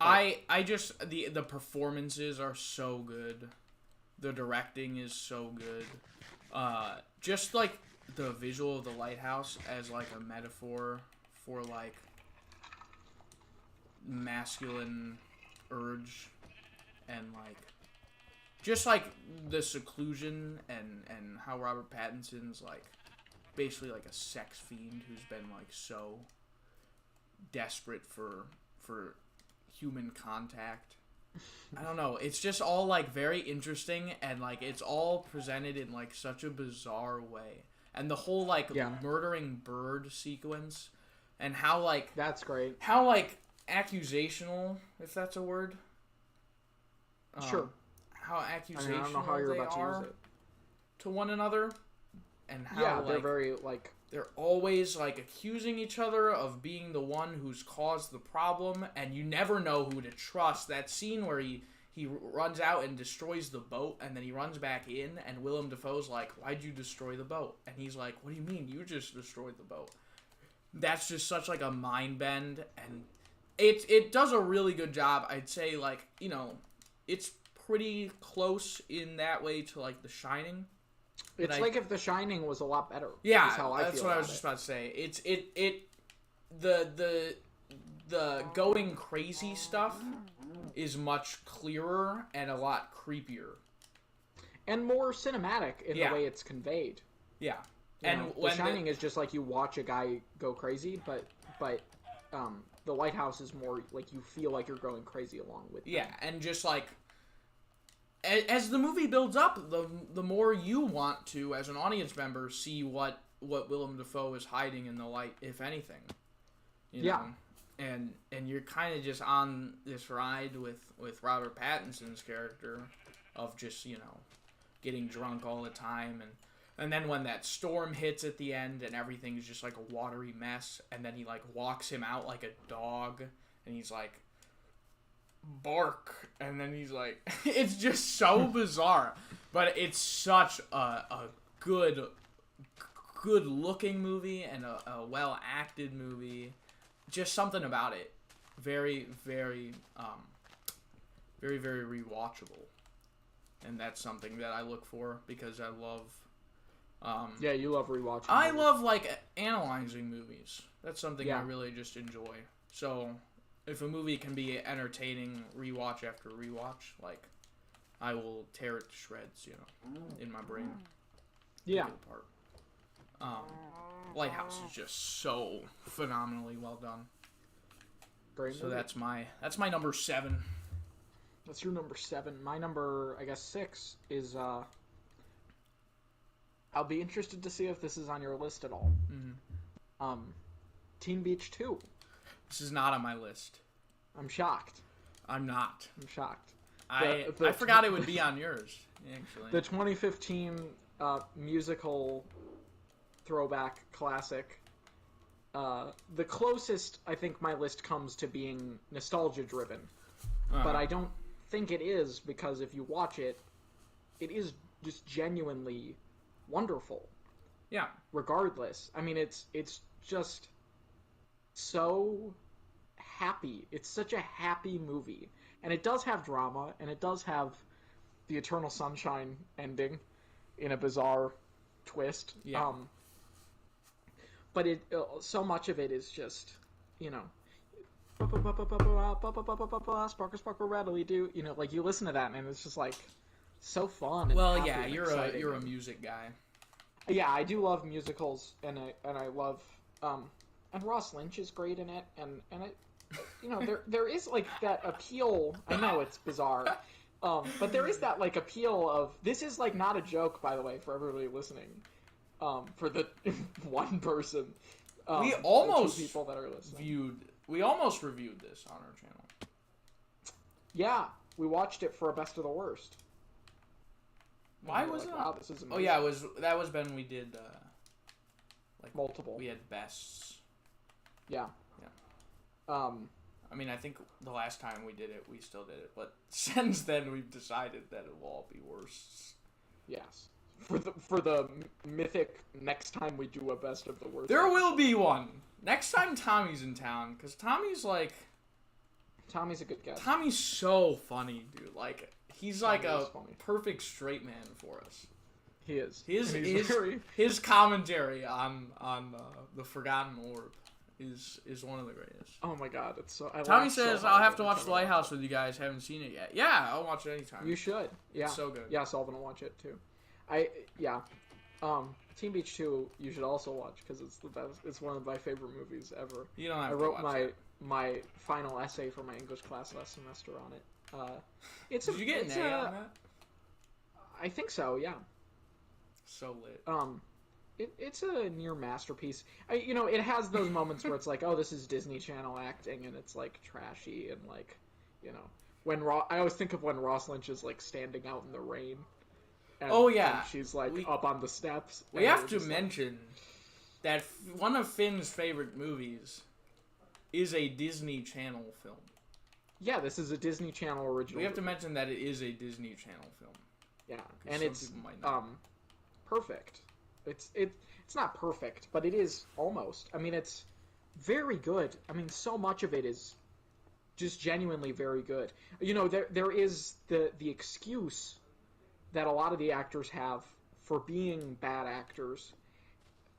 [SPEAKER 1] I just the performances are so good, the directing is so good, just like the visual of the lighthouse as like a metaphor for like masculine urge and like just like the seclusion and how Robert Pattinson's like basically like a sex fiend who's been like so desperate for human contact. I don't know. It's just all like very interesting and like it's all presented in like such a bizarre way. And the whole like murdering bird sequence and how like
[SPEAKER 2] that's great.
[SPEAKER 1] How like accusational, if that's a word.
[SPEAKER 2] Sure.
[SPEAKER 1] How accusational
[SPEAKER 2] I don't know how you're
[SPEAKER 1] they
[SPEAKER 2] about
[SPEAKER 1] are
[SPEAKER 2] to use it.
[SPEAKER 1] To one another. And how
[SPEAKER 2] they're
[SPEAKER 1] like,
[SPEAKER 2] very like
[SPEAKER 1] they're always like accusing each other of being the one who's caused the problem, and you never know who to trust. That scene where he he runs out and destroys the boat, and then he runs back in, and Willem Dafoe's like, "Why'd you destroy the boat?" And he's like, "What do you mean? You just destroyed the boat." That's just such like a mind bend, and it does a really good job. I'd say, like, you know, it's pretty close in that way to like The Shining.
[SPEAKER 2] It's like if The Shining was a lot better.
[SPEAKER 1] Yeah,
[SPEAKER 2] is how I
[SPEAKER 1] that's
[SPEAKER 2] feel
[SPEAKER 1] what I
[SPEAKER 2] about
[SPEAKER 1] was just about to say. The going crazy stuff is much clearer and a lot creepier
[SPEAKER 2] and more cinematic in
[SPEAKER 1] Yeah.
[SPEAKER 2] the way it's conveyed.
[SPEAKER 1] Yeah.
[SPEAKER 2] You
[SPEAKER 1] And
[SPEAKER 2] know, The
[SPEAKER 1] when
[SPEAKER 2] Shining is just like you watch a guy go crazy, but The Lighthouse is more like you feel like you're going crazy along with them.
[SPEAKER 1] Yeah, and just like as the movie builds up, the more you want to, as an audience member, see what Willem Dafoe is hiding in the light, if anything. You know? And you're kind of just on this ride with Robert Pattinson's character of just, you know, getting drunk all the time, and then when that storm hits at the end and everything's just like a watery mess, and then he like walks him out like a dog, and he's like, bark, and then he's like, it's just so bizarre, but it's such a good looking movie and a well acted movie. Just something about it, very very very very rewatchable, and that's something that I look for because I love.
[SPEAKER 2] Yeah, you love rewatching.
[SPEAKER 1] I
[SPEAKER 2] movies.
[SPEAKER 1] love like analyzing movies. That's something I
[SPEAKER 2] Yeah.
[SPEAKER 1] really just enjoy. So, if a movie can be entertaining rewatch after rewatch, like, I will tear it to shreds, you know, in my brain.
[SPEAKER 2] Yeah.
[SPEAKER 1] Pick it apart. Lighthouse is just so phenomenally well done.
[SPEAKER 2] Great
[SPEAKER 1] So
[SPEAKER 2] movie.
[SPEAKER 1] that's my number 7.
[SPEAKER 2] That's your number 7. My number, I guess, 6 is I'll be interested to see if this is on your list at all.
[SPEAKER 1] Mm-hmm.
[SPEAKER 2] Teen Beach 2.
[SPEAKER 1] This is not on my list.
[SPEAKER 2] I'm shocked.
[SPEAKER 1] I'm not.
[SPEAKER 2] I'm shocked.
[SPEAKER 1] I
[SPEAKER 2] The-
[SPEAKER 1] forgot it would be on yours, actually.
[SPEAKER 2] The 2015 musical throwback classic. The closest I think my list comes to being nostalgia driven, but I don't think it is, because if you watch it, it is just genuinely wonderful.
[SPEAKER 1] Yeah.
[SPEAKER 2] Regardless, I mean, it's just so happy. It's such a happy movie, and it does have drama, and it does have the Eternal Sunshine ending in a bizarre twist.
[SPEAKER 1] Yeah.
[SPEAKER 2] But it so much of it is just, you know, sparkle sparkle rattly do, you know, like you listen to that and it's just like so fun. And
[SPEAKER 1] Well,
[SPEAKER 2] happy
[SPEAKER 1] yeah,
[SPEAKER 2] and
[SPEAKER 1] you're
[SPEAKER 2] exciting.
[SPEAKER 1] a music guy.
[SPEAKER 2] Yeah, I do love musicals, and I love and Ross Lynch is great in it, and it, you know, there is like that appeal. I know it's bizarre, but there is that like appeal of, this is like not a joke, by the way, for everybody listening. For the one person,
[SPEAKER 1] We
[SPEAKER 2] the
[SPEAKER 1] almost
[SPEAKER 2] 2 people that are listening.
[SPEAKER 1] We almost reviewed this on our channel.
[SPEAKER 2] Yeah, we watched it for a best of the worst.
[SPEAKER 1] Why
[SPEAKER 2] And we were
[SPEAKER 1] was
[SPEAKER 2] like,
[SPEAKER 1] it?
[SPEAKER 2] wow, this is amazing.
[SPEAKER 1] Oh yeah, that was when we did like
[SPEAKER 2] Multiple.
[SPEAKER 1] We had bests.
[SPEAKER 2] Yeah.
[SPEAKER 1] Yeah. I mean, I think the last time we did it, we still did it, but since then we've decided that it will all be worse.
[SPEAKER 2] Yes. For the mythic next time we do a best of the worst.
[SPEAKER 1] There will be one next time Tommy's in town, because Tommy's a good guy. Tommy's so funny, dude. Like, he's like a perfect straight man for us.
[SPEAKER 2] He is.
[SPEAKER 1] His commentary on the Forgotten Orb is one of the greatest.
[SPEAKER 2] Oh my god, it's so.
[SPEAKER 1] Tommy says, "I'll have to watch The Lighthouse with you guys. Haven't seen it yet." Yeah, I'll watch it anytime.
[SPEAKER 2] You should. Yeah.
[SPEAKER 1] It's so good.
[SPEAKER 2] Yeah, so I'm gonna watch it too. Teen Beach 2 you should also watch, because it's the best. It's one of my favorite movies ever.
[SPEAKER 1] You don't have
[SPEAKER 2] I
[SPEAKER 1] to
[SPEAKER 2] wrote
[SPEAKER 1] watch it.
[SPEAKER 2] my final essay for my English class last semester on it.
[SPEAKER 1] Did you get an A on that?
[SPEAKER 2] I think so. Yeah.
[SPEAKER 1] So lit.
[SPEAKER 2] It's a near masterpiece. It has those moments where it's like, oh, this is Disney Channel acting, and it's like trashy, and like, when I always think of when Ross Lynch is like standing out in the rain. And,
[SPEAKER 1] Oh, yeah.
[SPEAKER 2] and she's like up on the steps.
[SPEAKER 1] We have to mention that one of Finn's favorite movies is a Disney Channel film.
[SPEAKER 2] Yeah, this is a Disney Channel original.
[SPEAKER 1] We have to mention that it is a Disney Channel film.
[SPEAKER 2] Yeah, and it's perfect. It's not perfect, but it is almost. I mean, it's very good. I mean, so much of it is just genuinely very good. You know, there is the excuse that a lot of the actors have for being bad actors.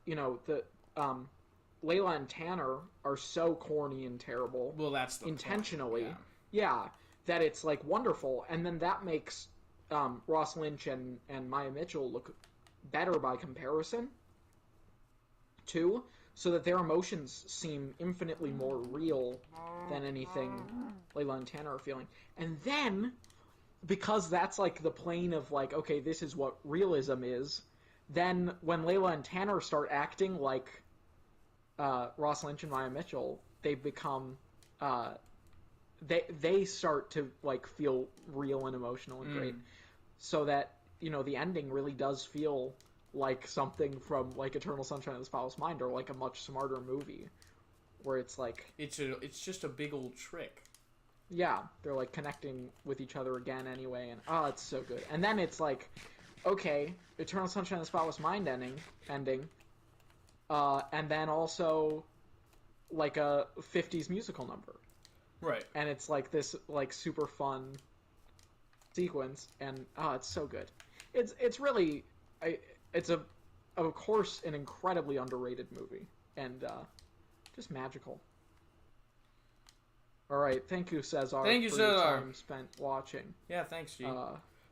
[SPEAKER 2] You know, Layla and Tanner are so corny and terrible.
[SPEAKER 1] Well, that's the
[SPEAKER 2] intentionally.
[SPEAKER 1] Point.
[SPEAKER 2] Yeah, that it's like wonderful, and then that makes Ross Lynch and Maya Mitchell look better by comparison, too, so that their emotions seem infinitely more real than anything Layla and Tanner are feeling. And then, because that's like the plane of like, okay, this is what realism is, then when Layla and Tanner start acting like Ross Lynch and Maya Mitchell, they become they start to like feel real and emotional and great, so that, you know, the ending really does feel like something from like Eternal Sunshine of the Spotless Mind, or like a much smarter movie, where it's like
[SPEAKER 1] it's just a big old trick.
[SPEAKER 2] Yeah, they're like connecting with each other again anyway, and it's so good. And then it's like, okay, Eternal Sunshine of the Spotless Mind ending, and then also like a 50s musical number.
[SPEAKER 1] Right.
[SPEAKER 2] And it's like this like super fun sequence, and it's so good. It's really it's of course an incredibly underrated movie, and just magical. All right, thank you, Cesar.
[SPEAKER 1] Thank you,
[SPEAKER 2] for
[SPEAKER 1] Cesar.
[SPEAKER 2] Your time spent watching.
[SPEAKER 1] Yeah, thanks, G.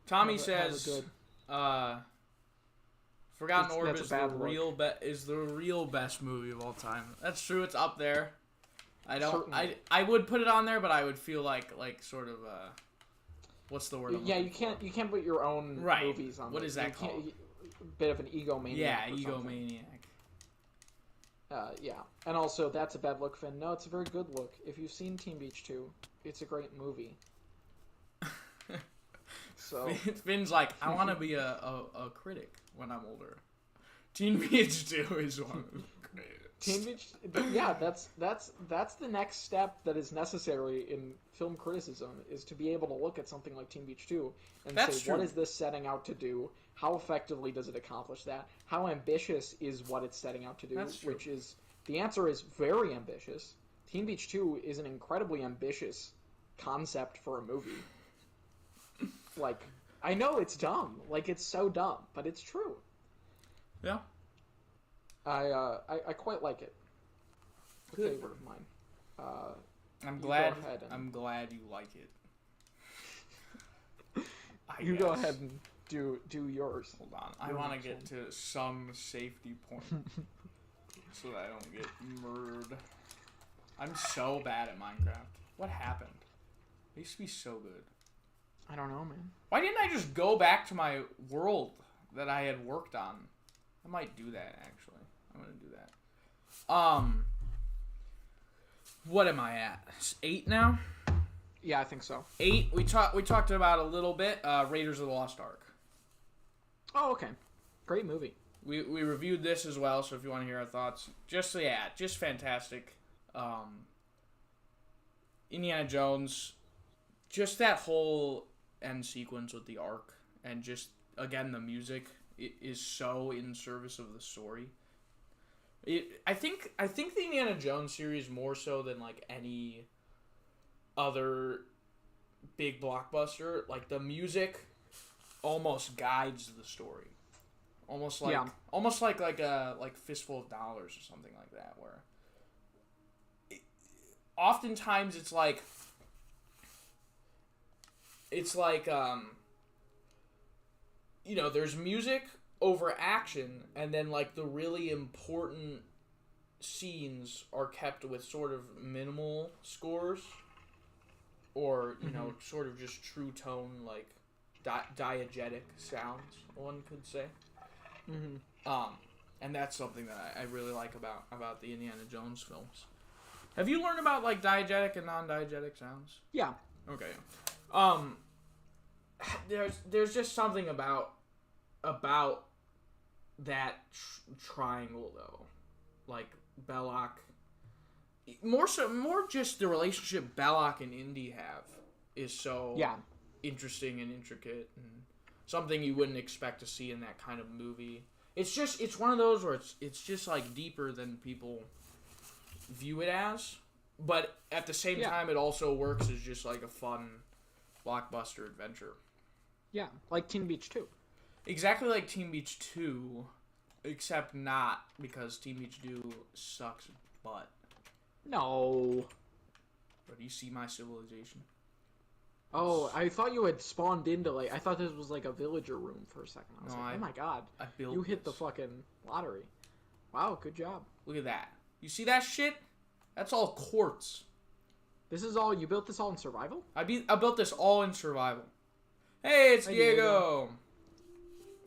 [SPEAKER 1] Tommy says, Forgotten Orb is the real best movie of all time. That's true. It's up there. I would put it on there, but I would feel like sort of what's the word?
[SPEAKER 2] Yeah, you can't put your own movies on.
[SPEAKER 1] What is that called?
[SPEAKER 2] Bit of an egomaniac.
[SPEAKER 1] Yeah, egomaniac.
[SPEAKER 2] Yeah, and also that's a bad look, Finn. No, it's a very good look. If you've seen Teen Beach 2, it's a great movie. So
[SPEAKER 1] Finn's like, I want to be a critic when I'm older. Teen Beach 2 is one of the greatest.
[SPEAKER 2] Teen Beach, yeah, that's the next step that is necessary in film criticism, is to be able to look at something like Teen Beach 2 and say, what is this setting out to do? How effectively does it accomplish that? How ambitious is what it's setting out to do?
[SPEAKER 1] That's true.
[SPEAKER 2] Which is, the answer is very ambitious. Teen Beach 2 is an incredibly ambitious concept for a movie. Like, I know it's dumb. Like, it's so dumb, but it's true.
[SPEAKER 1] Yeah.
[SPEAKER 2] I quite like it. It's a favorite of mine.
[SPEAKER 1] I'm glad you like it.
[SPEAKER 2] You go ahead and do yours.
[SPEAKER 1] Hold on. I want to get to some safety point so that I don't get murdered. I'm so bad at Minecraft. What happened? I used to be so good.
[SPEAKER 2] I don't know, man.
[SPEAKER 1] Why didn't I just go back to my world that I had worked on? I might do that, actually. I'm going to do that. What am I at? 8 now?
[SPEAKER 2] Yeah, I think so.
[SPEAKER 1] 8. We talked about a little bit. Raiders of the Lost Ark.
[SPEAKER 2] Oh, okay. Great movie.
[SPEAKER 1] We reviewed this as well, so if you want to hear our thoughts, just fantastic. Indiana Jones, just that whole end sequence with the Ark, and just again the music is so in service of the story. I think the Indiana Jones series, more so than like any other big blockbuster, like the music almost guides the story. Almost like a Fistful of Dollars or something like that, where oftentimes it's like there's music over action, and then like the really important scenes are kept with sort of minimal scores, or sort of just true tone, like diegetic sounds, one could say. And that's something that I really like about the Indiana Jones films. Have you learned about like diegetic and non-diegetic sounds?
[SPEAKER 2] Yeah.
[SPEAKER 1] Okay. There's just something about that triangle though, like Belloc, more just the relationship Belloc and Indy have is so interesting and intricate and something you wouldn't expect to see in that kind of movie. It's one of those where it's just like deeper than people view it as, but at the same time it also works as just like a fun blockbuster adventure.
[SPEAKER 2] Yeah, like Teen Beach 2.
[SPEAKER 1] Exactly like Teen Beach 2, except not, because Teen Beach 2 sucks butt.
[SPEAKER 2] No.
[SPEAKER 1] But do you see my civilization?
[SPEAKER 2] Oh, I thought you had spawned into, like, I thought this was like a villager room for a second. I was oh my god, you hit the fucking lottery. Wow, good job.
[SPEAKER 1] Look at that. You see that shit? That's all quartz.
[SPEAKER 2] This is all, you built this all in survival?
[SPEAKER 1] I built this all in survival. Hey, it's Diego.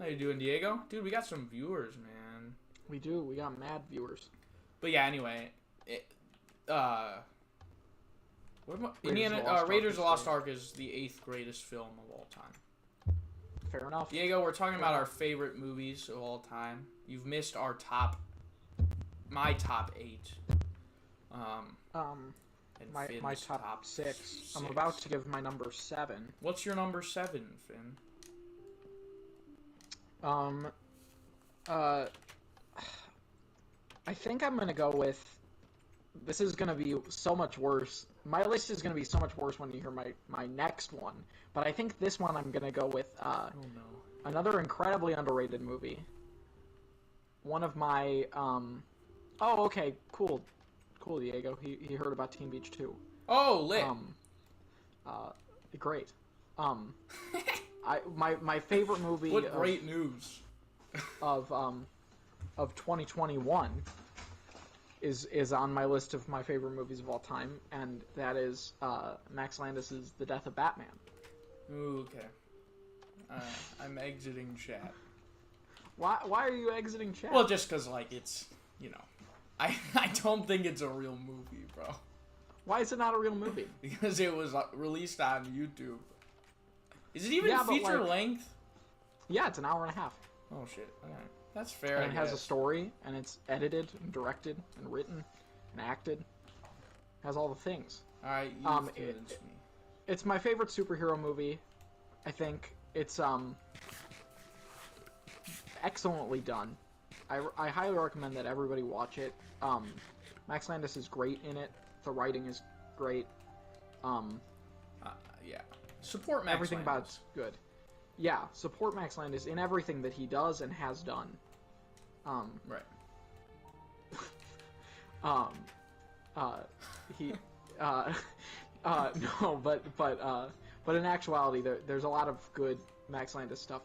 [SPEAKER 1] How you doing, Diego? Dude, we got some viewers, man.
[SPEAKER 2] We do. We got mad viewers.
[SPEAKER 1] But yeah, anyway, Raiders of the Lost Ark is the 8th greatest film of all time.
[SPEAKER 2] Fair enough.
[SPEAKER 1] Diego, we're talking about our favorite movies of all time. You've missed my top 8.
[SPEAKER 2] My top 6. I'm about to give my number 7.
[SPEAKER 1] What's your number 7, Finn?
[SPEAKER 2] I think I'm gonna go with. This is gonna be so much worse. My list is gonna be so much worse when you hear my next one. But I think this one I'm gonna go with. Another incredibly underrated movie. One of my Oh, okay, cool, Diego. He heard about Teen Beach 2.
[SPEAKER 1] Oh, lit.
[SPEAKER 2] Great. My favorite movie.
[SPEAKER 1] What great news.
[SPEAKER 2] Of 2021 is on my list of my favorite movies of all time, and that is Max Landis's The Death of Batman.
[SPEAKER 1] Ooh, okay. I'm exiting chat.
[SPEAKER 2] Why are you exiting chat?
[SPEAKER 1] Well, just because, like, it's, I don't think it's a real movie, bro.
[SPEAKER 2] Why is it not a real movie?
[SPEAKER 1] Because it was released on YouTube. Is it even feature length?
[SPEAKER 2] Yeah, it's an hour and a half.
[SPEAKER 1] Oh, shit. Okay. That's fair,
[SPEAKER 2] And it has a story, and it's edited, and directed, and written, and acted. It has all the things.
[SPEAKER 1] Alright, you convinced me.
[SPEAKER 2] It's my favorite superhero movie. I think it's excellently done. I highly recommend that everybody watch it. Max Landis is great in it. The writing is great.
[SPEAKER 1] Yeah. Support Max
[SPEAKER 2] everything
[SPEAKER 1] Landis.
[SPEAKER 2] About it's good. Yeah, support Max Landis in everything that he does and has done.
[SPEAKER 1] Right.
[SPEAKER 2] No, but in actuality, there's a lot of good Max Landis stuff.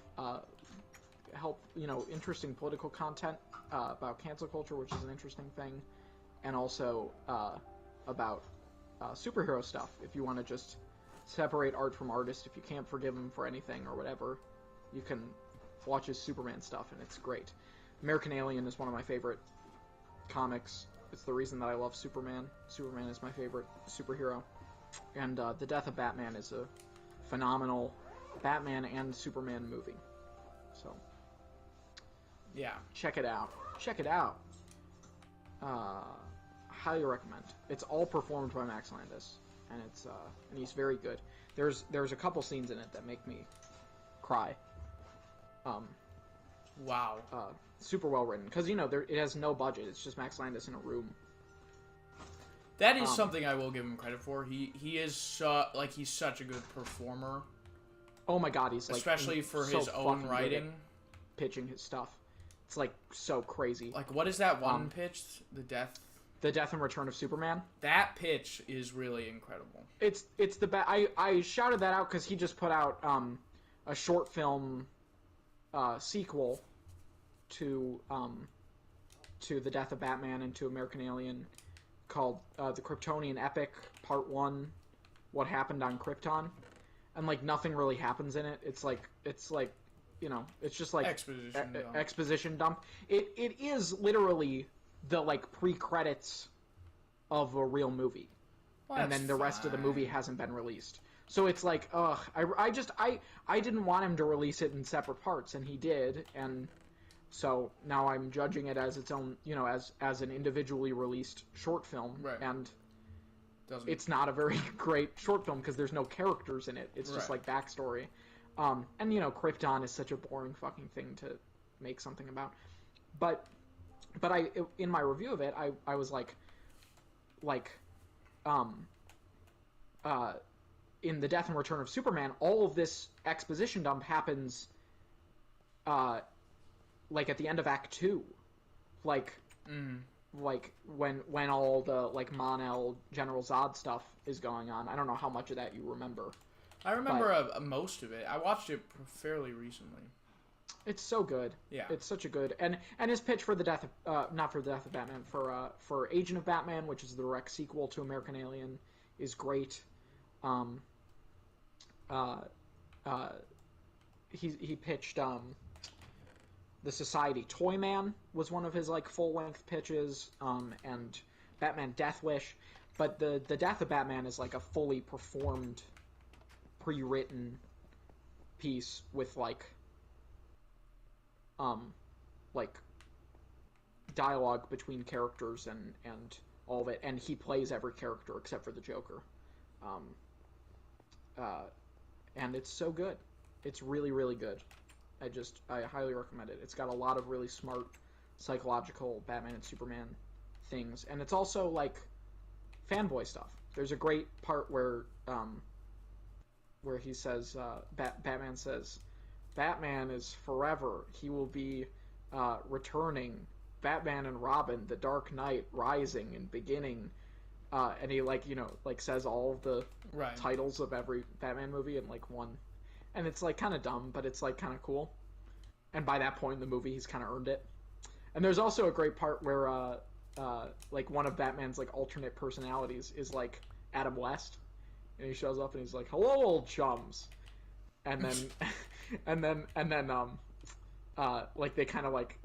[SPEAKER 2] Interesting political content about cancel culture, which is an interesting thing, and also about superhero stuff. If you want to just separate art from artist, if you can't forgive him for anything or whatever, you can watch his Superman stuff, and it's great. American Alien is one of my favorite comics. It's the reason that I love Superman. Superman is my favorite superhero. And The Death of Batman is a phenomenal Batman and Superman movie. So,
[SPEAKER 1] yeah.
[SPEAKER 2] Check it out. Highly recommend. It's all performed by Max Landis, and and he's very good. There's a couple scenes in it that make me cry.
[SPEAKER 1] Wow.
[SPEAKER 2] Super well written, because it has no budget. It's just Max Landis in a room.
[SPEAKER 1] That is something I will give him credit for. He is he's such a good performer.
[SPEAKER 2] Oh my god, he's
[SPEAKER 1] especially for his own writing,
[SPEAKER 2] pitching his stuff. It's so crazy.
[SPEAKER 1] Like, what is that one pitch? The Death and
[SPEAKER 2] Return of Superman.
[SPEAKER 1] That pitch is really incredible.
[SPEAKER 2] It's the best. I shouted that out because he just put out a short film sequel to The Death of Batman and to American Alien called The Kryptonian Epic Part 1, What Happened on Krypton. And nothing really happens in it. It's just exposition dump. It is literally the pre-credits of a real movie.
[SPEAKER 1] Well,
[SPEAKER 2] and then the rest of the movie hasn't been released. So it's I didn't want him to release it in separate parts, and he did, and So now I'm judging it as its own, as an individually released short film,
[SPEAKER 1] Right.
[SPEAKER 2] and
[SPEAKER 1] Doesn't.
[SPEAKER 2] it's not a very great short film because there's no characters in it. It's just
[SPEAKER 1] Right.
[SPEAKER 2] like backstory. And Krypton is such a boring fucking thing to make something about. But in my review of it, I was like, um, uh, in the Death and Return of Superman, all of this exposition dump happens, like at the end of Act 2, like, like when all the like Mon-El General Zod stuff is going on. I don't know how much of that you remember.
[SPEAKER 1] I remember most of it. I watched it fairly recently.
[SPEAKER 2] It's so good.
[SPEAKER 1] Yeah.
[SPEAKER 2] It's such a good and his pitch for the death of not for the Death of Batman, for Agent of Batman, which is the direct sequel to American Alien, is great. He pitched the Society Toyman was one of his like full length pitches, and Batman Death Wish, but the Death of Batman is like a fully performed, pre-written piece with like dialogue between characters and all of it, and he plays every character except for the Joker, and it's so good. It's really, really good. I highly recommend it. It's got a lot of really smart psychological Batman and Superman things, and it's also like fanboy stuff. There's a great part where he says, Batman says, "Batman is forever. He will be returning. Batman and Robin, the Dark Knight, rising and beginning." And he says all of the titles of every Batman movie in like one. And it's like kind of dumb, but it's like kind of cool. And by that point in the movie, he's kind of earned it. And there's also a great part where like one of Batman's like alternate personalities is like Adam West, and he shows up and he's like, "Hello, old chums," and then like they kind of like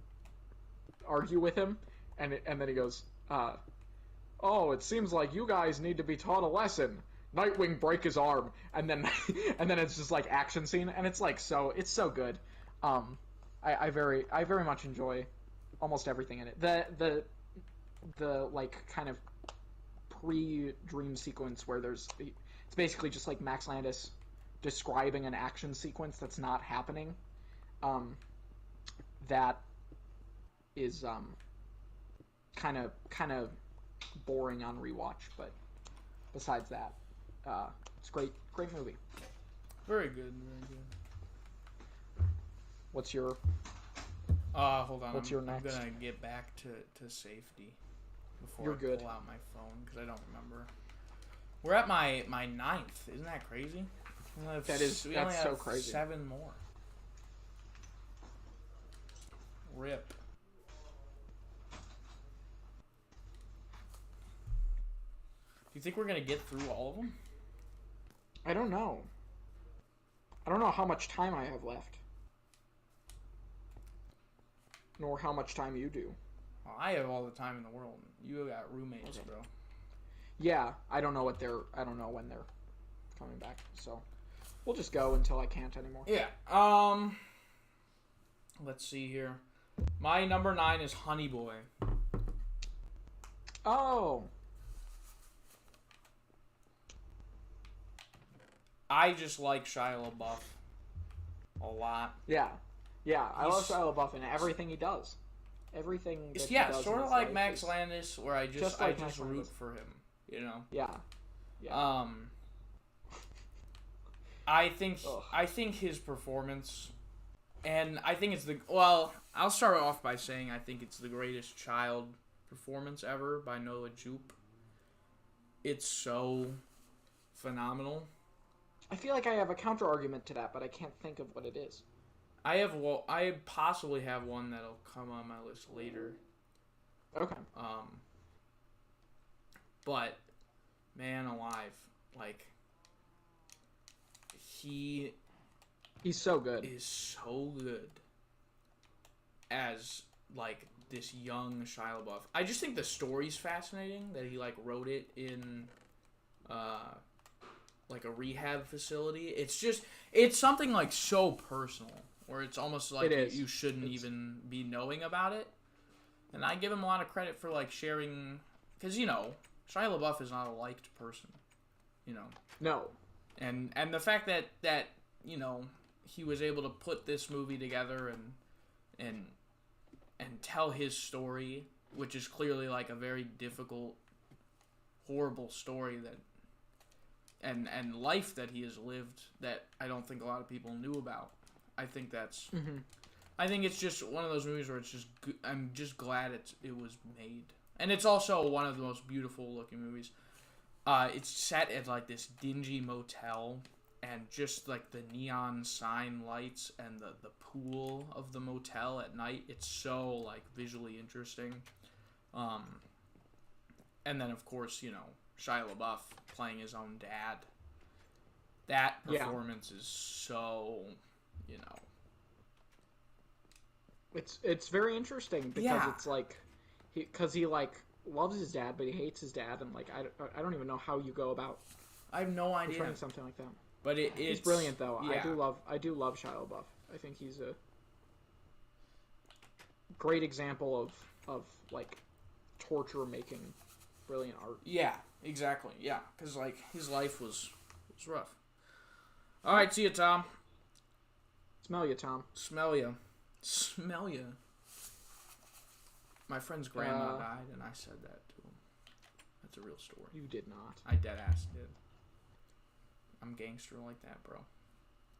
[SPEAKER 2] argue with him, and then he goes, "Oh, it seems like you guys need to be taught a lesson. Nightwing break his arm," and then it's just like action scene, and it's so good. I very much enjoy almost everything in it. The like kind of pre-dream sequence where it's basically just like Max Landis describing an action sequence that's not happening. That is kind of boring on rewatch, but besides that, it's great movie.
[SPEAKER 1] Very good, very good.
[SPEAKER 2] What's your
[SPEAKER 1] hold on.
[SPEAKER 2] What's your next?
[SPEAKER 1] I'm gonna get back to safety before
[SPEAKER 2] You're
[SPEAKER 1] I
[SPEAKER 2] good.
[SPEAKER 1] pull out my phone because I don't remember. We're at my 9th. Isn't that crazy?
[SPEAKER 2] That's so crazy.
[SPEAKER 1] 7 more. Rip. Do you think we're gonna get through all of them?
[SPEAKER 2] I don't know. I don't know how much time I have left. Nor how much time you do.
[SPEAKER 1] Well, I have all the time in the world. You got roommates,
[SPEAKER 2] Okay.
[SPEAKER 1] bro.
[SPEAKER 2] Yeah, I don't know when they're coming back. So we'll just go until I can't anymore.
[SPEAKER 1] Yeah. Let's see here. My number 9 is Honey Boy.
[SPEAKER 2] Oh.
[SPEAKER 1] I just like Shia LaBeouf a lot.
[SPEAKER 2] Yeah. I love Shia LaBeouf and everything he does. Everything that he does
[SPEAKER 1] sort
[SPEAKER 2] in
[SPEAKER 1] of
[SPEAKER 2] his
[SPEAKER 1] like
[SPEAKER 2] life
[SPEAKER 1] Max
[SPEAKER 2] is
[SPEAKER 1] Landis, where I just
[SPEAKER 2] like
[SPEAKER 1] root
[SPEAKER 2] Landis.
[SPEAKER 1] for him. You know.
[SPEAKER 2] Yeah.
[SPEAKER 1] I think his performance, and I think it's I'll start off by saying I think it's the greatest child performance ever by Noah Jupe. It's so phenomenal.
[SPEAKER 2] I feel like I have a counter argument to that, but I can't think of what it is.
[SPEAKER 1] I possibly have one that'll come on my list later.
[SPEAKER 2] Okay.
[SPEAKER 1] But man alive, like he's
[SPEAKER 2] so good.
[SPEAKER 1] Is so good as like this young Shia LaBeouf. I just think the story's fascinating that he like wrote it in like a rehab facility. It's something like so personal. where it's almost like you shouldn't even be knowing about it. And I give him a lot of credit for like sharing, because Shia LaBeouf is not a liked person,
[SPEAKER 2] No.
[SPEAKER 1] And the fact that he was able to put this movie together and tell his story, which is clearly like a very difficult, horrible story and life that he has lived that I don't think a lot of people knew about. I think that's. Mm-hmm. I think it's just one of those movies where it's just. I'm just glad it was made, and it's also one of the most beautiful looking movies. It's set at like this dingy motel, and just like the neon sign lights and the pool of the motel at night. It's so like visually interesting. And then of course Shia LaBeouf playing his own dad. That performance is so,
[SPEAKER 2] It's very interesting because it's like, he like loves his dad, but he hates his dad, and like I don't even know how you go about.
[SPEAKER 1] I have no idea.
[SPEAKER 2] Portraying something like that.
[SPEAKER 1] But
[SPEAKER 2] he's brilliant though.
[SPEAKER 1] Yeah.
[SPEAKER 2] I do love Shia LaBeouf. I think he's a great example of like torture making brilliant art.
[SPEAKER 1] Yeah, exactly. Yeah, because like his life was rough. All right, see you, Tom.
[SPEAKER 2] Smell you, Tom.
[SPEAKER 1] Smell you. Smell you. My friend's grandma died, and I said that to him. That's a real story.
[SPEAKER 2] You did not.
[SPEAKER 1] I dead ass did. I'm gangster like that, bro.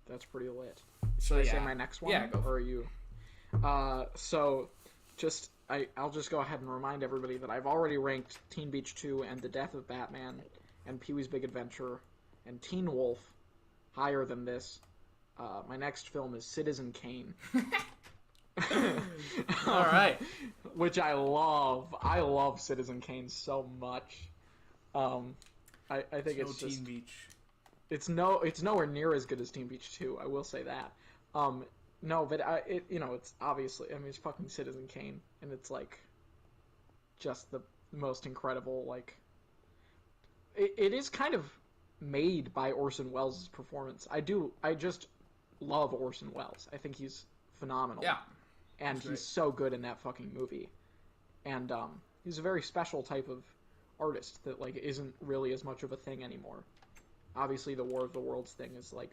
[SPEAKER 2] That's pretty lit.
[SPEAKER 1] So
[SPEAKER 2] Should I say my next one?
[SPEAKER 1] Yeah, go for
[SPEAKER 2] it. Or are you? So just I'll just go ahead and remind everybody that I've already ranked Teen Beach 2 and The Death of Batman and Pee-wee's Big Adventure and Teen Wolf higher than this. My next film is Citizen Kane.
[SPEAKER 1] All right.
[SPEAKER 2] Which I love. I love Citizen Kane so much. I think it's
[SPEAKER 1] no
[SPEAKER 2] just
[SPEAKER 1] Teen Beach.
[SPEAKER 2] It's nowhere near as good as Teen Beach 2. I will say that. No, but it's obviously, it's fucking Citizen Kane, and it's like just the most incredible, like it is kind of made by Orson Welles' performance. I just love Orson Welles. I think he's phenomenal.
[SPEAKER 1] Yeah.
[SPEAKER 2] And he's so good in that fucking movie. And he's a very special type of artist that like isn't really as much of a thing anymore. Obviously, the War of the Worlds thing is like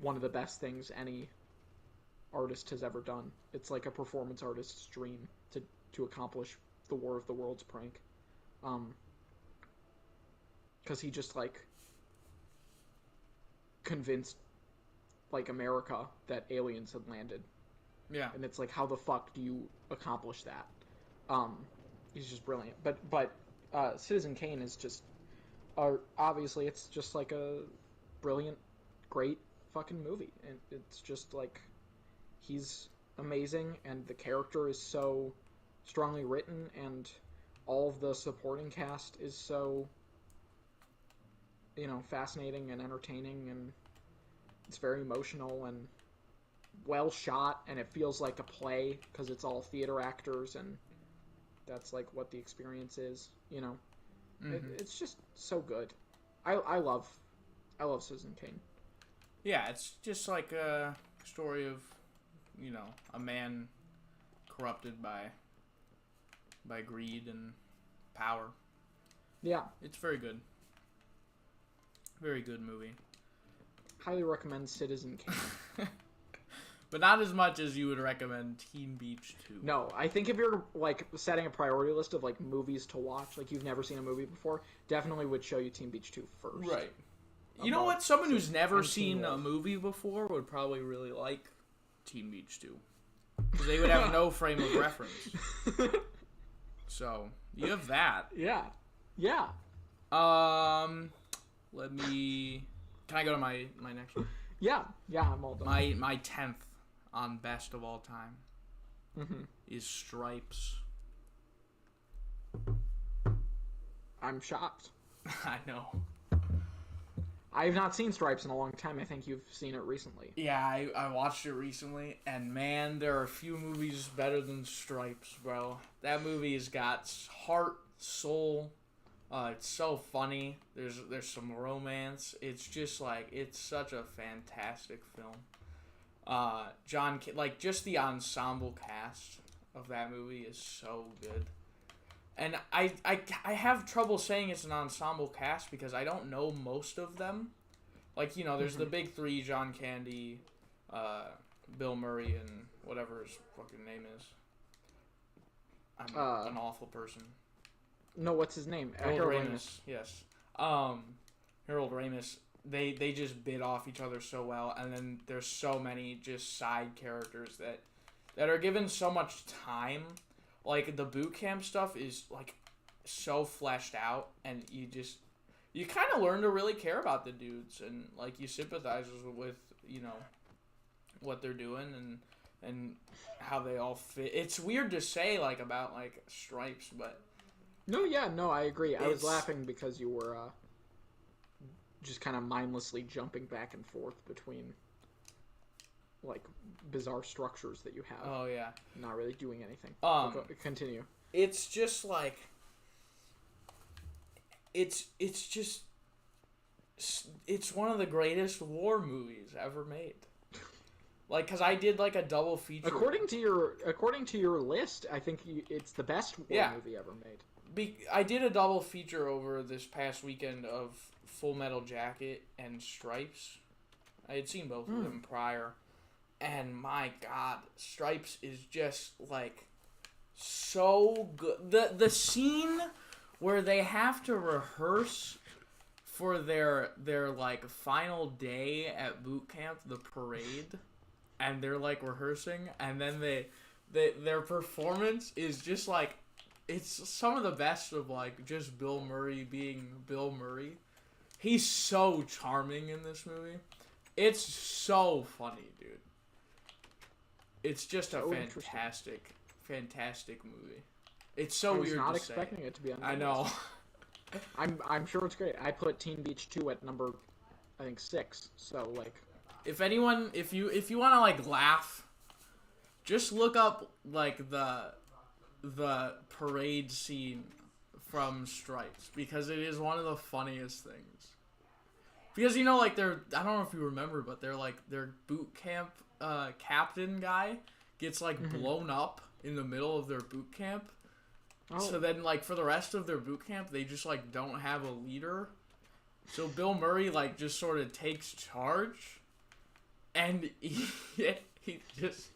[SPEAKER 2] one of the best things any artist has ever done. It's like a performance artist's dream to accomplish the War of the Worlds prank. Because he just like convinced like America that aliens had landed.
[SPEAKER 1] Yeah.
[SPEAKER 2] And it's like, how the fuck do you accomplish that? He's just brilliant. But Citizen Kane is just obviously it's just like a brilliant, great fucking movie, and it's just like he's amazing, and the character is so strongly written, and all of the supporting cast is so fascinating and entertaining, and it's very emotional and well shot, and it feels like a play because it's all theater actors, and that's like what the experience is. It's just so good. I love Citizen Kane.
[SPEAKER 1] Yeah, it's just like a story of, a man corrupted by greed and power.
[SPEAKER 2] Yeah.
[SPEAKER 1] It's very good. Very good movie.
[SPEAKER 2] Highly recommend Citizen Kane.
[SPEAKER 1] But not as much as you would recommend Teen Beach 2.
[SPEAKER 2] No, I think if you're like setting a priority list of like movies to watch, like you've never seen a movie before, definitely would show you Teen Beach 2 first.
[SPEAKER 1] Right. You know what? Someone who's never seen a movie before would probably really like Teen Beach 2. Because they would have no frame of reference. So, you have that.
[SPEAKER 2] Yeah. Yeah.
[SPEAKER 1] Let me... Can I go to my next one?
[SPEAKER 2] Yeah. Yeah, I'm all done.
[SPEAKER 1] My 10th on best of all time is Stripes.
[SPEAKER 2] I'm shocked.
[SPEAKER 1] I know.
[SPEAKER 2] I have not seen Stripes in a long time. I think you've seen it recently.
[SPEAKER 1] Yeah, I watched it recently, and man, there are a few movies better than Stripes, bro. That movie has got heart, soul. It's so funny. There's some romance. It's just like, it's such a fantastic film. Like just the ensemble cast of that movie is so good. And I have trouble saying it's an ensemble cast because I don't know most of them. Like, there's the big three, John Candy, Bill Murray, and whatever his fucking name is. I'm an awful person.
[SPEAKER 2] No, what's his name?
[SPEAKER 1] Harold Ramis. Yes. Harold Ramis. They just bid off each other so well, and then there's so many just side characters that are given so much time. Like, the boot camp stuff is, like, so fleshed out, and you kind of learn to really care about the dudes, and, like, you sympathize with, what they're doing, and how they all fit. It's weird to say, like, about, like, Stripes, but...
[SPEAKER 2] No, I agree. I was laughing because you were, just kind of mindlessly jumping back and forth between, like, bizarre structures that you have.
[SPEAKER 1] Oh, yeah.
[SPEAKER 2] Not really doing anything. Continue.
[SPEAKER 1] It's just, like... It's one of the greatest war movies ever made. Like, because I did, like, a double feature.
[SPEAKER 2] According to your list, I think it's the best war movie ever made.
[SPEAKER 1] I did a double feature over this past weekend of Full Metal Jacket and Stripes. I had seen both of them prior. And, my God, Stripes is just, like, so good. The scene where they have to rehearse for their like final day at boot camp, the parade, and they're like rehearsing, and then their performance is just like, it's some of the best of like just Bill Murray being Bill Murray. He's so charming in this movie. It's so funny, dude. It's just a fantastic movie. It's so weird to say. I was not
[SPEAKER 2] expecting it to be on the
[SPEAKER 1] I know.
[SPEAKER 2] I'm sure it's great. I put Teen Beach 2 at number, I think, 6. So, like...
[SPEAKER 1] If you want to, like, laugh, just look up, like, the parade scene from Stripes. Because it is one of the funniest things. Because, like, I don't know if you remember, but their boot camp captain guy gets, like, blown up in the middle of their boot camp. Oh. So then, like, for the rest of their boot camp, they just, like, don't have a leader. So Bill Murray, like, just sort of takes charge. And he just,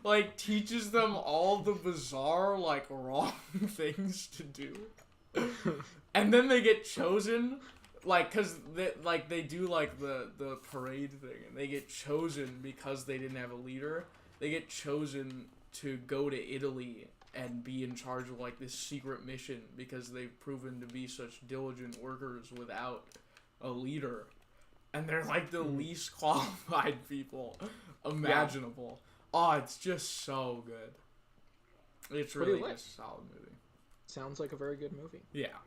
[SPEAKER 1] like, teaches them all the bizarre, like, wrong things to do. And then they get chosen, like, because they do, like, the parade thing. And they get chosen because they didn't have a leader. They get chosen to go to Italy and be in charge of, like, this secret mission because they've proven to be such diligent workers without a leader. And they're, like, the least qualified people imaginable. Yeah. Oh, it's just so good. It's really a solid movie.
[SPEAKER 2] Sounds like a very good movie.
[SPEAKER 1] Yeah.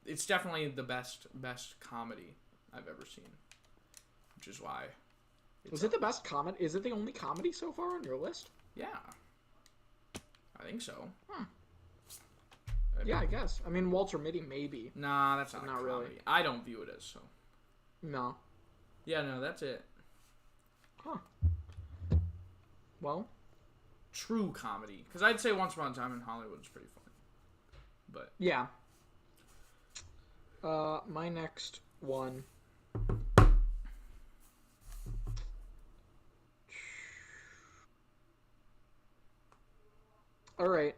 [SPEAKER 1] It's definitely the best comedy I've ever seen. Which is why...
[SPEAKER 2] Was it the best comedy? Is it the only comedy so far on your list?
[SPEAKER 1] Yeah. I think so.
[SPEAKER 2] Yeah, I guess. I mean, Walter Mitty, maybe.
[SPEAKER 1] Nah, that's not really. I don't view it as so.
[SPEAKER 2] No.
[SPEAKER 1] Yeah, no, that's it.
[SPEAKER 2] Huh. Well.
[SPEAKER 1] True comedy. Because I'd say Once Upon a Time in Hollywood is pretty funny. But.
[SPEAKER 2] Yeah. My next one. Alright.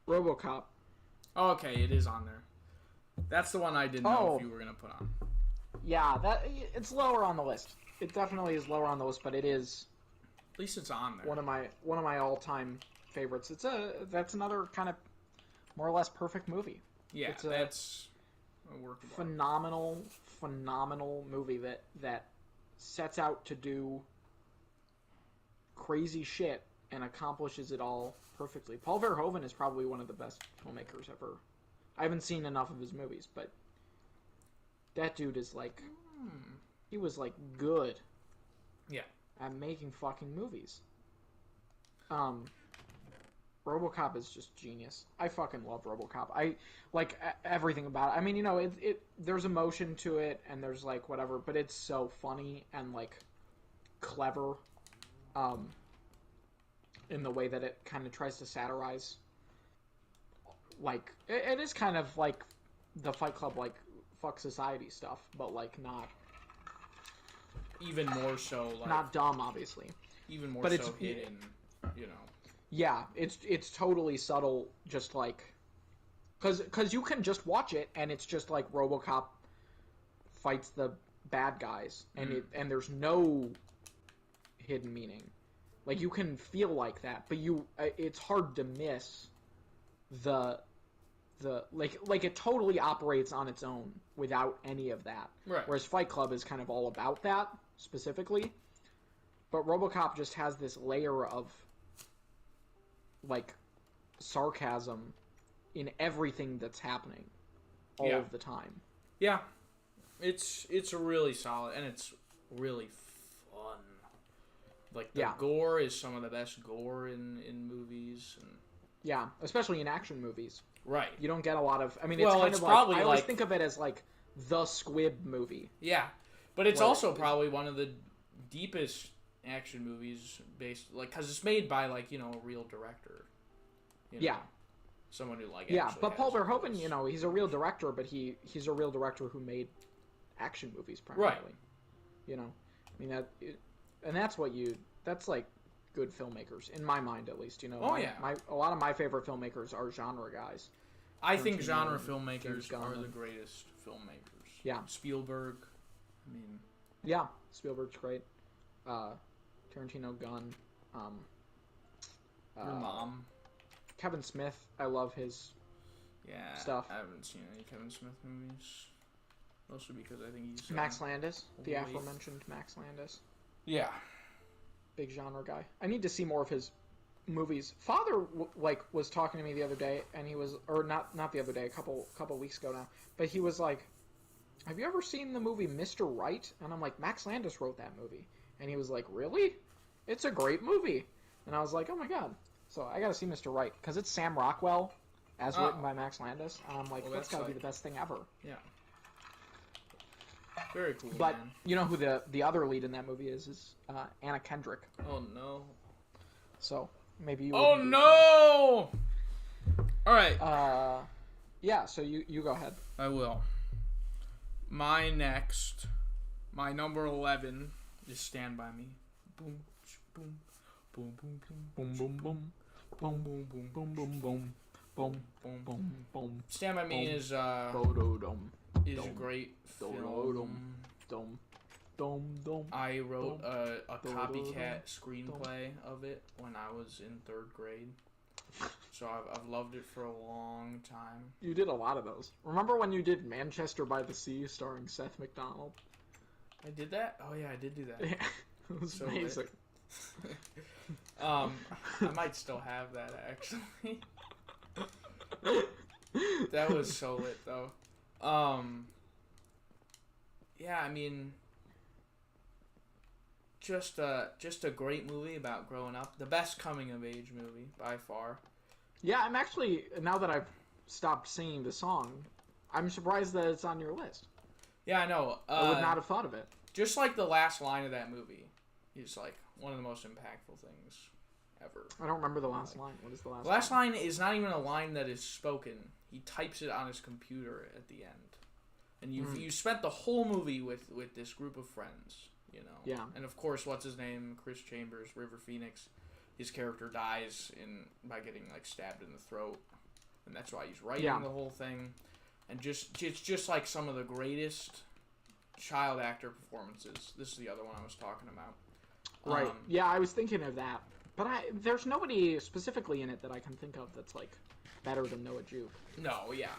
[SPEAKER 2] RoboCop.
[SPEAKER 1] Oh, okay, it is on there. That's the one I didn't know if you were going to put on.
[SPEAKER 2] Yeah, it's lower on the list. It definitely is lower on the list, but it is...
[SPEAKER 1] At least it's on there.
[SPEAKER 2] One of my all-time favorites. That's another kind of more or less perfect movie.
[SPEAKER 1] Yeah, that's a work of
[SPEAKER 2] phenomenal movie that sets out to do crazy shit and accomplishes it all perfectly. Paul Verhoeven is probably one of the best filmmakers ever. I haven't seen enough of his movies, but that dude is like... He was, like, good.
[SPEAKER 1] Yeah.
[SPEAKER 2] At making fucking movies. RoboCop is just genius. I fucking love RoboCop. I like everything about it. I mean, there's emotion to it, and there's, like, whatever, but it's so funny and, like, clever in the way that it kind of tries to satirize. Like, it is kind of like the Fight Club, like, fuck society stuff, but, like, not...
[SPEAKER 1] Even more so, like...
[SPEAKER 2] Not dumb, obviously.
[SPEAKER 1] Even more
[SPEAKER 2] but
[SPEAKER 1] so
[SPEAKER 2] it's,
[SPEAKER 1] hidden, you know.
[SPEAKER 2] Yeah, it's totally subtle, just, like... Because you can just watch it, and it's just, like, RoboCop fights the bad guys, and and there's no hidden meaning. Like, you can feel like that, but it's hard to miss the like it totally operates on its own without any of that.
[SPEAKER 1] Right.
[SPEAKER 2] Whereas Fight Club is kind of all about that specifically, but RoboCop just has this layer of like sarcasm in everything that's happening all of the time.
[SPEAKER 1] Yeah, it's really solid and it's really fun. Like the gore is some of the best gore in movies. And...
[SPEAKER 2] Yeah, especially in action movies.
[SPEAKER 1] Right.
[SPEAKER 2] You don't get a lot of... I mean,
[SPEAKER 1] it's probably
[SPEAKER 2] I always think of it as, like, the Squib movie.
[SPEAKER 1] Yeah. But it's also probably one of the deepest action movies based... Like, because it's made by, like, you know, a real director. You know? Yeah. Someone who, like,
[SPEAKER 2] yeah, but Paul Verhoeven, you know, he's a real director, but he's a real director who made action movies primarily. Right. You know? I mean, and that's what you... That's, like... good filmmakers, in my mind at least, you know. A lot of my favorite filmmakers are genre guys.
[SPEAKER 1] I think genre filmmakers are the greatest filmmakers.
[SPEAKER 2] Yeah.
[SPEAKER 1] Spielberg, I mean...
[SPEAKER 2] Yeah, Spielberg's great. Tarantino, Gunn.
[SPEAKER 1] Your mom.
[SPEAKER 2] Kevin Smith, I love his stuff.
[SPEAKER 1] I haven't seen any Kevin Smith movies. Mostly because I think he's...
[SPEAKER 2] Max Landis, the aforementioned Max Landis.
[SPEAKER 1] Yeah.
[SPEAKER 2] Big genre guy. I need to see more of his movies. Father was talking to me the other day, and he was, or not the other day, a couple weeks ago now, but he was like, "Have you ever seen the movie Mr. Right?" And I'm like, "Max Landis wrote that movie," and he was like, "Really? It's a great movie." And I was like, "Oh my god!" So I got to see Mr. Right because it's Sam Rockwell as written by Max Landis, and I'm like, that's got to be the best thing ever.
[SPEAKER 1] Yeah. Very cool.
[SPEAKER 2] But
[SPEAKER 1] man.
[SPEAKER 2] You know who the other lead in that movie is Anna Kendrick.
[SPEAKER 1] Oh no.
[SPEAKER 2] So maybe you.
[SPEAKER 1] Oh no! All right.
[SPEAKER 2] Yeah. So you go ahead.
[SPEAKER 1] I will. My number 11 is Stand By Me. Boom, boom, boom, boom, boom, boom, boom, boom, boom, boom, boom, boom, boom, boom, boom, boom, boom. Stand By Me is a great film. I wrote a copycat screenplay of it when I was in 3rd grade. So I've loved it for a long time.
[SPEAKER 2] You did a lot of those. Remember when you did Manchester by the Sea starring Seth MacDonald?
[SPEAKER 1] I did that? Oh yeah, I did do that.
[SPEAKER 2] Yeah, it was so amazing.
[SPEAKER 1] I might still have that actually. That was so lit though. Yeah, I mean, just a great movie about growing up. The best coming of age movie by far.
[SPEAKER 2] Yeah, I'm actually, now that I've stopped singing the song, I'm surprised that it's on your list.
[SPEAKER 1] Yeah, I know.
[SPEAKER 2] I would not have thought of it.
[SPEAKER 1] Just like the last line of that movie is like one of the most impactful things ever.
[SPEAKER 2] I don't remember the last line. What is the last line?
[SPEAKER 1] The last line is not even a line that is spoken. He types it on his computer at the end. And you spent the whole movie with this group of friends, you know.
[SPEAKER 2] Yeah.
[SPEAKER 1] And of course, what's his name? Chris Chambers, River Phoenix. His character dies by getting like stabbed in the throat, and that's why he's writing the whole thing. And it's just like some of the greatest child actor performances. This is the other one I was talking about.
[SPEAKER 2] Right. Yeah, I was thinking of that, but there's nobody specifically in it that I can think of that's like better than Noah Jupe.
[SPEAKER 1] No. Yeah.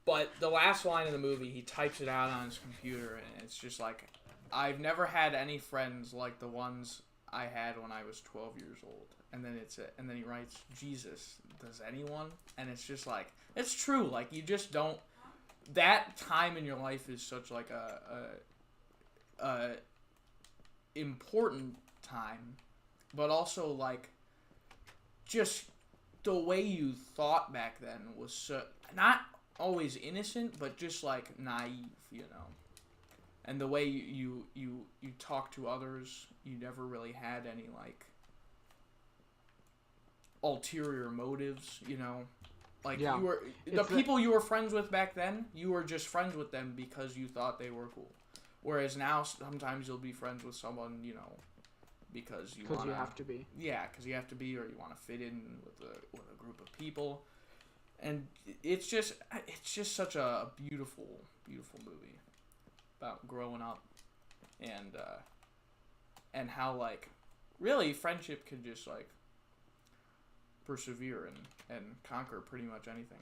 [SPEAKER 1] But the last line of the movie, he types it out on his computer, and it's just like, I've never had any friends like the ones I had when I was 12 years old. And then and then he writes, Jesus, does anyone? And it's just like, it's true. Like, you just don't, that time in your life is such like a important time, but also like, just the way you thought back then was so, not always innocent, but just like naive, you know. and the way you talk to others, you never really had any like ulterior motives, you know. Like
[SPEAKER 2] Yeah.
[SPEAKER 1] you were the people you were friends with back then, you were just friends with them because you thought they were cool. Whereas now sometimes you'll be friends with someone, you know, because you
[SPEAKER 2] have to be.
[SPEAKER 1] Yeah, because you have to be, or you want to fit in with a group of people. And it's just such a beautiful movie about growing up and how like really friendship can just like persevere and conquer pretty much anything.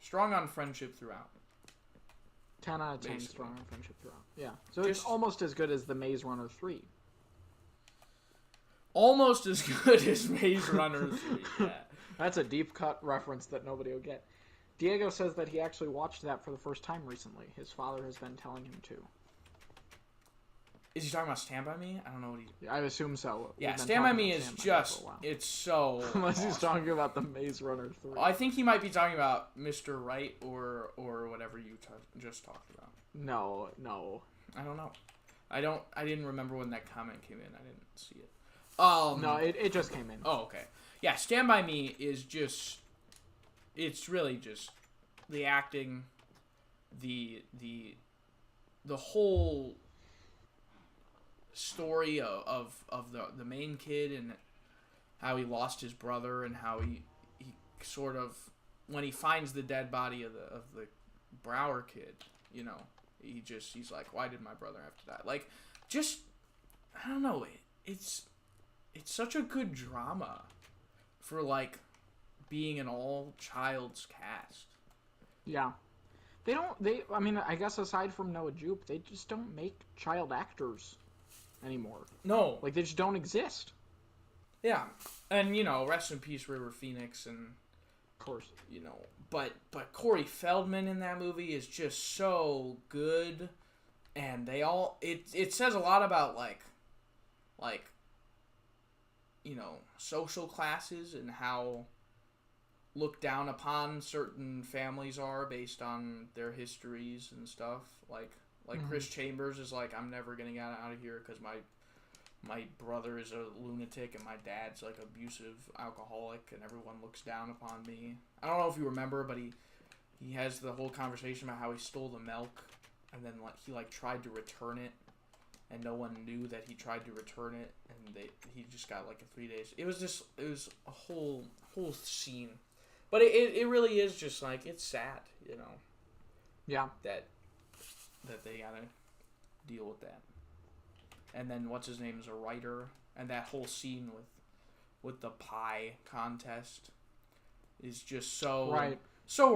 [SPEAKER 1] Strong on friendship throughout.
[SPEAKER 2] 10 out of 10
[SPEAKER 1] Basically.
[SPEAKER 2] strong on friendship throughout. Yeah. So it's almost as good as the Maze Runner 3.
[SPEAKER 1] Almost as good as Maze Runner 3, yeah.
[SPEAKER 2] That's a deep cut reference that nobody will get. Diego says that he actually watched that for the first time recently. His father has been telling him to.
[SPEAKER 1] Is he talking about Stand By Me? I don't know what he...
[SPEAKER 2] I assume so.
[SPEAKER 1] Yeah, Stand By Me is just... It's so
[SPEAKER 2] Unless
[SPEAKER 1] awesome.
[SPEAKER 2] he's talking about the Maze Runner 3.
[SPEAKER 1] I think he might be talking about Mr. Right or whatever you just talked about.
[SPEAKER 2] No.
[SPEAKER 1] I don't know. I didn't remember when that comment came in. I didn't see it.
[SPEAKER 2] No, it just came in.
[SPEAKER 1] Oh, okay. Yeah, Stand By Me is just... It's really just the acting, the whole story of the main kid and how he lost his brother and how he sort of, when he finds the dead body of the Brower kid, you know, he's like, why did my brother have to die? Like, just, I don't know, it's such a good drama for like being an all child's cast.
[SPEAKER 2] Yeah. I mean, I guess aside from Noah Jupe, they just don't make child actors anymore.
[SPEAKER 1] No.
[SPEAKER 2] Like, they just don't exist.
[SPEAKER 1] Yeah. And, you know, rest in peace, River Phoenix, and...
[SPEAKER 2] Of course.
[SPEAKER 1] You know, but Corey Feldman in that movie is just so good, and they all... It says a lot about, like, you know, social classes and how looked down upon certain families are based on their histories and stuff. Like Chris Chambers is like, I'm never gonna get out of here because my brother is a lunatic and my dad's like abusive alcoholic and everyone looks down upon me. I don't know if you remember, but he has the whole conversation about how he stole the milk and then he tried to return it and no one knew that he tried to return it and he just got like a 3 days. It was a whole scene. But it really is just like, it's sad, you know.
[SPEAKER 2] Yeah.
[SPEAKER 1] That they gotta deal with that. And then what's his name is a writer, and that whole scene with the pie contest is just so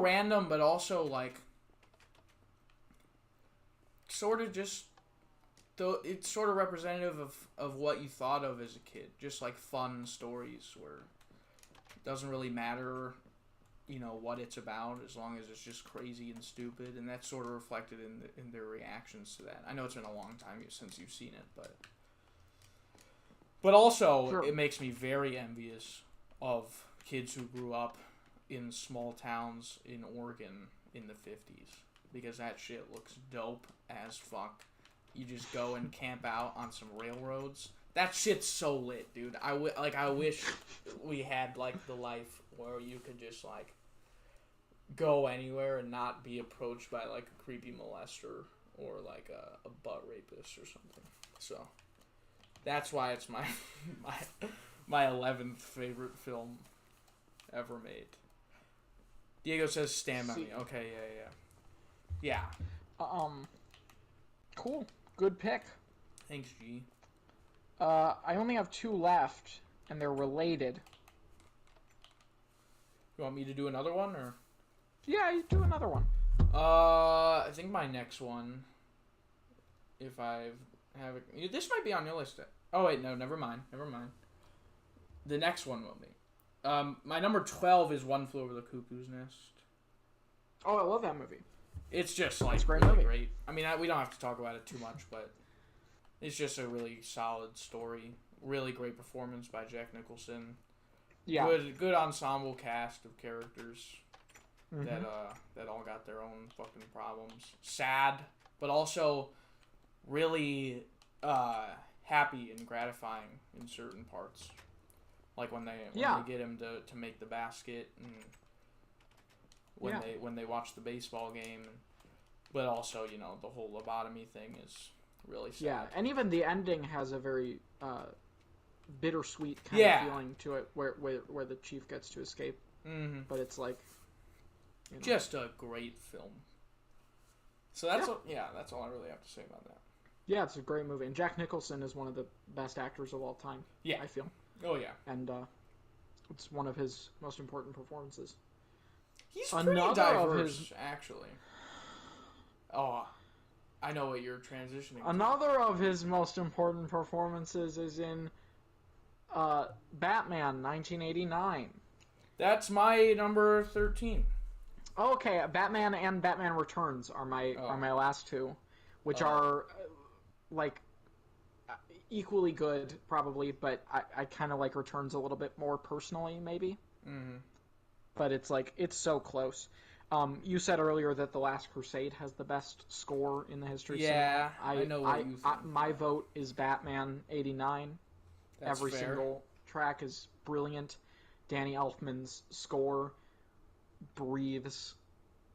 [SPEAKER 1] random, but also like sort of just it's sort of representative of what you thought of as a kid, just like fun stories where it doesn't really matter, you know, what it's about as long as it's just crazy and stupid, and that's sort of reflected in their reactions to that. I know it's been a long time since you've seen it, but also
[SPEAKER 2] Sure.
[SPEAKER 1] It makes me very envious of kids who grew up in small towns in Oregon in the 50s, because that shit looks dope as fuck. You just go and camp out on some railroads. That shit's so lit, dude. I wish we had like the life where you could just like go anywhere and not be approached by like a creepy molester or like a butt rapist or something. So that's why it's my 11th favorite film ever made. Diego says Stand By Me. Okay, yeah.
[SPEAKER 2] Cool. Good pick.
[SPEAKER 1] Thanks, G.
[SPEAKER 2] I only have 2 left, and they're related.
[SPEAKER 1] You want me to do another one, or?
[SPEAKER 2] Yeah, you do another one.
[SPEAKER 1] I think my next one, if I have it, this might be on your list. Oh wait, no, never mind. The next one will be. My number 12 is One Flew Over the Cuckoo's Nest.
[SPEAKER 2] Oh, I love that movie.
[SPEAKER 1] It's just like
[SPEAKER 2] It's a great
[SPEAKER 1] really
[SPEAKER 2] movie.
[SPEAKER 1] great. I mean, we don't have to talk about it too much, but it's just a really solid story. Really great performance by Jack Nicholson.
[SPEAKER 2] Yeah.
[SPEAKER 1] Good ensemble cast of characters that all got their own fucking problems. Sad, but also really happy and gratifying in certain parts. Like when they get him to make the basket, and when they watch the baseball game, but also the whole lobotomy thing is really sad.
[SPEAKER 2] Yeah, and even the ending has a very bittersweet kind of feeling to it, where the chief gets to escape.
[SPEAKER 1] Mm-hmm.
[SPEAKER 2] But it's like
[SPEAKER 1] just a great film. So that's that's all I really have to say about that.
[SPEAKER 2] Yeah, it's a great movie, and Jack Nicholson is one of the best actors of all time.
[SPEAKER 1] Yeah,
[SPEAKER 2] I feel.
[SPEAKER 1] Oh yeah,
[SPEAKER 2] and it's one of his most important performances.
[SPEAKER 1] He's pretty diverse, actually. Oh, I know what you're transitioning to.
[SPEAKER 2] Another of his most important performances is in Batman 1989.
[SPEAKER 1] That's my number 13.
[SPEAKER 2] Okay, Batman and Batman Returns are my last two, which are like equally good probably, but I kind of like Returns a little bit more personally, maybe.
[SPEAKER 1] Mm-hmm.
[SPEAKER 2] But it's like it's so close. You said earlier that The Last Crusade has the best score in the history.
[SPEAKER 1] Yeah, I know what you think.
[SPEAKER 2] My vote is Batman 89.
[SPEAKER 1] That's
[SPEAKER 2] Every
[SPEAKER 1] fair.
[SPEAKER 2] single track is brilliant. Danny Elfman's score breathes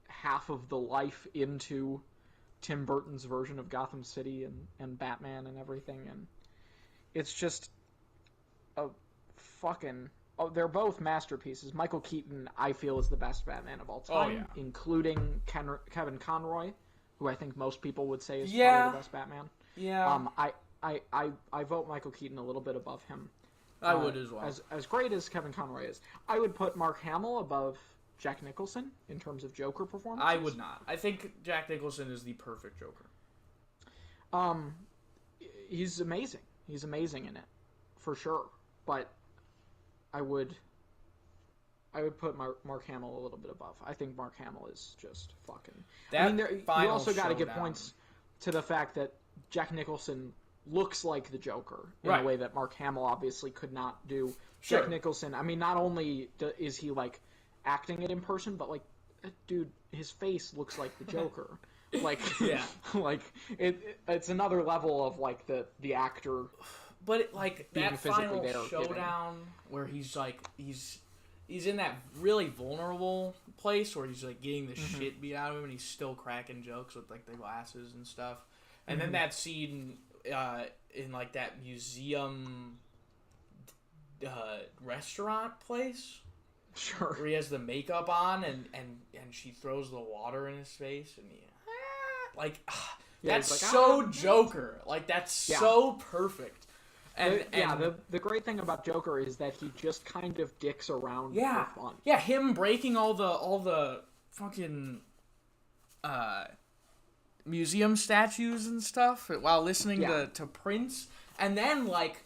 [SPEAKER 2] half of the life into Tim Burton's version of Gotham City and Batman and everything, and it's just a fucking... Oh, they're both masterpieces. Michael Keaton, I feel, is the best Batman of all time, including Kevin Conroy, who I think most people would say is probably the best Batman.
[SPEAKER 1] Yeah.
[SPEAKER 2] I vote Michael Keaton a little bit above him.
[SPEAKER 1] I would as well.
[SPEAKER 2] As great as Kevin Conroy is, I would put Mark Hamill above Jack Nicholson in terms of Joker performances.
[SPEAKER 1] I would not. I think Jack Nicholson is the perfect Joker.
[SPEAKER 2] He's amazing. He's amazing in it, for sure. But I would put Mark Hamill a little bit above. I think Mark Hamill is just fucking... you also got to give points to the fact that Jack Nicholson looks like the Joker in a way that Mark Hamill obviously could not do. Sure. Jack Nicholson, not only is he like acting it in person, but like, dude, his face looks like the Joker. Like, like it's another level of like the actor.
[SPEAKER 1] But that final showdown where he's like he's in that really vulnerable place where he's like getting the shit beat out of him and he's still cracking jokes with like the glasses and stuff. And then that scene in like that museum restaurant place.
[SPEAKER 2] Sure.
[SPEAKER 1] Where he has the makeup on and she throws the water in his face and that's like, so Joker. Like that's so perfect. And
[SPEAKER 2] the great thing about Joker is that he just kind of dicks around for fun.
[SPEAKER 1] Yeah, him breaking all the fucking museum statues and stuff while listening to Prince, and then like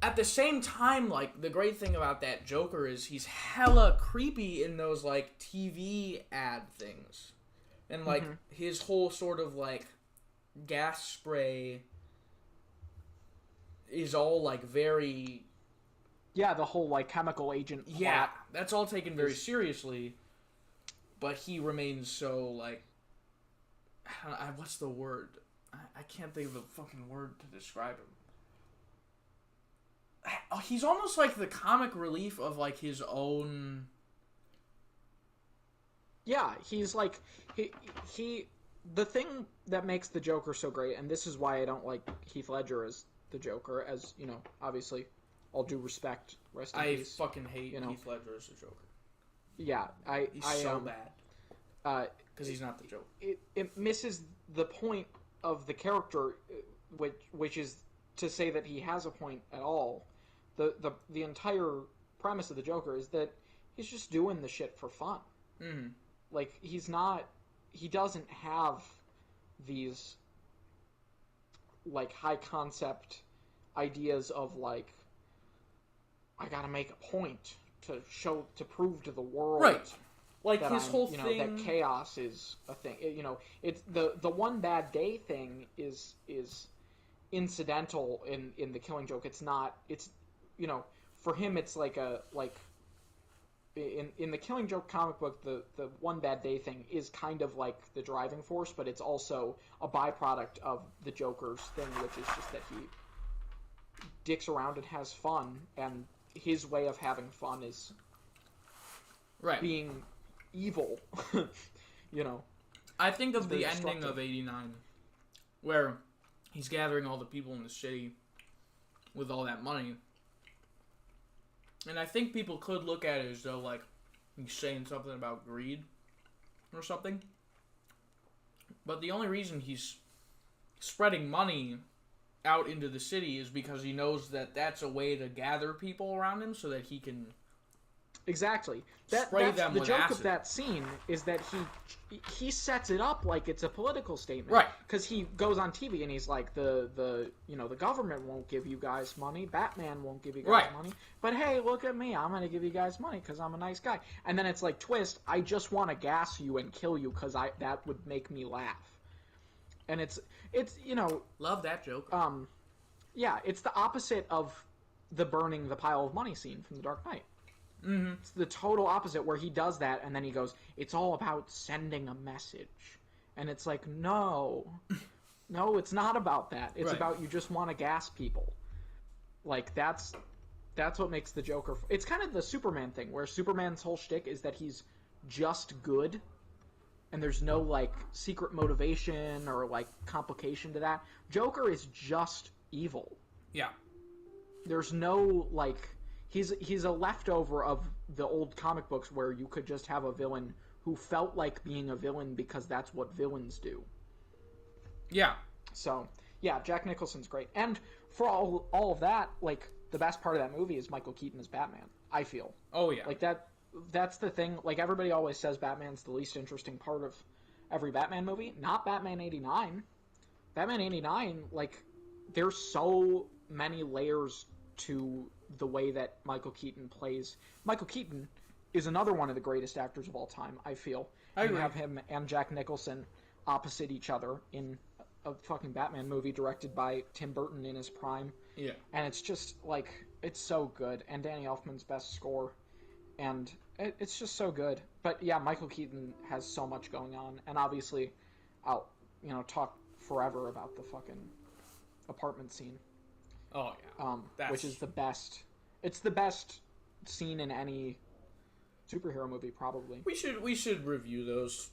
[SPEAKER 1] at the same time, like the great thing about that Joker is he's hella creepy in those like TV ad things, and like his whole sort of like gas spray is all like very
[SPEAKER 2] the whole like chemical agent plot
[SPEAKER 1] that's all taken very seriously, but he remains so like what's the word? I can't think of a fucking word to describe him. He's almost like the comic relief of like his own.
[SPEAKER 2] Yeah, he's like he. The thing that makes the Joker so great, and this is why I don't like Heath Ledger as the Joker, as obviously, all due respect, rest in peace.
[SPEAKER 1] I fucking hate Heath Ledger as the Joker.
[SPEAKER 2] Yeah,
[SPEAKER 1] he's so bad. Because he's not the Joker.
[SPEAKER 2] It misses the point of the character, which is to say that he has a point at all. The entire premise of the Joker is that he's just doing the shit for fun.
[SPEAKER 1] Mm-hmm.
[SPEAKER 2] Like he doesn't have these like high concept ideas of like I gotta make a point to prove to the world,
[SPEAKER 1] right? Like
[SPEAKER 2] that
[SPEAKER 1] his whole thing
[SPEAKER 2] that chaos is a thing. It's the one bad day thing is incidental in the Killing Joke. It's not. It's for him it's like in the Killing Joke comic book, the one bad day thing is kind of like the driving force, but it's also a byproduct of the Joker's thing, which is just that he dicks around and has fun, and his way of having fun is being evil. You know,
[SPEAKER 1] I think of the ending of 89, where he's gathering all the people in the city with all that money. And I think people could look at it as though, like, he's saying something about greed or something. But the only reason he's spreading money out into the city is because he knows that that's a way to gather people around him so that he can
[SPEAKER 2] exactly.
[SPEAKER 1] spray them with acid.
[SPEAKER 2] The joke of that scene is that he sets it up like it's a political statement.
[SPEAKER 1] Right.
[SPEAKER 2] Because he goes on TV and he's like, the government won't give you guys money. Batman won't give you guys money. But hey, look at me. I'm going to give you guys money because I'm a nice guy. And then it's like, twist, I just want to gas you and kill you because that would make me laugh. And it's
[SPEAKER 1] love that joke.
[SPEAKER 2] Yeah, it's the opposite of the burning the pile of money scene from The Dark Knight.
[SPEAKER 1] Mm-hmm.
[SPEAKER 2] It's the total opposite, where he does that and then he goes, it's all about sending a message. And it's like, no, it's not about that. It's about you just want to gas people. Like, that's what makes the Joker. It's kind of the Superman thing, where Superman's whole shtick is that he's just good. And there's no, like, secret motivation or, like, complication to that. Joker is just evil.
[SPEAKER 1] Yeah.
[SPEAKER 2] There's no, like... He's a leftover of the old comic books where you could just have a villain who felt like being a villain because that's what villains do.
[SPEAKER 1] Yeah.
[SPEAKER 2] So, yeah, Jack Nicholson's great. And for all of that, like, the best part of that movie is Michael Keaton as Batman, I feel.
[SPEAKER 1] Oh, yeah.
[SPEAKER 2] Like, that's the thing. Like, everybody always says Batman's the least interesting part of every Batman movie. Not Batman 89. Batman 89, like, there's so many layers to the way that Michael Keaton plays. Michael Keaton is another one of the greatest actors of all time, I feel.
[SPEAKER 1] I agree.
[SPEAKER 2] You have him and Jack Nicholson opposite each other in a fucking Batman movie directed by Tim Burton in his prime.
[SPEAKER 1] Yeah.
[SPEAKER 2] And it's just, like, it's so good. And Danny Elfman's best score. And it's just so good. But, yeah, Michael Keaton has so much going on. And obviously, I'll, talk forever about the fucking apartment scene.
[SPEAKER 1] Oh, yeah.
[SPEAKER 2] Which is the best. It's the best scene in any superhero movie, probably.
[SPEAKER 1] We should review those.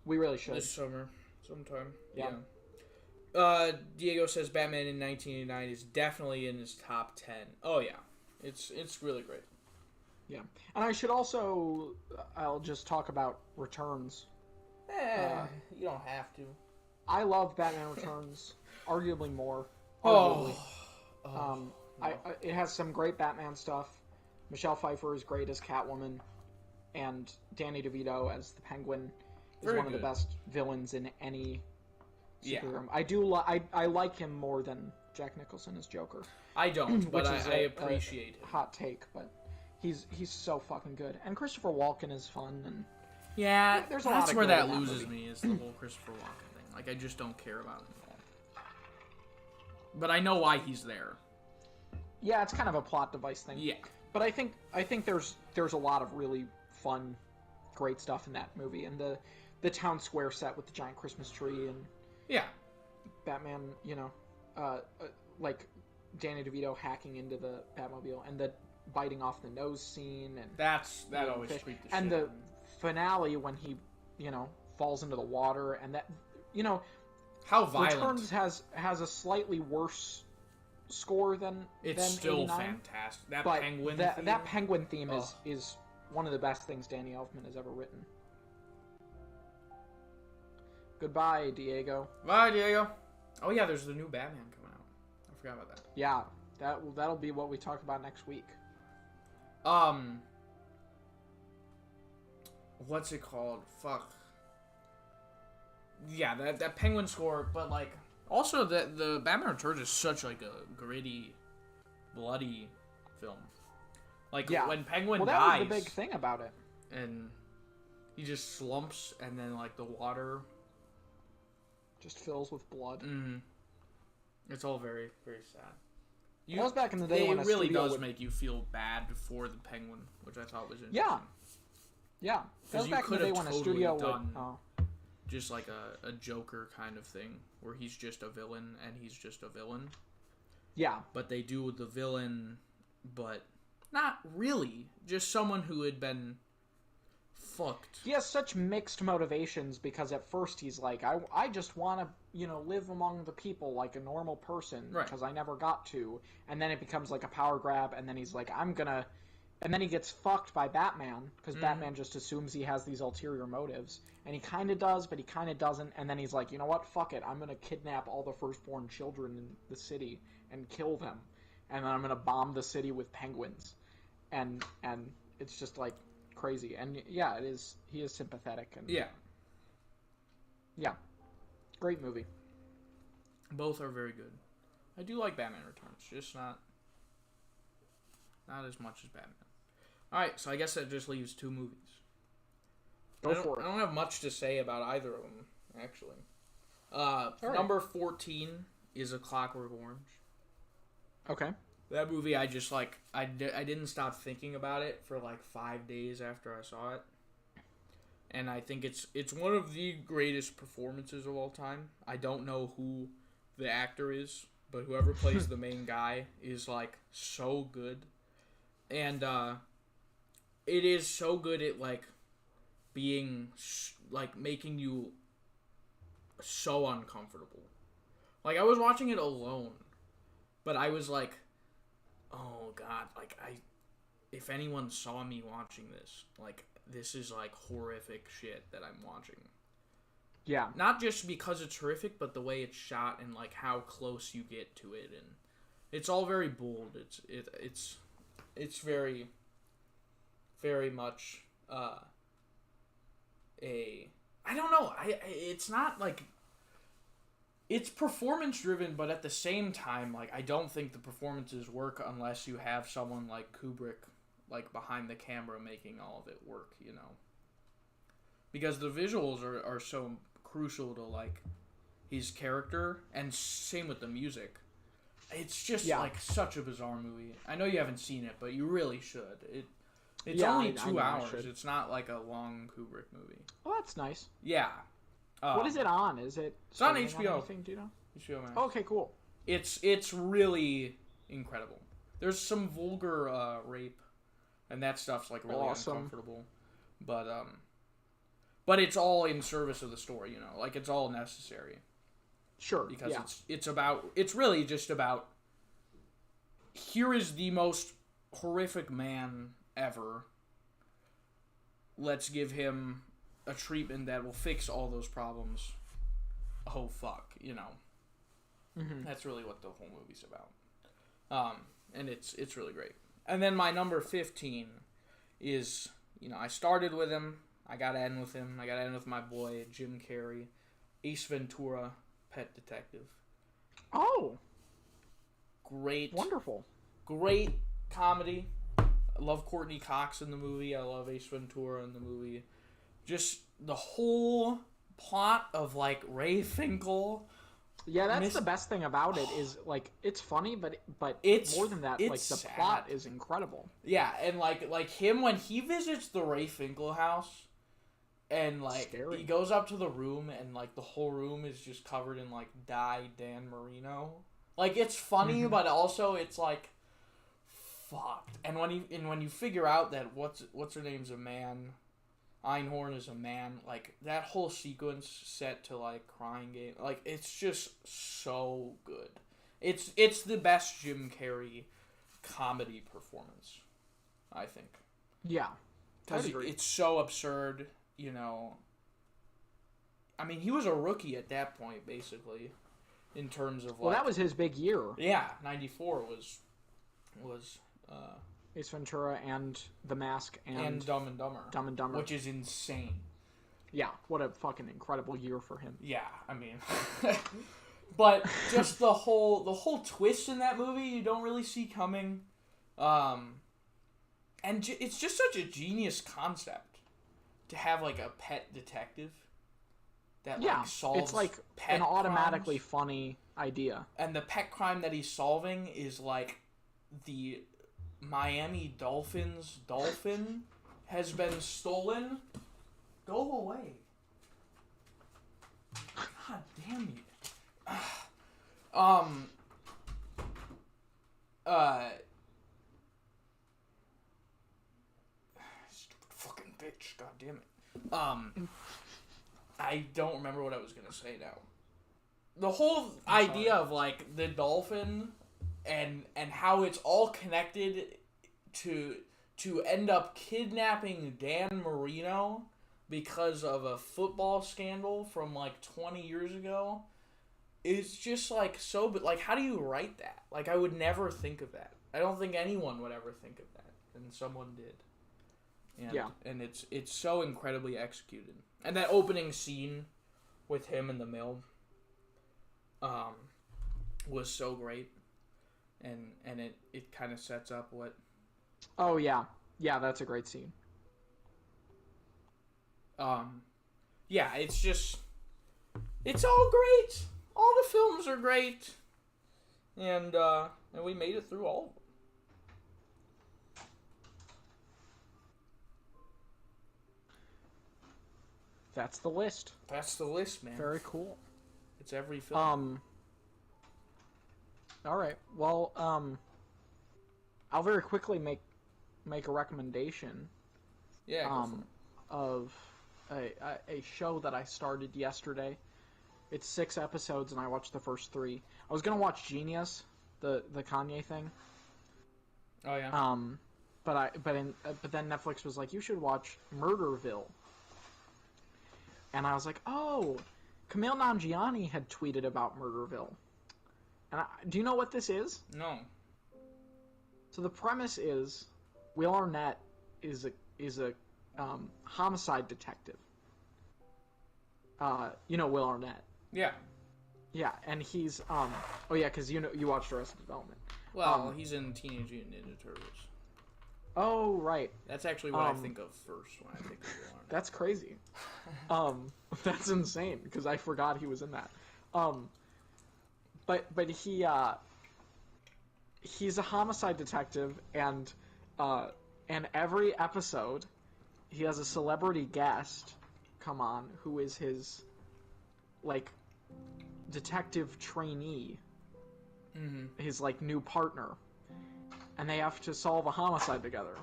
[SPEAKER 2] We really should.
[SPEAKER 1] This summer, sometime.
[SPEAKER 2] Yeah.
[SPEAKER 1] Diego says Batman in 1989 is definitely in his top 10. Oh, yeah. It's really great.
[SPEAKER 2] Yeah. And I should also... I'll just talk about Returns.
[SPEAKER 1] You don't have to.
[SPEAKER 2] I love Batman Returns. Arguably more.
[SPEAKER 1] Arguably.
[SPEAKER 2] No. It has some great Batman stuff. Michelle Pfeiffer is great as Catwoman, and Danny DeVito as the Penguin is one of the best villains in any superhero. Yeah. I like him more than Jack Nicholson as Joker.
[SPEAKER 1] I don't, but I appreciate it.
[SPEAKER 2] Hot take, but he's so fucking good. And Christopher Walken is fun, and
[SPEAKER 1] yeah,
[SPEAKER 2] there's a lot
[SPEAKER 1] that's
[SPEAKER 2] of
[SPEAKER 1] where
[SPEAKER 2] good
[SPEAKER 1] that
[SPEAKER 2] in
[SPEAKER 1] loses
[SPEAKER 2] movie.
[SPEAKER 1] me is the whole Christopher Walken thing. Like, I just don't care about him at all. But I know why he's there.
[SPEAKER 2] Yeah, it's kind of a plot device thing.
[SPEAKER 1] Yeah.
[SPEAKER 2] But I think there's a lot of really fun, great stuff in that movie, and the town square set with the giant Christmas tree and Batman, like Danny DeVito hacking into the Batmobile and the biting off the nose scene, and
[SPEAKER 1] that always creeped the shit.
[SPEAKER 2] And the finale when he falls into the water, and that
[SPEAKER 1] how violent.
[SPEAKER 2] Returns has a slightly worse score than
[SPEAKER 1] still
[SPEAKER 2] 89,
[SPEAKER 1] fantastic. That
[SPEAKER 2] but
[SPEAKER 1] penguin
[SPEAKER 2] that
[SPEAKER 1] theme?
[SPEAKER 2] That penguin theme is one of the best things Danny Elfman has ever written. Goodbye, Diego.
[SPEAKER 1] Bye, Diego. Oh yeah, there's the new Batman coming out. I forgot about that.
[SPEAKER 2] Yeah, that'll be what we talk about next week.
[SPEAKER 1] What's it called? Fuck. Yeah, that penguin score, but like also the Batman Returns is such like a gritty, bloody film. Like when Penguin dies,
[SPEAKER 2] was the big thing about it.
[SPEAKER 1] And he just slumps, and then like the water
[SPEAKER 2] just fills with blood.
[SPEAKER 1] Mm-hmm. It's all very, very sad.
[SPEAKER 2] That was back in the day when
[SPEAKER 1] it really does make you feel bad for the Penguin, which I thought was interesting.
[SPEAKER 2] Yeah, Yeah.
[SPEAKER 1] Because you
[SPEAKER 2] back
[SPEAKER 1] could
[SPEAKER 2] in the
[SPEAKER 1] have
[SPEAKER 2] day when a
[SPEAKER 1] totally
[SPEAKER 2] studio
[SPEAKER 1] done
[SPEAKER 2] would,
[SPEAKER 1] just like a Joker kind of thing, where he's just a villain and he's just a villain.
[SPEAKER 2] yeah.
[SPEAKER 1] But they do the villain, but not really. Just someone who had been fucked.
[SPEAKER 2] He has such mixed motivations because at first he's like, I just want to, live among the people like a normal person
[SPEAKER 1] Right.
[SPEAKER 2] because I never got to. And then it becomes like a power grab, and then he's like, and then he gets fucked by Batman because Batman just assumes he has these ulterior motives. And he kind of does, but he kind of doesn't. And then he's like, you know what? Fuck it. I'm going to kidnap all the firstborn children in the city and kill them. And then I'm going to bomb the city with penguins. And it's just like crazy. And yeah, it is. He is sympathetic. And yeah. Great movie.
[SPEAKER 1] Both are very good. I do like Batman Returns, just not as much as Batman. Alright, so I guess that just leaves 2 movies.
[SPEAKER 2] Go for it.
[SPEAKER 1] I don't have much to say about either of them, actually.
[SPEAKER 2] Right.
[SPEAKER 1] Number 14 is A Clockwork Orange.
[SPEAKER 2] Okay.
[SPEAKER 1] That movie, I just, I didn't stop thinking about it for, 5 days after I saw it. And I think it's one of the greatest performances of all time. I don't know who the actor is, but whoever plays the main guy is, so good. And, it is so good at, being, making you so uncomfortable. I was watching it alone, but I was like, oh, God, if anyone saw me watching this, this is, horrific shit that I'm watching.
[SPEAKER 2] Yeah.
[SPEAKER 1] Not just because it's horrific, but the way it's shot and, how close you get to it, and it's all very bold. It's very, very much, I don't know. It's not it's performance driven, but at the same time, I don't think the performances work unless you have someone like Kubrick, behind the camera making all of it work, because the visuals are so crucial to his character, and same with the music. It's just such a bizarre movie. I know you haven't seen it, but you really should. It's only 2 hours. It's not a long Kubrick movie.
[SPEAKER 2] Oh, that's nice.
[SPEAKER 1] Yeah.
[SPEAKER 2] What is it on? Is it?
[SPEAKER 1] It's on HBO.
[SPEAKER 2] Anything, do you know?
[SPEAKER 1] HBO Max.
[SPEAKER 2] Oh, okay, cool.
[SPEAKER 1] It's really incredible. There's some vulgar rape, and that stuff's really
[SPEAKER 2] awesome.
[SPEAKER 1] Uncomfortable, but it's all in service of the story. It's all necessary.
[SPEAKER 2] Sure.
[SPEAKER 1] Because it's really just about, here is the most horrific man ever. Let's give him a treatment that will fix all those problems. Oh, fuck,
[SPEAKER 2] Mm-hmm.
[SPEAKER 1] That's really what the whole movie's about. And it's really great. And then my number 15 is, I started with him, I gotta end with him, I gotta end with my boy, Jim Carrey, Ace Ventura, Pet Detective.
[SPEAKER 2] Oh!
[SPEAKER 1] Great.
[SPEAKER 2] Wonderful.
[SPEAKER 1] Great comedy. I love Courtney Cox in the movie. I love Ace Ventura in the movie. Just the whole plot of Ray Finkel.
[SPEAKER 2] Yeah, that's the best thing about it is it's funny, but
[SPEAKER 1] it's
[SPEAKER 2] more than that, the
[SPEAKER 1] sad.
[SPEAKER 2] plot is incredible.
[SPEAKER 1] Yeah, and like him when he visits the Ray Finkel house, and
[SPEAKER 2] Scary.
[SPEAKER 1] he goes up to the room and the whole room is just covered in dyed Dan Marino. It's funny, but also it's fucked. And when you figure out that what's her name's a man, Einhorn is a man, that whole sequence set to Crying Game, it's just so good. It's the best Jim Carrey comedy performance, I think.
[SPEAKER 2] Yeah,
[SPEAKER 1] because it's so absurd. I mean, he was a rookie at that point, basically, in terms of
[SPEAKER 2] well, that was his big year.
[SPEAKER 1] Yeah, 94 was
[SPEAKER 2] Ace Ventura and The Mask and
[SPEAKER 1] Dumb and Dumber.
[SPEAKER 2] Dumb and Dumber,
[SPEAKER 1] which is insane.
[SPEAKER 2] Yeah, what a fucking incredible year for him.
[SPEAKER 1] Yeah, I mean, but just the whole twist in that movie you don't really see coming, and it's just such a genius concept to have a pet detective that solves
[SPEAKER 2] it's
[SPEAKER 1] pet
[SPEAKER 2] an automatically
[SPEAKER 1] crimes.
[SPEAKER 2] Funny idea.
[SPEAKER 1] And the pet crime that he's solving is the Miami Dolphins dolphin has been stolen. Go away. God damn you. Stupid fucking bitch. God damn it. I don't remember what I was gonna say now. The whole idea of like the dolphin and how it's all connected to end up kidnapping Dan Marino because of a football scandal from like 20 years ago. It's just like so, but like, how do you write that? Like, I would never think of that. I don't think anyone would ever think of that, and someone did. And,
[SPEAKER 2] yeah,
[SPEAKER 1] and it's so incredibly executed. And that opening scene with him in the mill, was so great, and it kind of sets up what.
[SPEAKER 2] Oh yeah, that's a great scene.
[SPEAKER 1] Yeah, it's just, it's all great. All the films are great, and we made it through all of them.
[SPEAKER 2] That's the list.
[SPEAKER 1] That's the list, man.
[SPEAKER 2] Very cool.
[SPEAKER 1] It's every film.
[SPEAKER 2] All right. Well, I'll very quickly make a recommendation.
[SPEAKER 1] Yeah.
[SPEAKER 2] Of a show that I started yesterday. It's 6 episodes, and I watched the first 3. I was gonna watch Genius, the Kanye thing.
[SPEAKER 1] Oh yeah.
[SPEAKER 2] But then Netflix was like, you should watch Murderville. And I was like, oh, Kumail Nanjiani had tweeted about Murderville. And do you know what this is?
[SPEAKER 1] No.
[SPEAKER 2] So the premise is, Will Arnett is a homicide detective. You know Will Arnett.
[SPEAKER 1] Yeah.
[SPEAKER 2] Yeah, and he's oh yeah, because you watched Arrested Development.
[SPEAKER 1] Well, he's in Teenage Mutant Ninja Turtles.
[SPEAKER 2] Oh right.
[SPEAKER 1] That's actually what I think of first when I think of Will Arnett.
[SPEAKER 2] That's crazy. That's insane because I forgot he was in that. But he's a homicide detective, and every episode he has a celebrity guest come on who is his like detective trainee, his like new partner, and they have to solve a homicide together.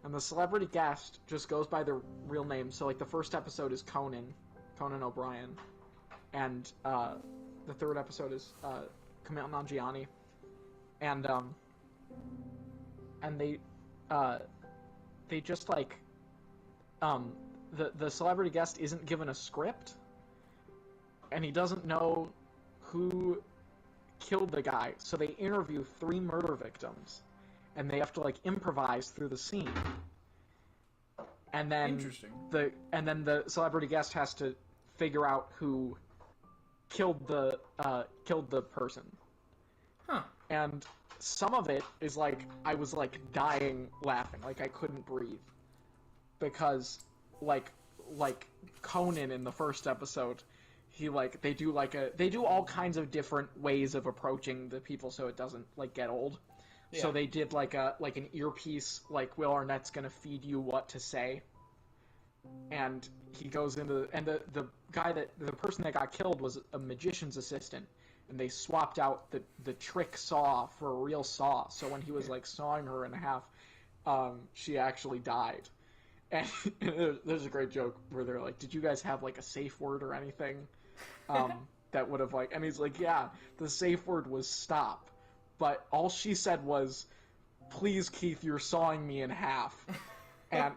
[SPEAKER 2] And the celebrity guest just goes by their real name. So like the first episode is Conan O'Brien, and the third episode is Kumail Nanjiani, and they just like the celebrity guest isn't given a script, and he doesn't know who killed the guy, so they interview 3 murder victims, and they have to like improvise through the scene. And then
[SPEAKER 1] Interesting.
[SPEAKER 2] the celebrity guest has to figure out who killed the person.
[SPEAKER 1] Huh.
[SPEAKER 2] And some of it is like I was like dying laughing, like I couldn't breathe, because like Conan in the first episode, he like they do all kinds of different ways of approaching the people so it doesn't like get old. Yeah. So they did like an earpiece, like Will Arnett's gonna feed you what to say, and he goes into the person that got killed was a magician's assistant, and they swapped out the trick saw for a real saw. So when he was like sawing her in half, she actually died. And there's a great joke where they're like, "Did you guys have like a safe word or anything that would have like?" And he's like, "Yeah, the safe word was stop, but all she said was, 'Please, Keith, you're sawing me in half.'" And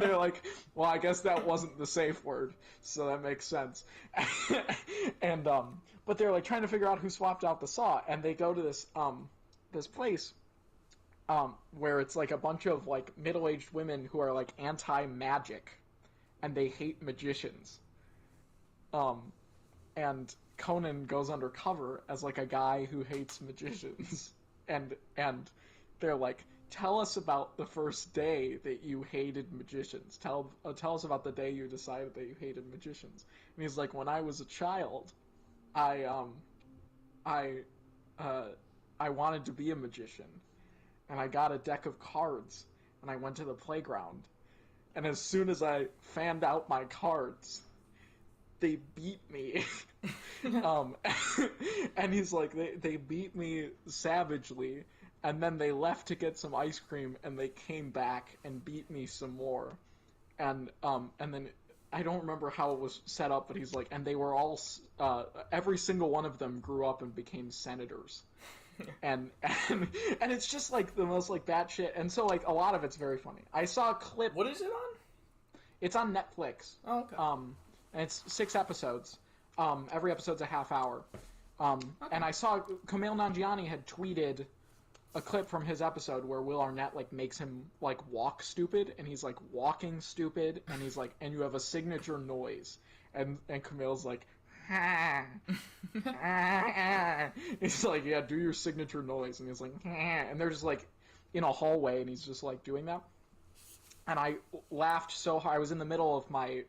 [SPEAKER 2] they're like, "Well, I guess that wasn't the safe word, so that makes sense." And but they're like trying to figure out who swapped out the saw, and they go to this place where it's like a bunch of like middle-aged women who are like anti-magic, and they hate magicians. And Conan goes undercover as like a guy who hates magicians, and they're like, "Tell us about the first day that you hated magicians. Tell us about the day you decided that you hated magicians." And he's like, "When I was a child, I wanted to be a magician, and I got a deck of cards, and I went to the playground, and as soon as I fanned out my cards, they beat me. And he's like, they beat me savagely, and then they left to get some ice cream, and they came back and beat me some more. And then I don't remember how it was set up, but he's like, and they were all, every single one of them grew up and became senators. and it's just like the most like batshit, and so like a lot of it's very funny. I saw a clip.
[SPEAKER 1] What is it on?
[SPEAKER 2] It's on Netflix.
[SPEAKER 1] Oh, okay.
[SPEAKER 2] And it's 6 episodes. Every episode's a half hour. Okay. And I saw Kumail Nanjiani had tweeted a clip from his episode where Will Arnett like makes him like walk stupid, and he's like walking stupid, and he's like, and you have a signature noise, and Kumail's like, he's like, yeah, do your signature noise, and he's like, and they're just like in a hallway, and he's just like doing that, and I laughed so hard. I was in the middle of my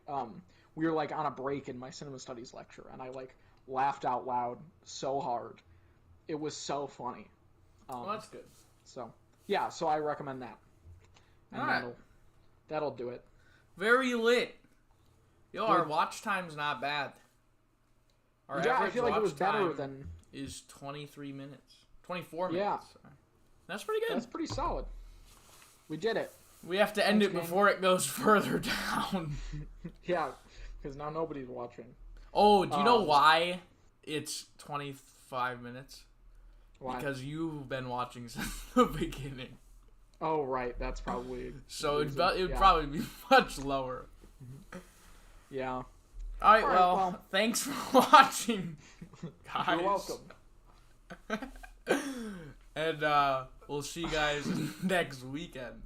[SPEAKER 2] we were like on a break in my cinema studies lecture, and I like laughed out loud so hard. It was so funny.
[SPEAKER 1] Well, that's good.
[SPEAKER 2] So yeah, so I recommend that, and
[SPEAKER 1] right.
[SPEAKER 2] that'll do it.
[SPEAKER 1] Very lit. Yo, our watch time's not bad. Our
[SPEAKER 2] yeah, I feel like it was better than
[SPEAKER 1] is 23 minutes. 24 minutes. Yeah. Sorry. That's pretty good.
[SPEAKER 2] That's pretty solid. We did it.
[SPEAKER 1] We have to end it before it goes further down.
[SPEAKER 2] Yeah, because now nobody's watching.
[SPEAKER 1] Oh, do you know why it's 25 minutes?
[SPEAKER 2] Why?
[SPEAKER 1] Because you've been watching since the beginning.
[SPEAKER 2] Oh, right. That's probably...
[SPEAKER 1] So it would probably be much lower.
[SPEAKER 2] Yeah.
[SPEAKER 1] All right, well, thanks for watching, guys.
[SPEAKER 2] You're welcome.
[SPEAKER 1] And we'll see you guys next weekend.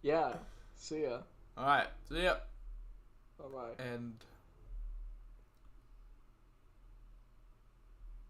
[SPEAKER 2] Yeah. See ya.
[SPEAKER 1] All right. See ya.
[SPEAKER 2] Bye-bye.
[SPEAKER 1] And...